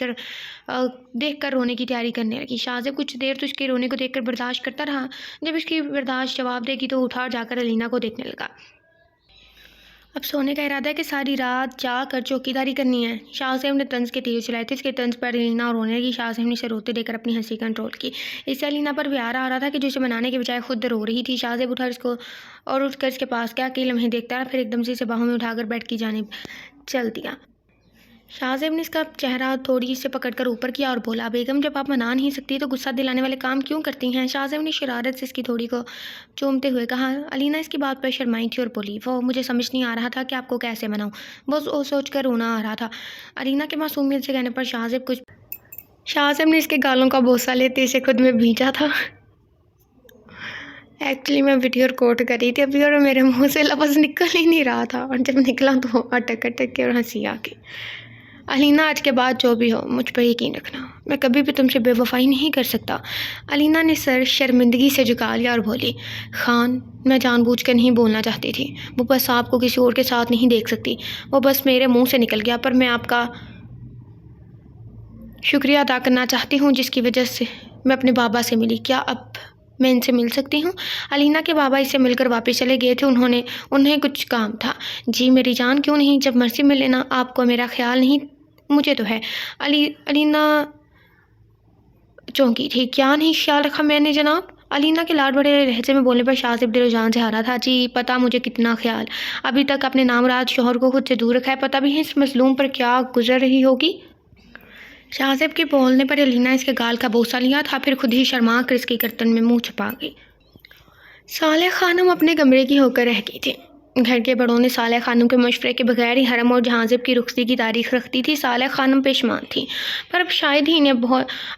دیکھ کر رونے کی تیاری کرنے لگی۔ شاہ زیب کچھ دیر تو اس کے رونے کو دیکھ کر برداشت کرتا رہا۔ جب اس کی برداشت جواب دے گی تو اٹھا اور جا کر علینا کو دیکھنے لگا۔ اب سونے کا ارادہ ہے کہ ساری رات جا کر چوکیداری کرنی ہے۔ شاہ زیب نے طنز کے تیر چلائے تھے۔ اس کے طنز پر علینا رونے لگی۔ شاہ زیب نے اسے روتے دیکھ کر اپنی ہنسی کنٹرول کی۔ اس سے علینا پر پیار آ رہا تھا کہ جو اسے منانے کے بجائے خود رو رہی تھی۔ شاہ زیب اٹھ کر اس کے پاس گیا، کئی لمحے دیکھتا رہا، پھر ایک دم سے اسے باہوں میں اٹھا کر بیڈ کی جانب چل دیا۔ شاہ زیب نے اس کا چہرہ تھوڑی سے پکڑ کر اوپر کیا اور بولا، بیگم جب آپ منا نہیں سکتی تو غصہ دلانے والے کام کیوں کرتی ہیں؟ شاہ زیب نے شرارت سے اس کی تھوڑی کو چومتے ہوئے کہا۔ علینا اس کی بات پر شرمائی تھی اور بولی، وہ مجھے سمجھ نہیں آ رہا تھا کہ آپ کو کیسے مناؤں، بس وہ سوچ کر رونا آ رہا تھا۔ علینا کے معصومیت سے کہنے پر شاہ زیب نے اس کے گالوں کا بوسہ لیتے اسے خود میں بھینچا تھا۔ ایکچولی میں ویڈیو ریکارڈ کر رہی تھی ابھی اور میرے منہ سے لفظ نکل ہی نہیں رہا تھا، اور جب نکلا تو اٹک کے اور ہنسی آ گئی۔ علینا آج کے بعد جو بھی ہو مجھ پر یقین رکھنا، میں کبھی بھی تم سے بے وفائی نہیں کر سکتا۔ علینا نے سر شرمندگی سے جھکا لیا اور بولی، خان میں جان بوجھ کر نہیں بولنا چاہتی تھی، وہ بس آپ کو کسی اور کے ساتھ نہیں دیکھ سکتی، وہ بس میرے منہ سے نکل گیا، پر میں آپ کا شکریہ ادا کرنا چاہتی ہوں جس کی وجہ سے میں اپنے بابا سے ملی۔ کیا اب میں ان سے مل سکتی ہوں؟ علینا کے بابا اس سے مل کر واپس چلے گئے تھے، انہیں کچھ کام تھا۔ جی میری جان کیوں نہیں، جب مرضی مل لینا، آپ کو میرا خیال نہیں، مجھے تو ہے۔ علینا چونکی تھی۔ کیا نہیں خیال رکھا میں نے جناب؟ علینا کے لاڈ بڑے لہجے میں بولنے پر شاہ زیب دل و جان سے ہارا تھا۔ جی پتہ مجھے کتنا خیال، ابھی تک اپنے نامراد شوہر کو خود سے دور رکھا ہے، پتہ بھی ہے اس مظلوم پر کیا گزر رہی ہوگی۔ شاہ زیب کے بولنے پر علینا اس کے گال کا بوسہ لیا تھا، پھر خود ہی شرما کر اس کی گردن میں منہ چھپا گئی۔ صالح خانم اپنے کمرے کی ہو کر رہ گئی تھی۔ گھر کے بڑوں نے صالح خانم کے مشورے کے بغیر ہی حرم اور جہاں زیب کی رخصتی کی تاریخ رکھتی تھی۔ صالح خانم پیشمان تھی، پر اب شاید ہی انہیں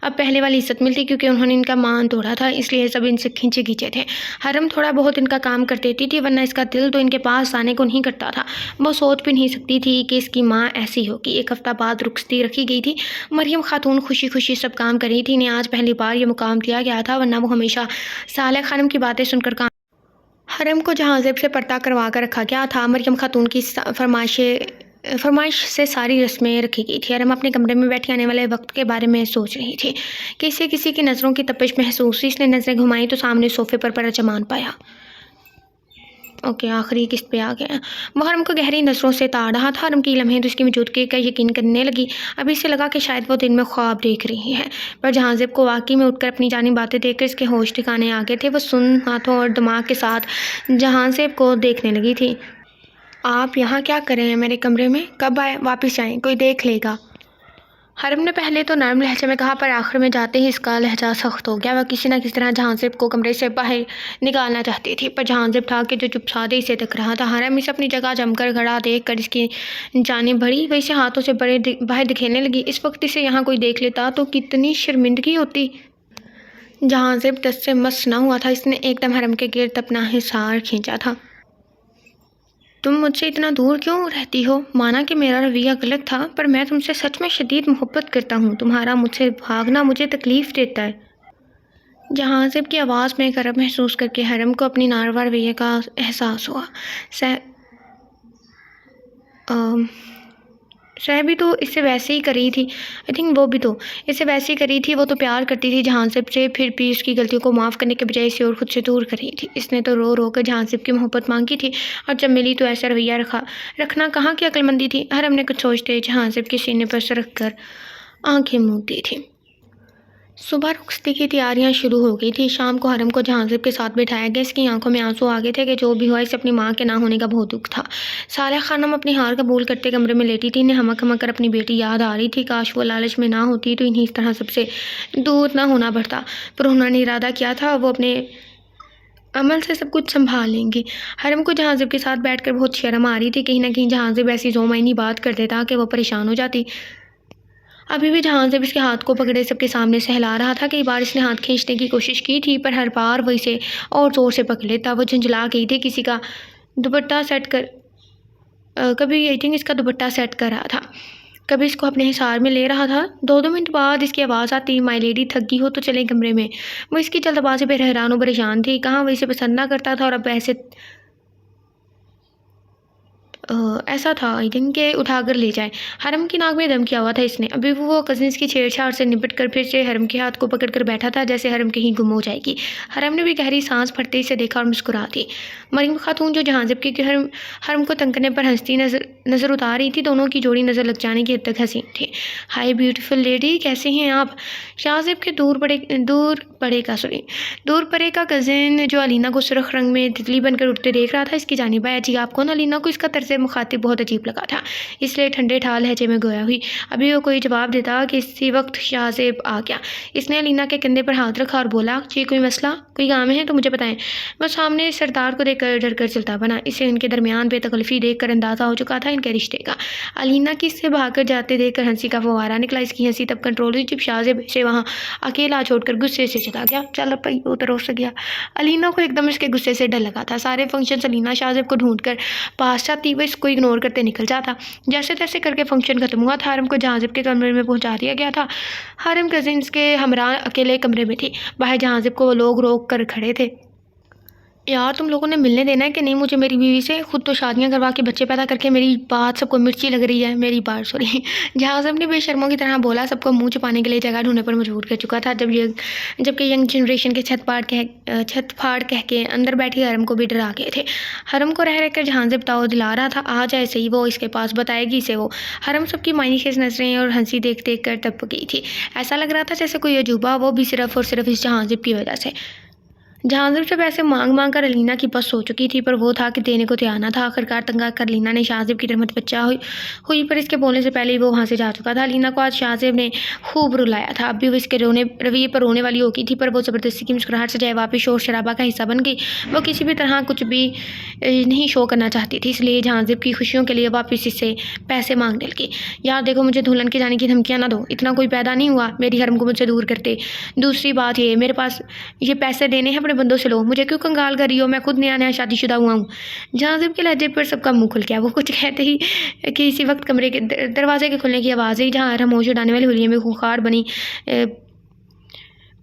اب پہلے والی عزت ملتی، کیونکہ انہوں نے ان کا مان توڑا تھا، اس لیے سب ان سے کھینچے تھے۔ حرم تھوڑا بہت ان کا کام کر دیتی تھی، ورنہ اس کا دل تو ان کے پاس آنے کو نہیں کرتا تھا۔ وہ سوچ بھی نہیں سکتی تھی کہ اس کی ماں ایسی ہوگی۔ ایک ہفتہ بعد رخصتی رکھی گئی تھی۔ مریم خاتون خوشی خوشی سب کام کر رہی تھی، انہیں آج پہلی بار یہ مقام دیا گیا تھا، ورنہ وہ ہمیشہ صالح خانم کی باتیں سن کر حرم کو جہاں زیب سے پردہ کروا کر رکھا گیا تھا۔ مریم خاتون کی فرمائش سے ساری رسمیں رکھی گئی تھی۔ حرم اپنے کمرے میں بیٹھی آنے والے وقت کے بارے میں سوچ رہی تھی کہ اسے کسی کی نظروں کی تپش محسوس ہوئی۔ اس نے نظریں گھمائیں تو سامنے صوفے پر پرچمان پایا۔ آخری قسط پہ آ گئے۔ وہ حرم کو گہری نظروں سے تاڑ رہا تھا۔ حرم کی لمحے تو اس کی موجودگی کا یقین کرنے لگی۔ ابھی اسے لگا کہ شاید وہ دن میں خواب دیکھ رہی ہے، پر جہاں زیب کو واقعی میں اٹھ کر اپنی جانب باتیں دیکھ کر اس کے ہوش ٹھکانے آ گئے تھے۔ وہ سن ہاتھوں اور دماغ کے ساتھ جہاں زیب کو دیکھنے لگی تھی۔ آپ یہاں کیا کر رہے ہیں میرے کمرے میں؟ کب واپس جائیں، کوئی دیکھ لے گا۔ حرم نے پہلے تو نرم لہجے میں کہا، پر آخر میں جاتے ہی اس کا لہجہ سخت ہو گیا۔ وہ کسی نہ کسی طرح جہاں زیب کو کمرے سے باہر نکالنا چاہتی تھی، پر جہاں زیب تھا کہ جو چپ سادے اسے تک رہا تھا۔ حرم اسے اپنی جگہ جم کر کھڑا دیکھ کر اس کی جانب بڑھی، وہ اسے ہاتھوں سے باہر دکھینے لگی۔ اس وقت اسے یہاں کوئی دیکھ لیتا تو کتنی شرمندگی ہوتی۔ جہاں زیب دست سے مس نہ ہوا تھا، اس نے ایک دم حرم کے گرد اپنا حصار کھینچا تھا۔ تم مجھ سے اتنا دور کیوں رہتی ہو؟ مانا کہ میرا رویہ غلط تھا، پر میں تم سے سچ میں شدید محبت کرتا ہوں۔ تمہارا مجھ سے بھاگنا مجھے تکلیف دیتا ہے۔ جہاں زیب کی آواز میں کرب محسوس کر کے حرم کو اپنی ناروا رویے کا احساس ہوا۔ سہ بھی تو اس سے ویسے ہی کر رہی تھی، وہ بھی تو اس سے ویسے ہی کر رہی تھی۔ وہ تو پیار کرتی تھی جہاں زیب سے، پھر بھی اس کی غلطیوں کو معاف کرنے کے بجائے اسے اور خود سے دور کر رہی تھی۔ اس نے تو رو رو کر جہاں زیب کی محبت مانگی تھی، اور جب ملی تو ایسا رویہ رکھنا کہاں کی عقل مندی تھی۔ حرم نے کچھ سوچتے جہاں زیب کے سینے پر سر رکھ کر آنکھیں موندی تھی۔ صبح رخصتی کی تیاریاں شروع ہو گئی تھی۔ شام کو حرم کو جہاں زیب کے ساتھ بٹھایا گیا۔ اس کی آنکھوں میں آنسو آ گئے تھے کہ جو بھی ہوا اسے اپنی ماں کے نہ ہونے کا بہت دکھ تھا۔ صالح خانم اپنی ہار قبول کرتے کمرے میں لیٹی تھی۔ انہیں ہمک کر اپنی بیٹی یاد آ رہی تھی۔ کاش وہ لالچ میں نہ ہوتی تو انہیں اس طرح سب سے دور نہ ہونا پڑتا، پر انہوں نے ارادہ کیا تھا وہ اپنے عمل سے سب کچھ سنبھال لیں گی۔ حرم کو جہازب کے ساتھ بیٹھ کر بہت شرم آ رہی تھی، کہیں نہ کہیں جہازب ایسی ذومعنی بات کر دیتا کہ وہ پریشان ہو جاتی۔ ابھی بھی جہازب اس کے ہاتھ کو پکڑے سب کے سامنے سہلا رہا تھا۔ کئی بار اس نے ہاتھ کھینچنے کی کوشش کی تھی، پر ہر بار وہ اسے اور زور سے پکڑ لیتا۔ وہ جھنجھلا گئی تھی، کسی کا دوپٹہ سیٹ کر کبھی اس کا دوپٹہ سیٹ کر رہا تھا، کبھی اس کو اپنے حصار میں لے رہا تھا۔ 2 منٹ بعد اس کی آواز آتی، مائی لیڈی تھک گئی ہو تو چلیں کمرے میں۔ وہ اس کی جلد بازی پہ حیران و پریشان تھی، کہاں وہ اسے پسند نہ کرتا تھا اور اب ایسا تھا کہ اٹھا کر لے جائے۔ حرم کی ناک میں دم کیا ہوا تھا اس نے۔ ابھی وہ کزنس کی چھیڑ چھاڑ سے نپٹ کر پھر سے حرم کے ہاتھ کو پکڑ کر بیٹھا تھا، جیسے حرم کہیں گم ہو جائے گی۔ حرم نے بھی گہری سانس پھڑتے اسے دیکھا اور مسکرا دی۔ مریم خاتون جو جہازب کے حرم کو تنگ کرنے پر ہنستی نظر اتار رہی تھی، دونوں کی جوڑی نظر لگ جانے کی حد تک حسین تھی۔ ہائی بیوٹیفل لیڈی، کیسے ہیں آپ؟ جہازب کے دور پڑے کا کزن جو علینا کو سرخ رنگ میں تتلی بن کر اٹھتے دیکھ رہا تھا، اس کی جانب آیا۔ جی آپ کون؟ علینا کو اس کا طرز مخاطب بہت عجیب لگا تھا، اس لیے ٹھنڈے ٹھال لہجے میں گویا ہوئی۔ ابھی وہ کوئی جواب دیتا کہ اسی وقت جہازب آ گیا۔ اس نے علینا کے کندھے پر ہاتھ رکھا اور بولا، جی کوئی مسئلہ، کوئی کام ہے تو مجھے بتائیں۔ وہ سامنے سردار کو دیکھ کر ڈر کر چلتا بنا۔ اسے ان کے درمیان بے تکلفی دیکھ کر اندازہ ہو چکا تھا ان کے رشتے کا۔ علینا کی اس سے بھاگ کر جاتے دیکھ کر ہنسی کا فوارہ نکلا۔ اس کی ہنسی تب کنٹرول ہوئی جب جہازب اسے وہاں اکیلا چھوڑ کر غصے سے چلا گیا۔ چل پئی ادھر ہو گیا۔ علینا کو ایک دم اس کے غصے سے ڈر لگا تھا۔ سارے فنکشن علینا جہازب کو ڈھونڈ کر پاس جاتی، وہ اس کو اگنور کرتے نکل جاتا۔ جیسے تیسے کر کے فنکشن ختم ہوا تھا۔ حرم کو جہازب کے کمرے میں پہنچا دیا گیا تھا۔ حرم کزنس کے ہمراہ اکیلے کمرے میں تھی۔ باہر جہازب کو وہ لوگ روک کر کھڑے تھے۔ یار تم لوگوں نے ملنے دینا ہے کہ نہیں مجھے میری بیوی سے؟ خود تو شادیاں کروا کے بچے پیدا کر کے میری بات سب کو مرچی لگ رہی ہے۔ جہازب نے بے شرموں کی طرح بولا، سب کو منہ چھپانے کے لیے جگہ ڈھونڈنے پر مجبور کر چکا تھا، جبکہ ینگ جنریشن کے چھت پھاڑ کہہ کے اندر بیٹھی حرم کو بھی ڈرا گئے تھے۔ حرم کو رہ کر جہازب تاؤ دلا رہا تھا، آ جائے صحیح، وہ اس کے پاس بتائے گی اسے وہ۔ حرم سب کی معنی خیز نظریں اور ہنسی دیکھ دیکھ کر تپ گئی تھی۔ ایسا لگ رہا تھا جیسے کوئی عجوبہ، وہ بھی صرف اور صرف اس جہازب کی وجہ سے۔ جہازب سے پیسے مانگ کر علینا کی بس ہو چکی تھی، پر وہ تھا کہ دینے کو تیار نہ تھا۔ آخرکار تنگ آ کر علینا نے جہازب کی طرف بچہ ہوئی، پر اس کے بولنے سے پہلے ہی وہ وہاں سے جا چکا تھا۔ علینا کو آج جہازب نے خوب رلایا تھا۔ اب بھی وہ اس کے رویے پر رونے والی ہو گئی تھی، پر وہ زبردستی کی مسکراہٹ سے جائے واپس شور شرابہ کا حصہ بن گئی۔ وہ کسی بھی طرح کچھ بھی نہیں شو کرنا چاہتی تھی، اس لیے جہازب کی خوشیوں کے لیے واپس اس سے پیسے مانگنے لگی۔ یار دیکھو، مجھے دلہن کے جانے کی دھمکیاں نہ دو، اتنا کوئی پیدا نہیں ہوا میری حرم کو مجھ سے دور کرتے۔ دوسری بات یہ، میرے پاس یہ پیسے دینے ہیں، اپنے بندوں سے لو، مجھے کیوں کنگال کر رہی ہو؟ میں خود نیا شادی شدہ ہوا ہوں۔ جہازب کے لہجے پر سب کا منہ کھل گیا۔ وہ کچھ کہتے ہی کہ اسی وقت کمرے کے دروازے کے کھلنے کی آواز آئی، جہاں خاموش اڑانے والے حلیے میں خونخوار بنی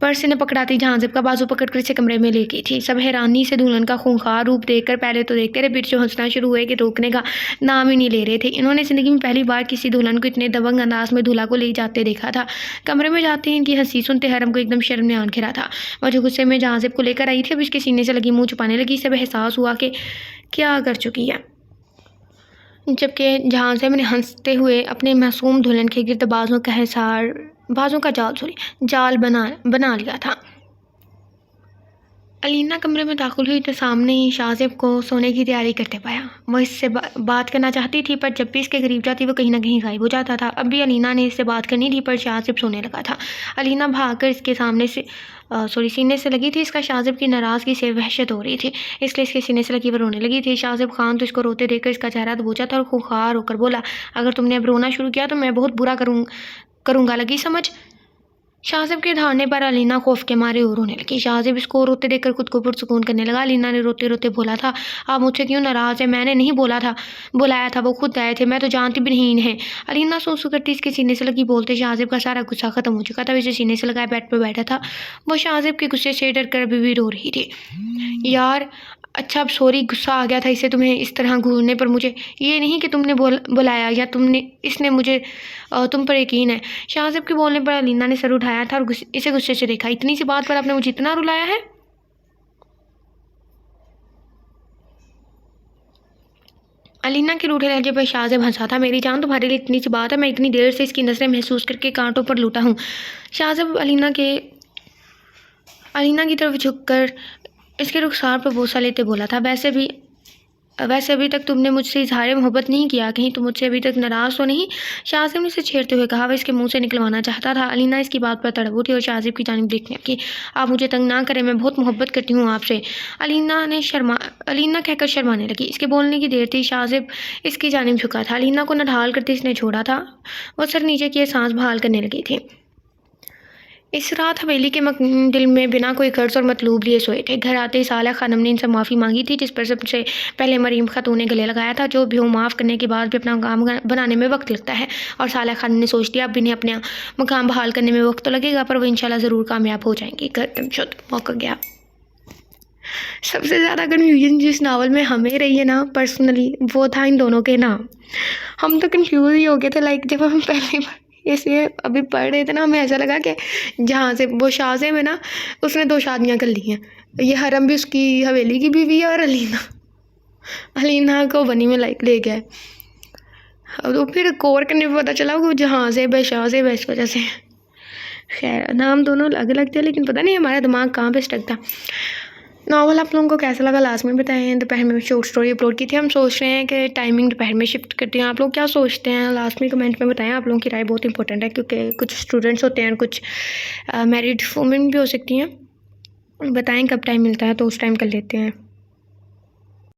پرس نے پکڑاتی جہازب کا بازو پکڑ کر اسے کمرے میں لے گئی تھی۔ سب حیرانی سے دلہن کا خونخوار روپ دیکھ کر پہلے تو دیکھتے رہے، پھر جو ہنسنا شروع ہوئے کہ روکنے کا نام ہی نہیں لے رہے تھے۔ انہوں نے زندگی میں پہلی بار کسی دلہن کو اتنے دبنگ انداز میں دولہا کو لے جاتے دیکھا تھا۔ کمرے میں جاتے ہی ان کی ہنسی سنتے حرم کو ایک دم شرم نے آن گھیرا تھا۔ وہ جو غصے میں جہازب کو لے کر آئی تھی، اب اس کے سینے سے لگی منہ چھپانے لگی۔ سب احساس ہوا کہ کیا کر چکی ہے، جبکہ جہازب نے ہنستے ہوئے اپنے معصوم دلہن کے گرد بازوں کا جال بنا لیا تھا۔ علینا کمرے میں داخل ہوئی تو سامنے ہی جہازب کو سونے کی تیاری کرتے پایا۔ وہ اس سے بات کرنا چاہتی تھی، پر جب بھی اس کے قریب جاتی وہ کہیں نہ کہیں غائب ہو جاتا تھا۔ اب بھی علینا نے اس سے بات کرنی تھی، پر جہازب سونے لگا تھا۔ علینا بھاگ کر اس کے سینے سے لگی تھی۔ اس کا جہازب کی ناراضگی سے وحشت ہو رہی تھی، اس لیے اس کے سینے سے لگی وہ رونے لگی تھی۔ جہازب خان تو اس کو روتے دیکھ کر اس کا چہرہ دبوچا تھا اور خوخار ہو کر بولا، اگر تم نے اب رونا شروع کیا تو میں بہت برا کروں گا، لگی سمجھ؟ جہازب کے دھاڑنے پر علینا خوف کے مارے اور رونے لگی۔ جہازب اس کو روتے دیکھ کر خود کو پرسکون کرنے لگا۔ علینا نے روتے روتے بولا تھا، آپ مجھ سے کیوں ناراض ہیں؟ میں نے نہیں بلایا تھا، وہ خود آئے تھے، میں تو جانتی بھی نہیں انہیں۔ علینا سو کرتی اس کے سینے سے لگی بولتے جہازب کا سارا غصہ ختم ہو چکا تھا، اسے سینے سے لگائے بیڈ پر بیٹھا تھا۔ وہ جہازب کے غصے سے ڈر کر ابھی بھی رو رہی تھی۔ یار اچھا اب سوری، غصہ آ گیا تھا اسے تمہیں اس طرح گھورنے پر۔ مجھے یہ نہیں کہ تم نے بلایا یا اس نے مجھے تم پر یقین ہے۔ جہازب کے بولنے پر علینا نے سر اٹھایا تھا اور اسے غصے سے دیکھا۔ اتنی سی بات پر آپ نے مجھے اتنا رلایا ہے؟ علینا کے روٹھے لہجے پر جہازب ہنسا تھا۔ میری جان، تمہارے لیے اتنی سی بات ہے، میں اتنی دیر سے اس کی نظریں محسوس کر کے کانٹوں پر لوٹا ہوں۔ جہازب علینا کی طرف جھک کر اس کے رخسار پر بوسہ لیتے بولا تھا، ویسے بھی ویسے ابھی تک تم نے مجھ سے اظہار محبت نہیں کیا، کہیں تم مجھ سے ابھی تک ناراض تو نہیں؟ شاہزب نے اسے چھیڑتے ہوئے کہا۔ وہ اس کے منہ سے نکلوانا چاہتا تھا۔ علینا اس کی بات پر تڑپ اٹھی اور شاہزب کی جانب دیکھنے لگی۔ آپ مجھے تنگ نہ کریں، میں بہت محبت کرتی ہوں آپ سے، علینا کہہ کر شرمانے لگی۔ اس کے بولنے کی دیر تھی، شاہزب اس کی جانب جھکا تھا۔ علینا کو نڈھال کرتے اس نے چھوڑا تھا۔ وہ سر نیچے کیے سانس بحال کرنے لگی تھی۔ اس رات حویلی کے دل میں بنا کوئی غرض اور مطلوب لیے سوئے تھے۔ گھر آتے ہی صالحہ خانم نے ان سے معافی مانگی تھی، جس پر سب سے پہلے مریم خاتون نے گلے لگایا تھا۔ جو بھی ہو، معاف کرنے کے بعد بھی اپنا مقام بنانے میں وقت لگتا ہے، اور صالحہ خانم نے سوچ لیا اب انہیں اپنا مقام بحال کرنے میں وقت تو لگے گا، پر وہ انشاءاللہ ضرور کامیاب ہو جائیں گی۔ گردم شد موقع گیا۔ سب سے زیادہ کنفیوژن جس ناول میں ہمیں رہی ہے نا پرسنلی، وہ تھا ان دونوں کے نام۔ ہم تو کنفیوز ہی ہو گئے تھے، جب ہم پہلی بار اسے ابھی پڑھ رہے تھے نا، ہمیں ایسا لگا کہ جہاں سے وہ شاہزب ہے نا، اس نے 2 شادیاں کر لی ہیں۔ یہ حرم بھی اس کی حویلی کی بیوی ہے، اور علینا کو بنی میں لے گیا ہے۔ تو پھر غور کرنے پہ پتہ چلا وہ جہاں سے شاہزب ہے، اس وجہ سے۔ خیر، نام دونوں الگ الگ تھے، لیکن پتہ نہیں ہمارا دماغ کہاں پہ اسٹک تھا۔ ناول آپ لوگوں کو کیسا لگا لازمی بتائیں۔ دوپہر میں شارٹ سٹوری اپلوڈ کی تھی۔ ہم سوچ رہے ہیں کہ ٹائمنگ دوپہر میں شفٹ کرتے ہیں۔ آپ لوگ کیا سوچتے ہیں لازمی کمنٹ میں بتائیں۔ آپ لوگوں کی رائے بہت امپورٹنٹ ہے، کیونکہ کچھ اسٹوڈنٹس ہوتے ہیں، کچھ میرڈ وومن بھی ہو سکتی ہیں۔ بتائیں کب ٹائم ملتا ہے تو اس ٹائم کر لیتے ہیں۔